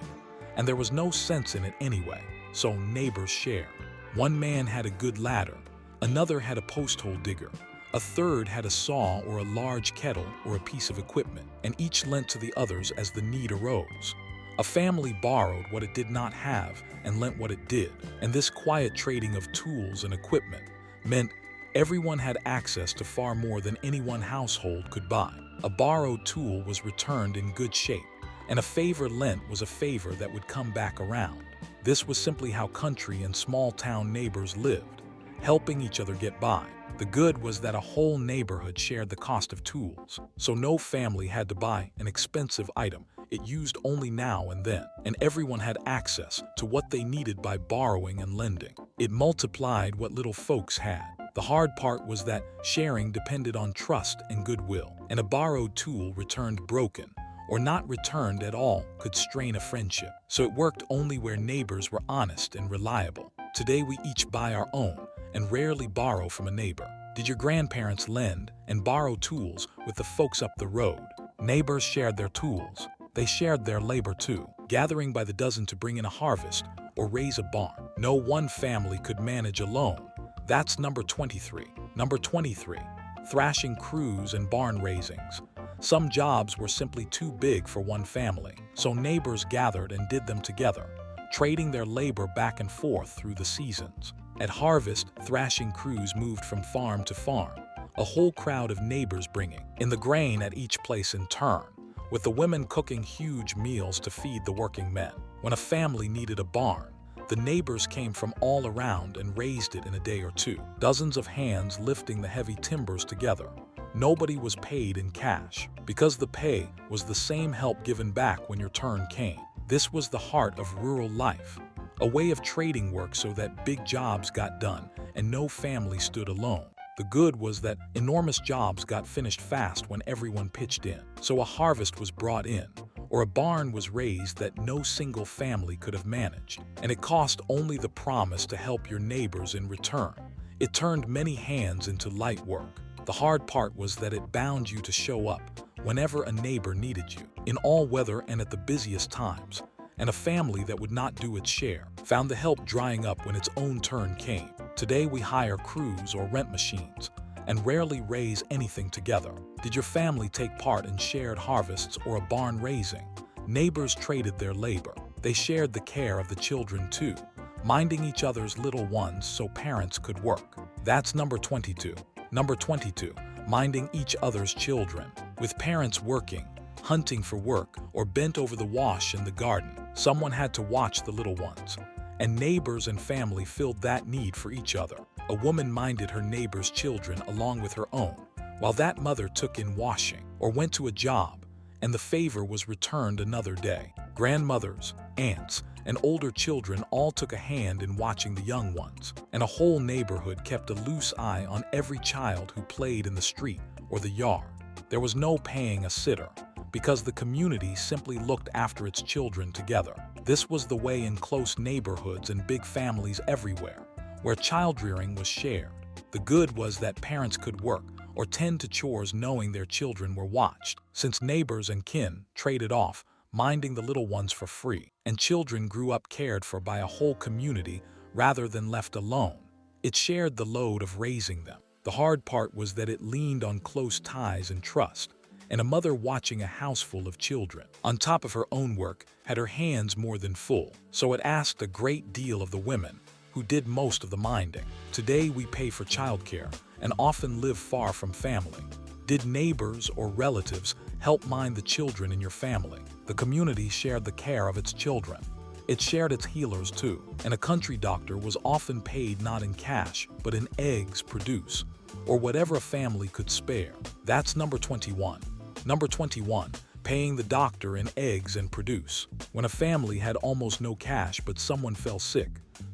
and there was no sense in it anyway, so neighbors shared. One man had a good ladder, another had a post hole digger, a third had a saw or a large kettle or a piece of equipment, and each lent to the others as the need arose. A family borrowed what it did not have and lent what it did, and this quiet trading of tools and equipment meant everyone had access to far more than any one household could buy. A borrowed tool was returned in good shape, and a favor lent was a favor that would come back around. This was simply how country and small-town neighbors lived, helping each other get by. The good was that a whole neighborhood shared the cost of tools, so no family had to buy an expensive item it used only now and then, and everyone had access to what they needed by borrowing and lending. It multiplied what little folks had. The hard part was that sharing depended on trust and goodwill, and a borrowed tool returned broken or not returned at all could strain a friendship. So it worked only where neighbors were honest and reliable. Today we each buy our own and rarely borrow from a neighbor. Did your grandparents lend and borrow tools with the folks up the road? Neighbors shared their tools. They shared their labor too, gathering by the dozen to bring in a harvest or raise a barn. No one family could manage alone. That's number 23. Number 23, thrashing crews and barn raisings. Some jobs were simply too big for one family, so neighbors gathered and did them together, trading their labor back and forth through the seasons. At harvest, thrashing crews moved from farm to farm, a whole crowd of neighbors bringing in the grain at each place in turn, with the women cooking huge meals to feed the working men. When a family needed a barn, the neighbors came from all around and raised it in a day or two, dozens of hands lifting the heavy timbers together. Nobody was paid in cash, because the pay was the same help given back when your turn came. This was the heart of rural life, a way of trading work so that big jobs got done and no family stood alone. The good was that enormous jobs got finished fast when everyone pitched in, so a harvest was brought in, or a barn was raised that no single family could have managed, and it cost only the promise to help your neighbors in return. It turned many hands into light work. The hard part was that it bound you to show up whenever a neighbor needed you, in all weather and at the busiest times, and a family that would not do its share found the help drying up when its own turn came. Today we hire crews or rent machines and rarely raise anything together. Did your family take part in shared harvests or a barn raising? Neighbors traded their labor. They shared the care of the children too, minding each other's little ones so parents could work. That's number 22. Number 22, minding each other's children. With parents working, hunting for work, or bent over the wash in the garden, someone had to watch the little ones. And neighbors and family filled that need for each other. A woman minded her neighbor's children along with her own, while that mother took in washing or went to a job, and the favor was returned another day. Grandmothers, aunts, and older children all took a hand in watching the young ones, and a whole neighborhood kept a loose eye on every child who played in the street or the yard. There was no paying a sitter, because the community simply looked after its children together. This was the way in close neighborhoods and big families everywhere, where child-rearing was shared. The good was that parents could work or tend to chores knowing their children were watched, since neighbors and kin traded off, minding the little ones for free, and children grew up cared for by a whole community rather than left alone. It shared the load of raising them. The hard part was that it leaned on close ties and trust, and a mother watching a house full of children, on top of her own work, had her hands more than full, so it asked a great deal of the women, who did most of the minding. Today we pay for childcare and often live far from family. Did neighbors or relatives help mind the children in your family? The community shared the care of its children. It shared its healers too, and a country doctor was often paid not in cash, but in eggs produce, or whatever a family could spare. That's number 21. Number 21, paying the doctor in eggs and produce. When a family had almost no cash but someone fell sick,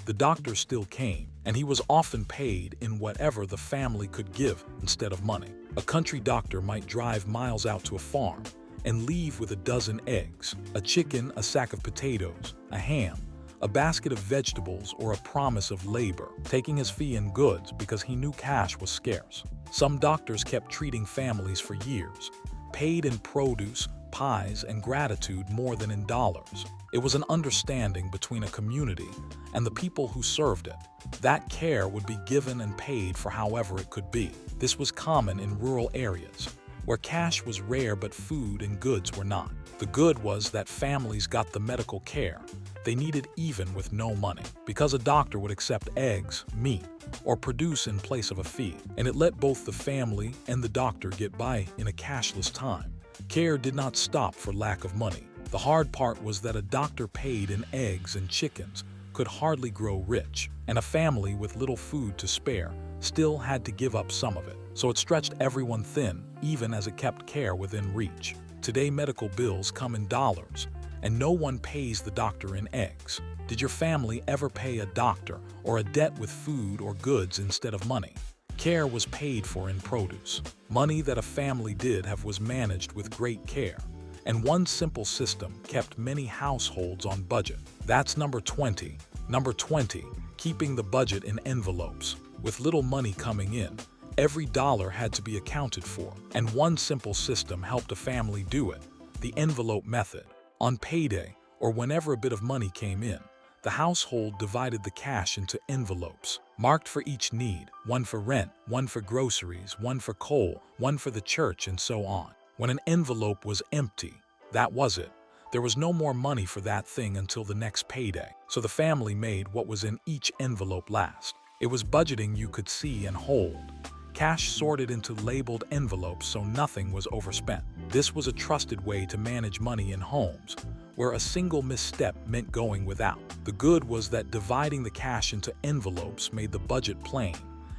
the doctor still came, and he was often paid in whatever the family could give instead of money. A country doctor might drive miles out to a farm and leave with a dozen eggs, a chicken, a sack of potatoes, a ham, a basket of vegetables, or a promise of labor, taking his fee in goods because he knew cash was scarce. Some doctors kept treating families for years, paid in produce, pies, and gratitude more than in dollars. It was an understanding between a community and the people who served it. That care would be given and paid for however it could be. This was common in rural areas, where cash was rare but food and goods were not. The good was that families got the medical care they needed even with no money, because a doctor would accept eggs, meat, or produce in place of a fee, and it let both the family and the doctor get by in a cashless time. Care did not stop for lack of money. The hard part was that a doctor paid in eggs and chickens could hardly grow rich, and a family with little food to spare still had to give up some of it, so it stretched everyone thin even as it kept care within reach. Today medical bills come in dollars, and no one pays the doctor in eggs. Did your family ever pay a doctor or a debt with food or goods instead of money? Care was paid for in produce. Money that a family did have was managed with great care. And one simple system kept many households on budget. That's number 20. Number 20, keeping the budget in envelopes. With little money coming in, every dollar had to be accounted for. And one simple system helped a family do it: the envelope method. On payday, or whenever a bit of money came in, the household divided the cash into envelopes, marked for each need: one for rent, one for groceries, one for coal, one for the church, and so on. When an envelope was empty, that was it. There was no more money for that thing until the next payday. So the family made what was in each envelope last. It was budgeting you could see and hold. Cash sorted into labeled envelopes so nothing was overspent. This was a trusted way to manage money in homes, where a single misstep meant going without. The good was that dividing the cash into envelopes made the budget plain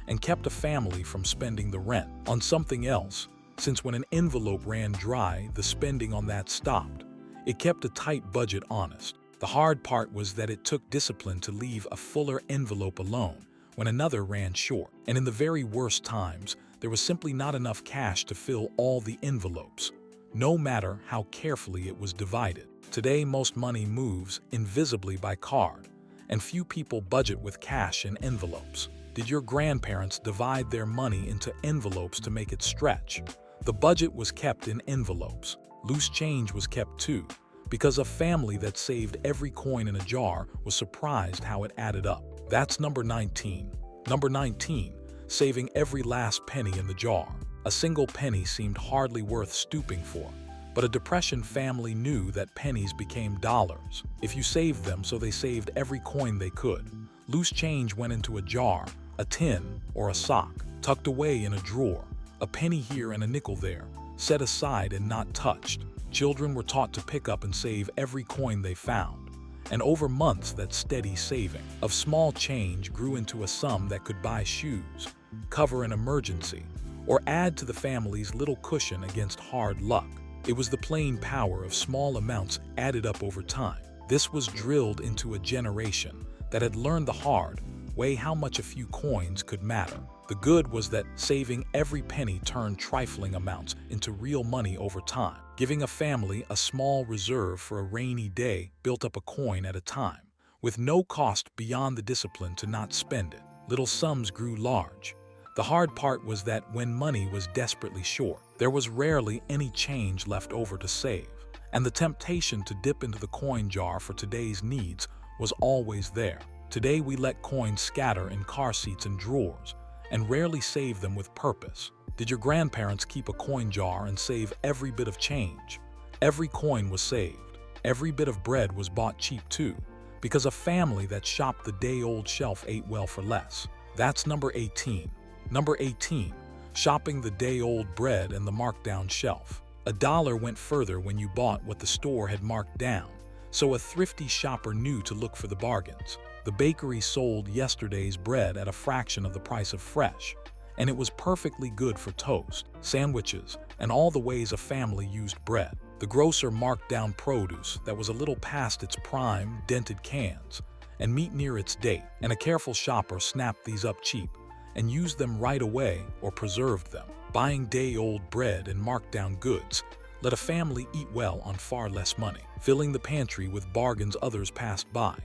and kept a family from spending the rent on something else, since when an envelope ran dry, the spending on that stopped. It kept a tight budget honest. The hard part was that it took discipline to leave a fuller envelope alone when another ran short. And in the very worst times, there was simply not enough cash to fill all the envelopes, no matter how carefully it was divided. Today, most money moves invisibly by card, and few people budget with cash in envelopes. Did your grandparents divide their money into envelopes to make it stretch? The budget was kept in envelopes. Loose change was kept too, because a family that saved every coin in a jar was surprised how it added up. That's number 19. Number 19, saving every last penny in the jar. A single penny seemed hardly worth stooping for, but a Depression family knew that pennies became dollars if you saved them, so they saved every coin they could. Loose change went into a jar, a tin, or a sock, tucked away in a drawer. A penny here and a nickel there, set aside and not touched. Children were taught to pick up and save every coin they found. And over months, that steady saving of small change grew into a sum that could buy shoes, cover an emergency, or add to the family's little cushion against hard luck. It was the plain power of small amounts added up over time. This was drilled into a generation that had learned the hard way how much a few coins could matter. The good was that saving every penny turned trifling amounts into real money over time, giving a family a small reserve for a rainy day built up a coin at a time, with no cost beyond the discipline to not spend it. Little sums grew large. The hard part was that when money was desperately short, there was rarely any change left over to save, and the temptation to dip into the coin jar for today's needs was always there. Today we let coins scatter in car seats and drawers, and rarely save them with purpose. Did your grandparents keep a coin jar and save every bit of change? Every coin was saved. Every bit of bread was bought cheap too, because a family that shopped the day-old shelf ate well for less. That's number 18. Number 18, shopping the day-old bread and the marked-down shelf. A dollar went further when you bought what the store had marked down, so a thrifty shopper knew to look for the bargains. The bakery sold yesterday's bread at a fraction of the price of fresh, and it was perfectly good for toast, sandwiches, and all the ways a family used bread. The grocer marked down produce that was a little past its prime, dented cans, and meat near its date, and a careful shopper snapped these up cheap and used them right away or preserved them. Buying day-old bread and marked-down goods let a family eat well on far less money, filling the pantry with bargains others passed by.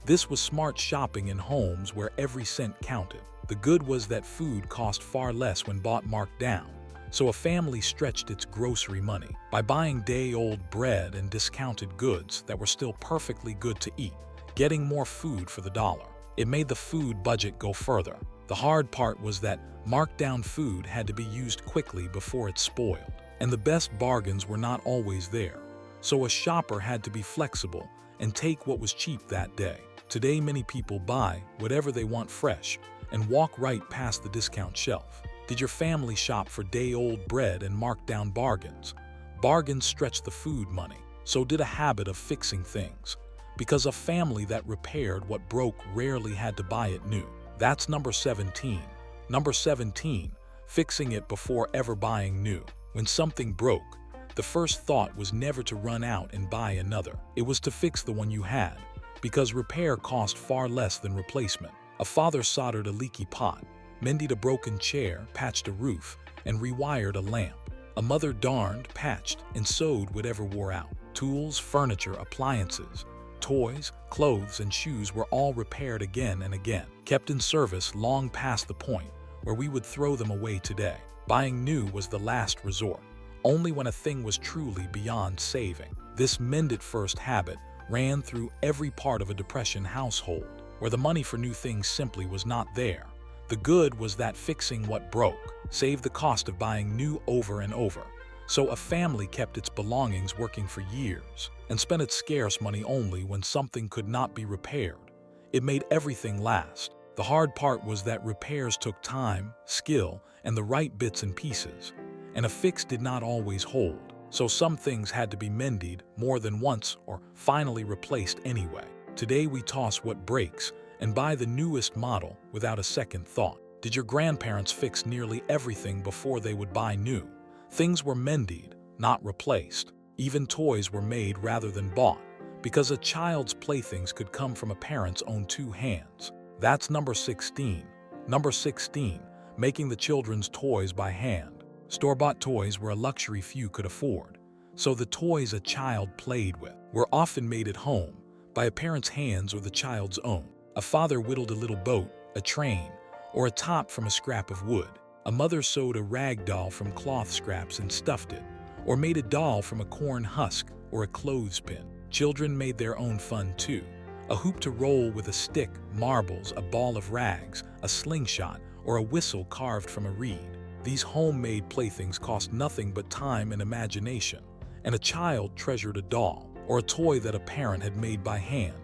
This was smart shopping in homes where every cent counted. The good was that food cost far less when bought marked down, so a family stretched its grocery money by buying day-old bread and discounted goods that were still perfectly good to eat, getting more food for the dollar. It made the food budget go further. The hard part was that marked-down food had to be used quickly before it spoiled, and the best bargains were not always there, so a shopper had to be flexible and take what was cheap that day. Today, many people buy whatever they want fresh and walk right past the discount shelf. Did your family shop for day-old bread and marked-down bargains? Bargains stretch the food money. So did a habit of fixing things, because a family that repaired what broke rarely had to buy it new. That's number 17. Number 17, fixing it before ever buying new. When something broke, the first thought was never to run out and buy another. It was to fix the one you had, because repair cost far less than replacement. A father soldered a leaky pot, mended a broken chair, patched a roof, and rewired a lamp. A mother darned, patched, and sewed whatever wore out. Tools, furniture, appliances, toys, clothes, and shoes were all repaired again and again, kept in service long past the point where we would throw them away today. Buying new was the last resort, only when a thing was truly beyond saving. This mend-it-first habit ran through every part of a Depression household, where the money for new things simply was not there. The good was that fixing what broke saved the cost of buying new over and over. So a family kept its belongings working for years and spent its scarce money only when something could not be repaired. It made everything last. The hard part was that repairs took time, skill, and the right bits and pieces, and a fix did not always hold. So some things had to be mended more than once or finally replaced anyway. Today we toss what breaks and buy the newest model without a second thought. Did your grandparents fix nearly everything before they would buy new? Things were mended, not replaced. Even toys were made rather than bought, because a child's playthings could come from a parent's own two hands. That's number 16. Number 16, making the children's toys by hand. Store-bought toys were a luxury few could afford, so the toys a child played with were often made at home by a parent's hands or the child's own. A father whittled a little boat, a train, or a top from a scrap of wood. A mother sewed a rag doll from cloth scraps and stuffed it, or made a doll from a corn husk or a clothespin. Children made their own fun too. A hoop to roll with a stick, marbles, a ball of rags, a slingshot, or a whistle carved from a reed. These homemade playthings cost nothing but time and imagination, and a child treasured a doll or a toy that a parent had made by hand.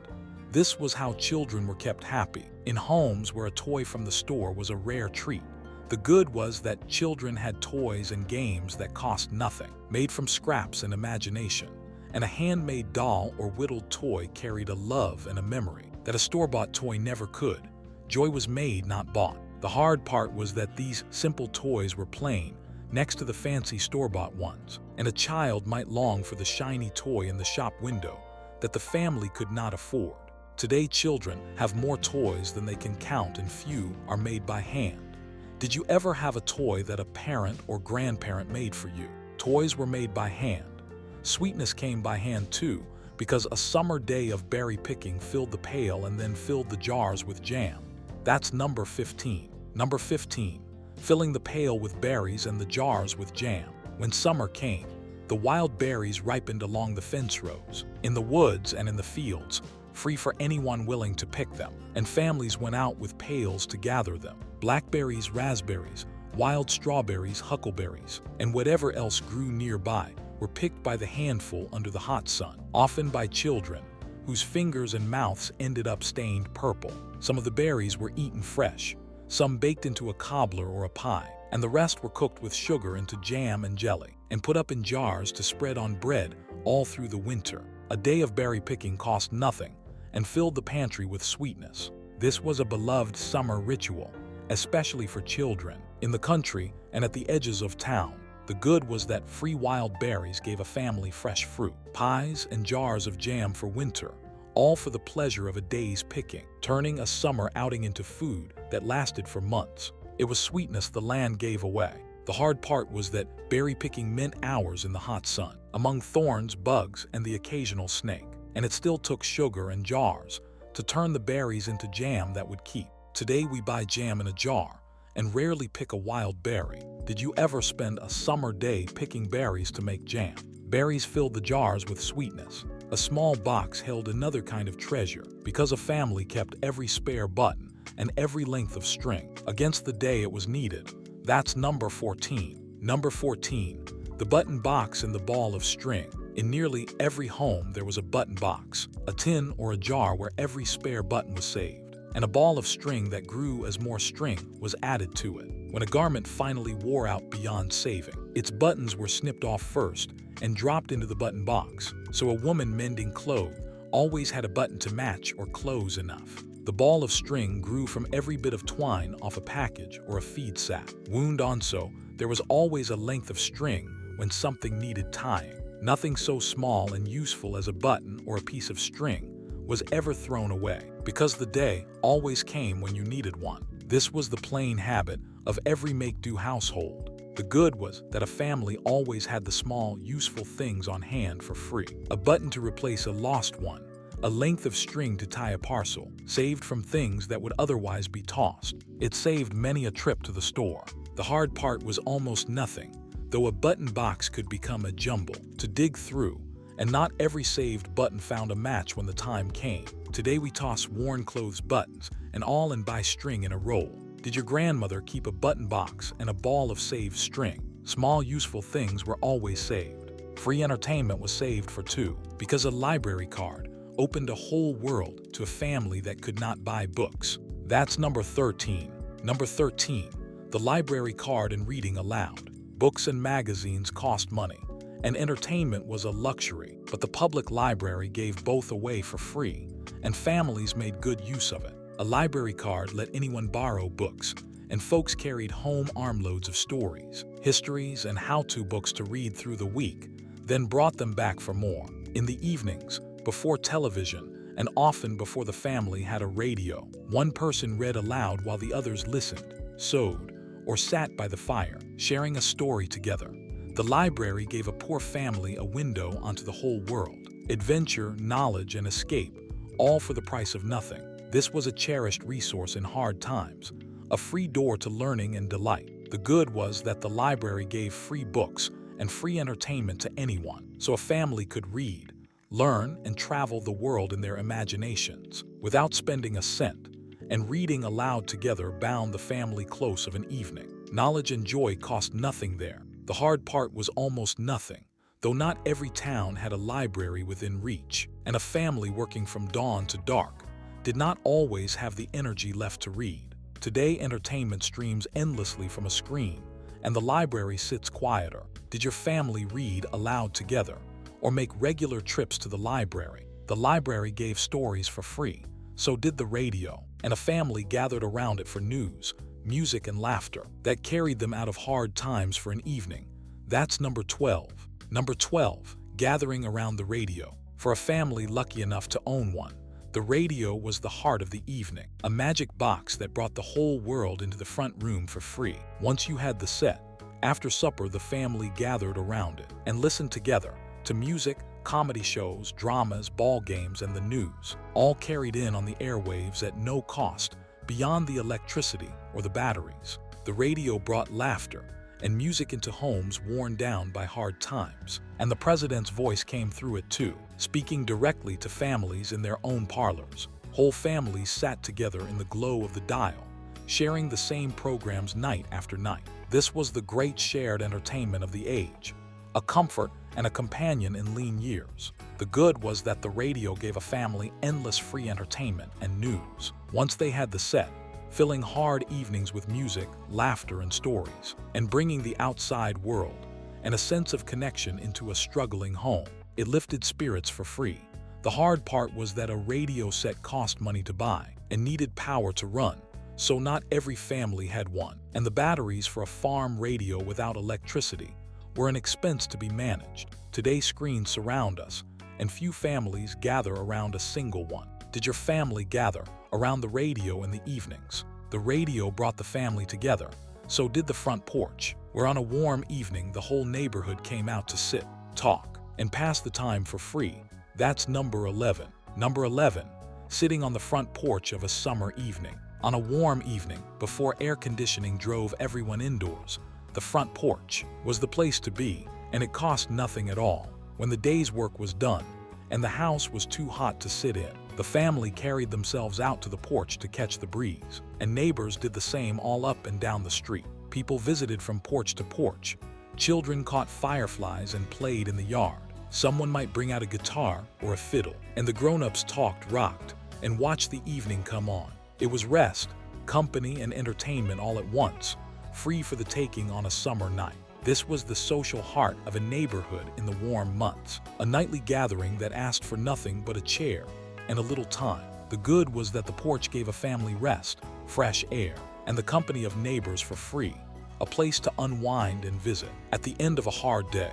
This was how children were kept happy, in homes where a toy from the store was a rare treat. The good was that children had toys and games that cost nothing, made from scraps and imagination, and a handmade doll or whittled toy carried a love and a memory that a store-bought toy never could. Joy was made, not bought. The hard part was that these simple toys were plain next to the fancy store-bought ones, and a child might long for the shiny toy in the shop window that the family could not afford. Today, children have more toys than they can count, and few are made by hand. Did you ever have a toy that a parent or grandparent made for you? Toys were made by hand. Sweetness came by hand too, because a summer day of berry picking filled the pail and then filled the jars with jam. That's number 15. Number 15, filling the pail with berries and the jars with jam. When summer came, the wild berries ripened along the fence rows, in the woods and in the fields, free for anyone willing to pick them, and families went out with pails to gather them. Blackberries, raspberries, wild strawberries, huckleberries, and whatever else grew nearby were picked by the handful under the hot sun, often by children whose fingers and mouths ended up stained purple. Some of the berries were eaten fresh, some baked into a cobbler or a pie, and the rest were cooked with sugar into jam and jelly, and put up in jars to spread on bread all through the winter. A day of berry picking cost nothing and filled the pantry with sweetness. This was a beloved summer ritual, especially for children. In the country and at the edges of town, the good was that free wild berries gave a family fresh fruit, pies, and jars of jam for winter, all for the pleasure of a day's picking, turning a summer outing into food that lasted for months. It was sweetness the land gave away. The hard part was that berry picking meant hours in the hot sun, among thorns, bugs, and the occasional snake, and it still took sugar and jars to turn the berries into jam that would keep. Today we buy jam in a jar and rarely pick a wild berry. Did you ever spend a summer day picking berries to make jam? Berries filled the jars with sweetness. A small box held another kind of treasure, because a family kept every spare button and every length of string against the day it was needed. That's number 14. Number 14, the button box and the ball of string. In nearly every home there was a button box, a tin or a jar where every spare button was saved, and a ball of string that grew as more string was added to it. When a garment finally wore out beyond saving, its buttons were snipped off first and dropped into the button box, so a woman mending clothes always had a button to match or close enough. The ball of string grew from every bit of twine off a package or a feed sack. Wound on, so there was always a length of string when something needed tying. Nothing so small and useful as a button or a piece of string was ever thrown away, because the day always came when you needed one. This was the plain habit of every make-do household. The good was that a family always had the small, useful things on hand for free. A button to replace a lost one, a length of string to tie a parcel, saved from things that would otherwise be tossed. It saved many a trip to the store. The hard part was almost nothing, though a button box could become a jumble to dig through, and not every saved button found a match when the time came. Today we toss worn clothes buttons and all and buy string in a roll. Did your grandmother keep a button box and a ball of saved string? Small useful things were always saved. Free entertainment was saved for two, because a library card opened a whole world to a family that could not buy books. That's number 13. Number 13, the library card and reading aloud. Books and magazines cost money, and entertainment was a luxury, but the public library gave both away for free, and families made good use of it. A library card let anyone borrow books, and folks carried home armloads of stories, histories, and how-to books to read through the week, then brought them back for more. In the evenings, before television, and often before the family had a radio, one person read aloud while the others listened, sewed, or sat by the fire, sharing a story together. The library gave a poor family a window onto the whole world. Adventure, knowledge, and escape, all for the price of nothing. This was a cherished resource in hard times, a free door to learning and delight. The good was that the library gave free books and free entertainment to anyone, so a family could read, learn, and travel the world in their imaginations without spending a cent, and reading aloud together bound the family close of an evening. Knowledge and joy cost nothing there. The hard part was almost nothing, though not every town had a library within reach, and a family working from dawn to dark did not always have the energy left to read. Today, entertainment streams endlessly from a screen, and the library sits quieter. Did your family read aloud together, or make regular trips to the library? The library gave stories for free, so did the radio, and a family gathered around it for news, music, and laughter that carried them out of hard times for an evening. That's number 12. Number 12, gathering around the radio. For a family lucky enough to own one, the radio was the heart of the evening, a magic box that brought the whole world into the front room for free. Once you had the set, after supper the family gathered around it and listened together to music, comedy shows, dramas, ball games, and the news, all carried in on the airwaves at no cost beyond the electricity or the batteries. The radio brought laughter and music into homes worn down by hard times, and the president's voice came through it too, speaking directly to families in their own parlors. Whole families sat together in the glow of the dial, sharing the same programs night after night. This was the great shared entertainment of the age, a comfort and a companion in lean years. The good was that the radio gave a family endless free entertainment and news. Once they had the set, filling hard evenings with music, laughter, and stories, and bringing the outside world and a sense of connection into a struggling home. It lifted spirits for free. The hard part was that a radio set cost money to buy and needed power to run, so not every family had one, and the batteries for a farm radio without electricity were an expense to be managed. Today screens surround us, and few families gather around a single one. Did your family gather around the radio in the evenings? The radio brought the family together, so did the front porch, where on a warm evening the whole neighborhood came out to sit, talk, and pass the time for free. That's number 11. Number 11, sitting on the front porch of a summer evening. On a warm evening, before air conditioning drove everyone indoors, the front porch was the place to be, and it cost nothing at all. When the day's work was done, and the house was too hot to sit in, the family carried themselves out to the porch to catch the breeze, and neighbors did the same all up and down the street. People visited from porch to porch. Children caught fireflies and played in the yard. Someone might bring out a guitar or a fiddle, and the grown-ups talked, rocked, and watched the evening come on. It was rest, company, and entertainment all at once, free for the taking on a summer night. This was the social heart of a neighborhood in the warm months, a nightly gathering that asked for nothing but a chair and a little time. The good was that the porch gave a family rest, fresh air, and the company of neighbors for free, a place to unwind and visit. At the end of a hard day,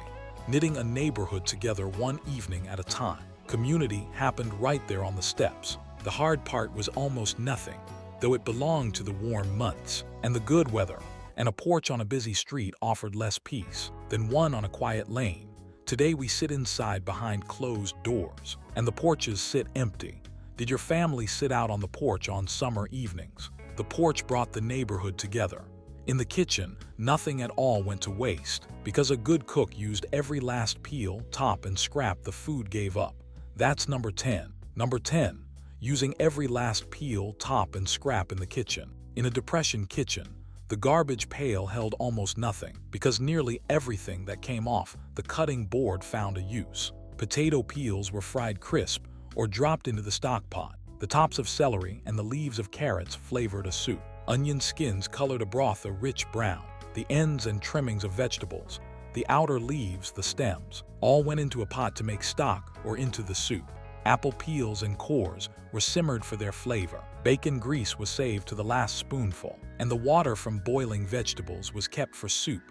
knitting a neighborhood together one evening at a time. Community happened right there on the steps. The hard part was almost nothing, though it belonged to the warm months. And the good weather, and a porch on a busy street offered less peace than one on a quiet lane. Today we sit inside behind closed doors, and the porches sit empty. Did your family sit out on the porch on summer evenings? The porch brought the neighborhood together. In the kitchen, nothing at all went to waste, because a good cook used every last peel, top, and scrap the food gave up. That's number 10. Number 10. Using every last peel, top, and scrap in the kitchen. In a Depression kitchen, the garbage pail held almost nothing, because nearly everything that came off the cutting board found a use. Potato peels were fried crisp or dropped into the stock pot. The tops of celery and the leaves of carrots flavored a soup. Onion skins colored a broth a rich brown. The ends and trimmings of vegetables, the outer leaves, the stems, all went into a pot to make stock or into the soup. Apple peels and cores were simmered for their flavor. Bacon grease was saved to the last spoonful, and the water from boiling vegetables was kept for soup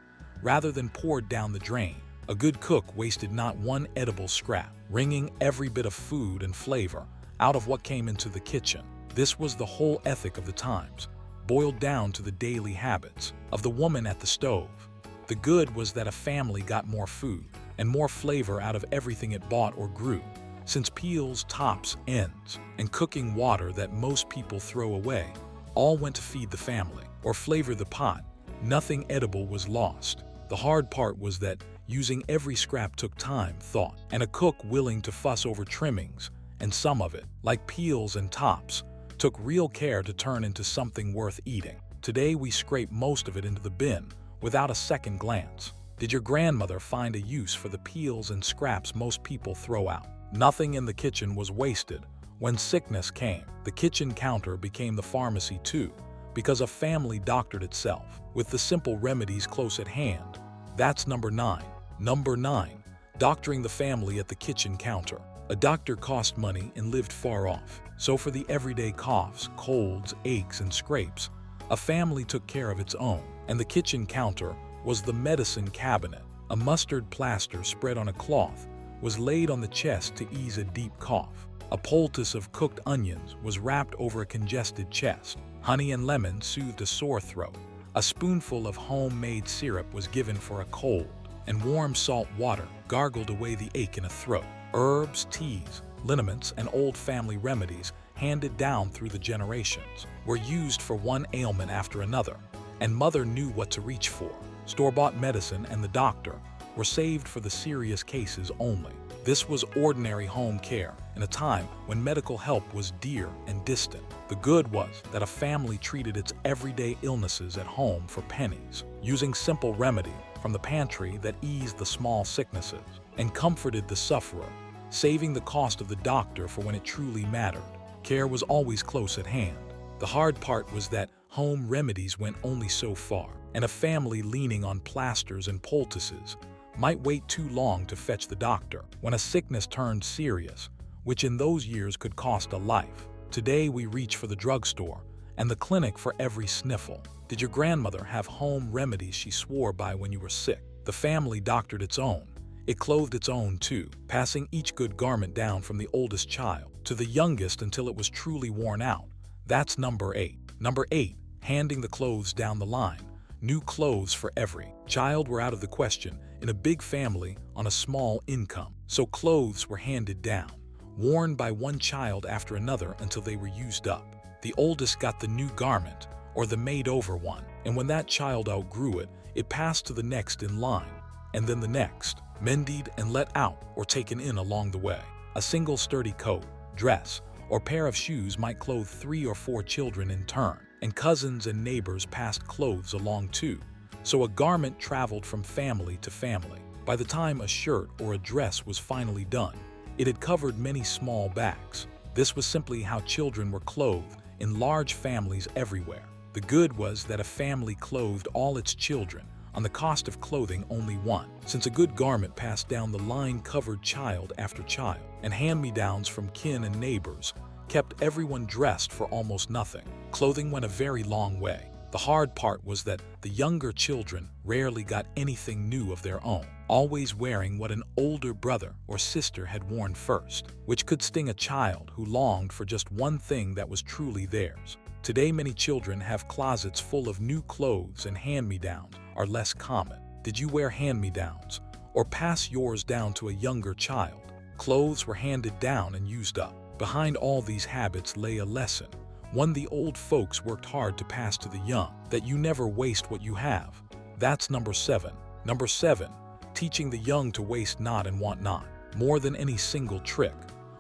rather than poured down the drain. A good cook wasted not one edible scrap, wringing every bit of food and flavor out of what came into the kitchen. This was the whole ethic of the times, boiled down to the daily habits of the woman at the stove. The good was that a family got more food and more flavor out of everything it bought or grew, since peels, tops, ends, and cooking water that most people throw away all went to feed the family or flavor the pot. Nothing edible was lost. The hard part was that using every scrap took time, thought, and a cook willing to fuss over trimmings, and some of it, like peels and tops, took real care to turn into something worth eating. Today we scrape most of it into the bin without a second glance. Did your grandmother find a use for the peels and scraps most people throw out? Nothing in the kitchen was wasted. When sickness came, the kitchen counter became the pharmacy too, because a family doctored itself with the simple remedies close at hand. That's number 9. Number 9. Doctoring the family at the kitchen counter. A doctor cost money and lived far off. So for the everyday coughs, colds, aches, and scrapes, a family took care of its own, and the kitchen counter was the medicine cabinet. A mustard plaster spread on a cloth was laid on the chest to ease a deep cough. A poultice of cooked onions was wrapped over a congested chest. Honey and lemon soothed a sore throat. A spoonful of homemade syrup was given for a cold, and warm salt water gargled away the ache in a throat. Herbs, teas, liniments, and old family remedies handed down through the generations were used for one ailment after another, and mother knew what to reach for. Store-bought medicine and the doctor were saved for the serious cases only. This was ordinary home care in a time when medical help was dear and distant. The good was that a family treated its everyday illnesses at home for pennies, using simple remedy from the pantry that eased the small sicknesses and comforted the sufferer, saving the cost of the doctor for when it truly mattered. Care was always close at hand. The hard part was that home remedies went only so far, and a family leaning on plasters and poultices might wait too long to fetch the doctor when a sickness turned serious, which in those years could cost a life. Today we reach for the drugstore and the clinic for every sniffle. Did your grandmother have home remedies she swore by when you were sick? The family doctored its own. It clothed its own too, passing each good garment down from the oldest child to the youngest until it was truly worn out. That's number 8. Number 8. Handing the clothes down the line. New clothes for every child were out of the question in a big family on a small income, so clothes were handed down, worn by one child after another until they were used up. The oldest got the new garment or the made-over one, and when that child outgrew it, it passed to the next in line, and then the next, mended and let out or taken in along the way. A single sturdy coat, dress, or pair of shoes might clothe 3 or 4 children in turn, and cousins and neighbors passed clothes along too. So a garment traveled from family to family. By the time a shirt or a dress was finally done, it had covered many small backs. This was simply how children were clothed in large families everywhere. The good was that a family clothed all its children on the cost of clothing only one, since a good garment passed down the line covered child after child, and hand-me-downs from kin and neighbors kept everyone dressed for almost nothing. Clothing went a very long way. The hard part was that the younger children rarely got anything new of their own, always wearing what an older brother or sister had worn first, which could sting a child who longed for just one thing that was truly theirs. Today, many children have closets full of new clothes, and hand-me-downs are less common. Did you wear hand-me-downs or pass yours down to a younger child? Clothes were handed down and used up. Behind all these habits lay a lesson, one the old folks worked hard to pass to the young, that you never waste what you have. That's number 7. Number 7, teaching the young to waste not and want not. More than any single trick,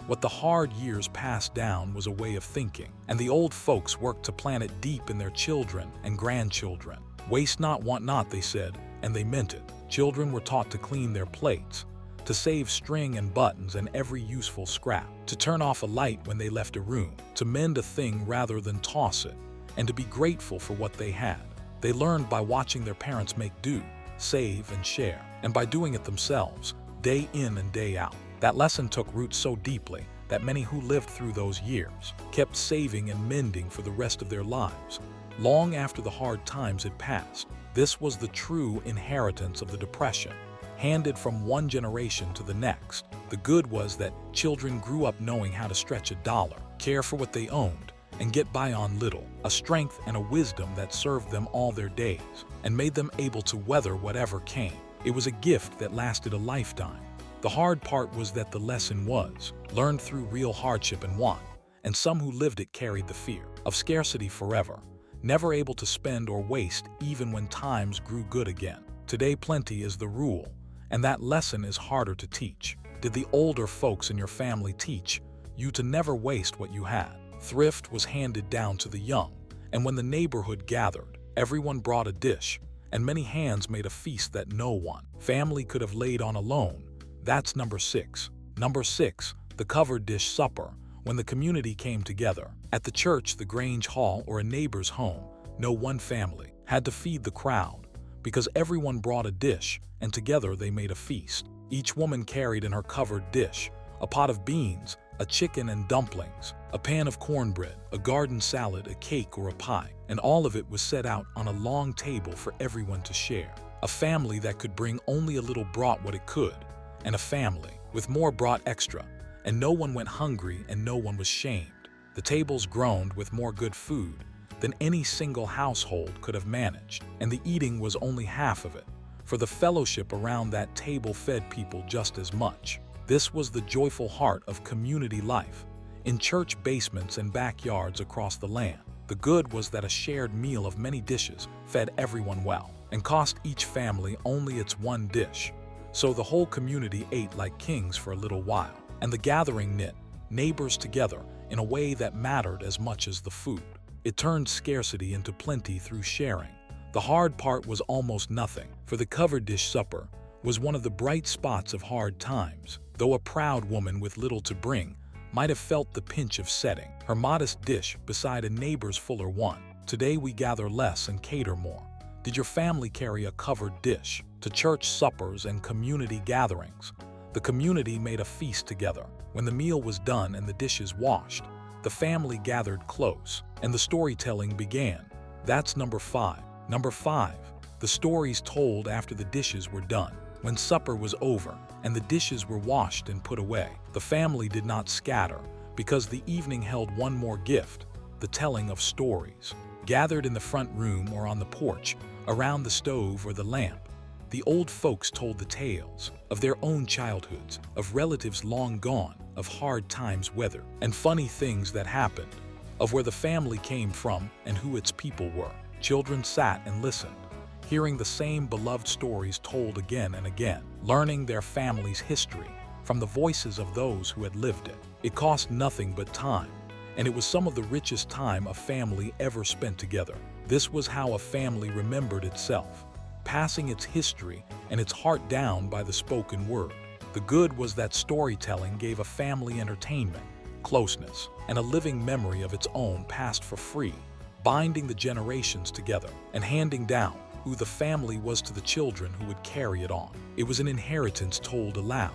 what the hard years passed down was a way of thinking, and the old folks worked to plant it deep in their children and grandchildren. Waste not, want not, they said, and they meant it. Children were taught to clean their plates, to save string and buttons and every useful scrap, to turn off a light when they left a room, to mend a thing rather than toss it, and to be grateful for what they had. They learned by watching their parents make do, save and share, and by doing it themselves, day in and day out. That lesson took root so deeply that many who lived through those years kept saving and mending for the rest of their lives, long after the hard times had passed. This was the true inheritance of the Depression, handed from one generation to the next. The good was that children grew up knowing how to stretch a dollar, care for what they owned, and get by on little, a strength and a wisdom that served them all their days and made them able to weather whatever came. It was a gift that lasted a lifetime. The hard part was that the lesson was learned through real hardship and want, and some who lived it carried the fear of scarcity forever, never able to spend or waste even when times grew good again. Today, plenty is the rule, and that lesson is harder to teach. Did the older folks in your family teach you to never waste what you had? Thrift was handed down to the young, and when the neighborhood gathered, everyone brought a dish, and many hands made a feast that no one family could have laid on alone. That's number 6. Number 6, the covered dish supper. When the community came together, at the church, the Grange Hall, or a neighbor's home, no one family had to feed the crowd, because everyone brought a dish, and together they made a feast. Each woman carried in her covered dish a pot of beans, a chicken and dumplings, a pan of cornbread, a garden salad, a cake or a pie, and all of it was set out on a long table for everyone to share. A family that could bring only a little brought what it could, and a family with more brought extra, and no one went hungry and no one was shamed. The tables groaned with more good food than any single household could have managed, and the eating was only half of it, for the fellowship around that table fed people just as much. This was the joyful heart of community life, in church basements and backyards across the land. The good was that a shared meal of many dishes fed everyone well, and cost each family only its one dish. So the whole community ate like kings for a little while, and the gathering knit neighbors together in a way that mattered as much as the food. It turned scarcity into plenty through sharing. The hard part was almost nothing, for the covered dish supper was one of the bright spots of hard times. Though a proud woman with little to bring might have felt the pinch of setting her modest dish beside a neighbor's fuller one. Today we gather less and cater more. Did your family carry a covered dish to church suppers and community gatherings? The community made a feast together. When the meal was done and the dishes washed, the family gathered close, and the storytelling began. That's number 5. Number 5, the stories told after the dishes were done. When supper was over and the dishes were washed and put away, the family did not scatter, because the evening held one more gift, the telling of stories. Gathered in the front room or on the porch, around the stove or the lamp, the old folks told the tales of their own childhoods, of relatives long gone, of hard times weathered, and funny things that happened, of where the family came from and who its people were. Children sat and listened, hearing the same beloved stories told again and again, learning their family's history from the voices of those who had lived it. It cost nothing but time, and it was some of the richest time a family ever spent together. This was how a family remembered itself, passing its history and its heart down by the spoken word. The good was that storytelling gave a family entertainment, closeness, and a living memory of its own passed for free, binding the generations together and handing down who the family was to the children who would carry it on. It was an inheritance told aloud.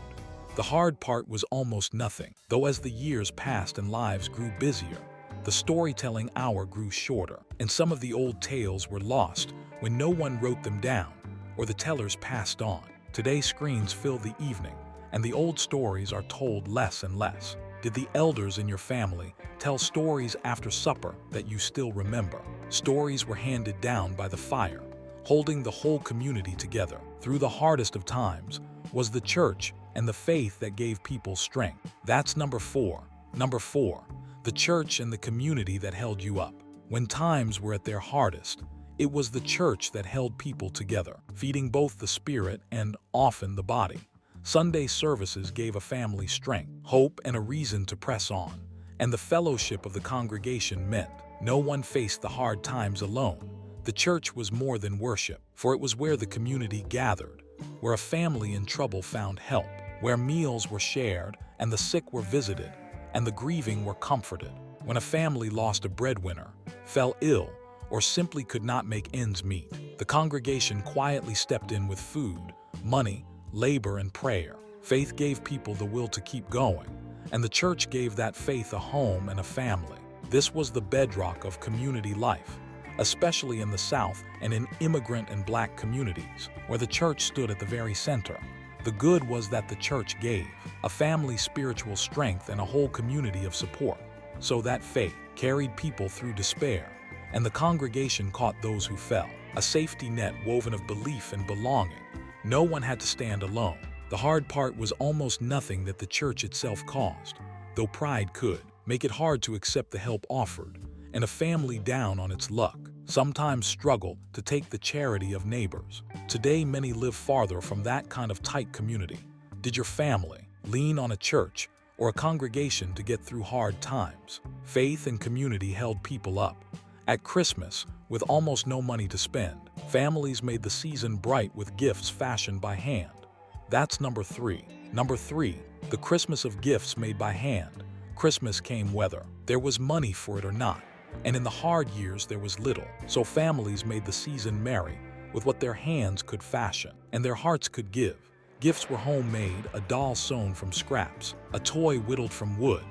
The hard part was almost nothing, though as the years passed and lives grew busier, the storytelling hour grew shorter, and some of the old tales were lost when no one wrote them down or the tellers passed on. Today, screens fill the evening, and the old stories are told less and less. Did the elders in your family tell stories after supper that you still remember? Stories were handed down by the fire, holding the whole community together. Through the hardest of times was the church and the faith that gave people strength. That's number 4. Number 4, the church and the community that held you up. When times were at their hardest, it was the church that held people together, feeding both the spirit and often the body. Sunday services gave a family strength, hope, and a reason to press on. And the fellowship of the congregation meant no one faced the hard times alone. The church was more than worship, for it was where the community gathered, where a family in trouble found help, where meals were shared and the sick were visited, and the grieving were comforted. When a family lost a breadwinner, fell ill, or simply could not make ends meet, the congregation quietly stepped in with food, money, labor, and prayer. Faith gave people the will to keep going, and the church gave that faith a home and a family. This was the bedrock of community life, especially in the South and in immigrant and Black communities, where the church stood at the very center. The good was that the church gave a family spiritual strength and a whole community of support, so that faith carried people through despair, and the congregation caught those who fell, a safety net woven of belief and belonging. No one had to stand alone. The hard part was almost nothing that the church itself caused, though pride could make it hard to accept the help offered, and a family down on its luck sometimes struggle to take the charity of neighbors. Today, many live farther from that kind of tight community. Did your family lean on a church or a congregation to get through hard times? Faith and community held people up. At Christmas, with almost no money to spend, families made the season bright with gifts fashioned by hand. That's number 3. Number 3, the Christmas of gifts made by hand. Christmas came whether there was money for it or not, and in the hard years there was little. So families made the season merry with what their hands could fashion and their hearts could give. Gifts were homemade, a doll sewn from scraps, a toy whittled from wood,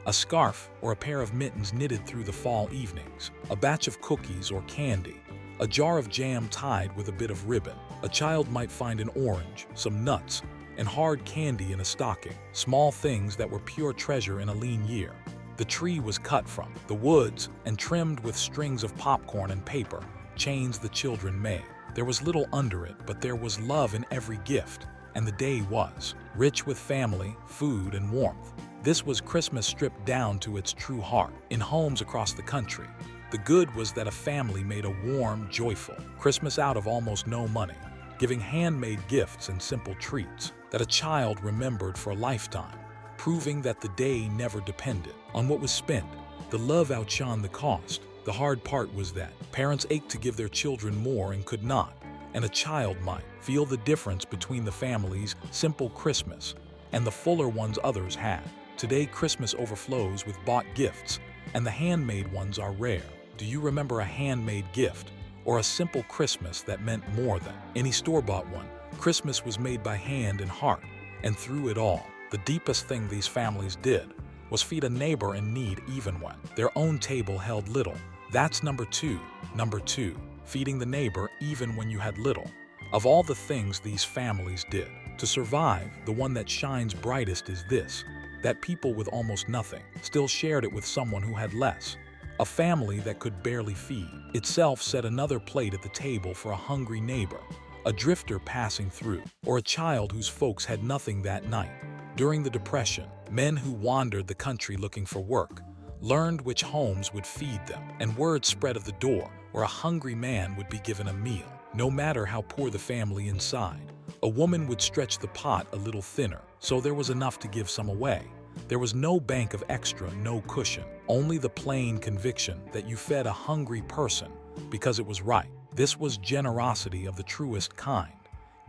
a scarf or a pair of mittens knitted through the fall evenings, a batch of cookies or candy, a jar of jam tied with a bit of ribbon. A child might find an orange, some nuts, and hard candy in a stocking, small things that were pure treasure in a lean year. The tree was cut from the woods and trimmed with strings of popcorn and paper, chains the children made. There was little under it, but there was love in every gift, and the day was rich with family, food, and warmth. This was Christmas stripped down to its true heart. In homes across the country, the good was that a family made a warm, joyful Christmas out of almost no money, giving handmade gifts and simple treats that a child remembered for a lifetime, proving that the day never depended on what was spent. The love outshone the cost. The hard part was that parents ached to give their children more and could not, and a child might feel the difference between the family's simple Christmas and the fuller ones others had. Today, Christmas overflows with bought gifts, and the handmade ones are rare. Do you remember a handmade gift or a simple Christmas that meant more than any store-bought one? Christmas was made by hand and heart, and through it all, the deepest thing these families did was feed a neighbor in need even when their own table held little. That's number 2. Number 2, feeding the neighbor even when you had little. Of all the things these families did to survive, the one that shines brightest is this: that people with almost nothing still shared it with someone who had less. A family that could barely feed itself set another plate at the table for a hungry neighbor, a drifter passing through, or a child whose folks had nothing that night. During the Depression, men who wandered the country looking for work learned which homes would feed them, and word spread of the door where a hungry man would be given a meal, no matter how poor the family inside. A woman would stretch the pot a little thinner, so there was enough to give some away. There was no bank of extra, no cushion, only the plain conviction that you fed a hungry person because it was right. This was generosity of the truest kind,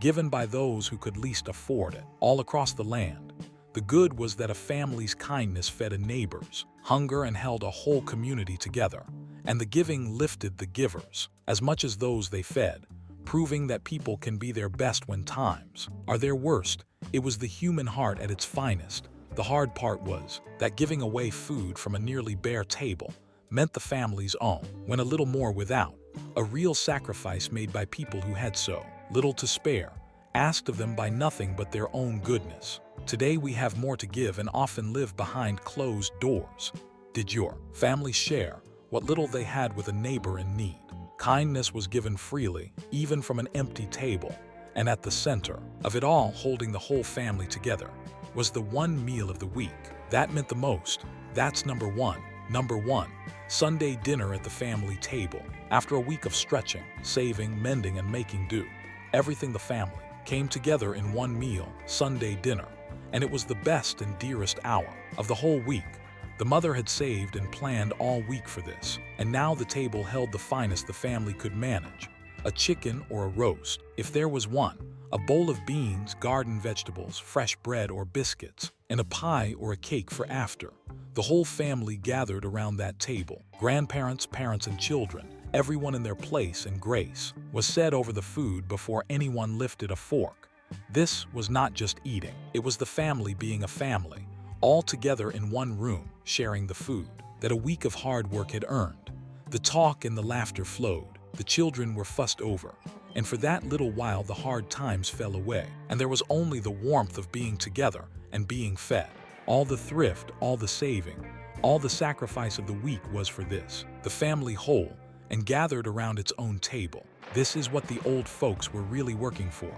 given by those who could least afford it. All across the land, the good was that a family's kindness fed a neighbor's hunger and held a whole community together, and the giving lifted the givers as much as those they fed, proving that people can be their best when times are their worst. It was the human heart at its finest. The hard part was that giving away food from a nearly bare table meant the family's own, went a little more without, a real sacrifice made by people who had so little to spare, asked of them by nothing but their own goodness. Today we have more to give and often live behind closed doors. Did your family share what little they had with a neighbor in need? Kindness was given freely, even from an empty table, and at the center of it all, holding the whole family together, was the one meal of the week that meant the most. That's number one. Number one, Sunday dinner at the family table. After a week of stretching, saving, mending, and making do, everything the family came together in one meal, Sunday dinner, and it was the best and dearest hour of the whole week. The mother had saved and planned all week for this, and now the table held the finest the family could manage. A chicken or a roast, if there was one, a bowl of beans, garden vegetables, fresh bread or biscuits, and a pie or a cake for after. The whole family gathered around that table. Grandparents, parents, and children, everyone in their place and grace, was said over the food before anyone lifted a fork. This was not just eating, it was the family being a family, all together in one room, sharing the food that a week of hard work had earned. The talk and the laughter flowed, the children were fussed over, and for that little while the hard times fell away, and there was only the warmth of being together and being fed. All the thrift, all the saving, all the sacrifice of the week was for this, the family whole, and gathered around its own table. This is what the old folks were really working for.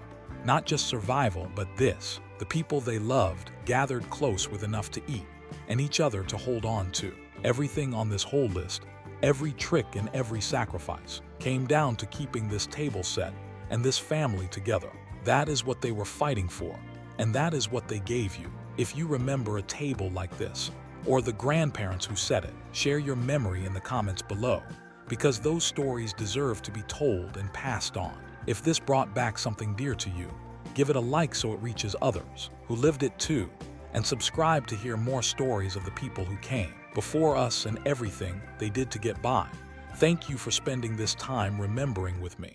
Not just survival, but this, the people they loved, gathered close with enough to eat, and each other to hold on to. Everything on this whole list, every trick and every sacrifice, came down to keeping this table set and this family together. That is what they were fighting for, and that is what they gave you. If you remember a table like this, or the grandparents who set it, share your memory in the comments below, because those stories deserve to be told and passed on. If this brought back something dear to you, give it a like so it reaches others who lived it too, and subscribe to hear more stories of the people who came before us and everything they did to get by. Thank you for spending this time remembering with me.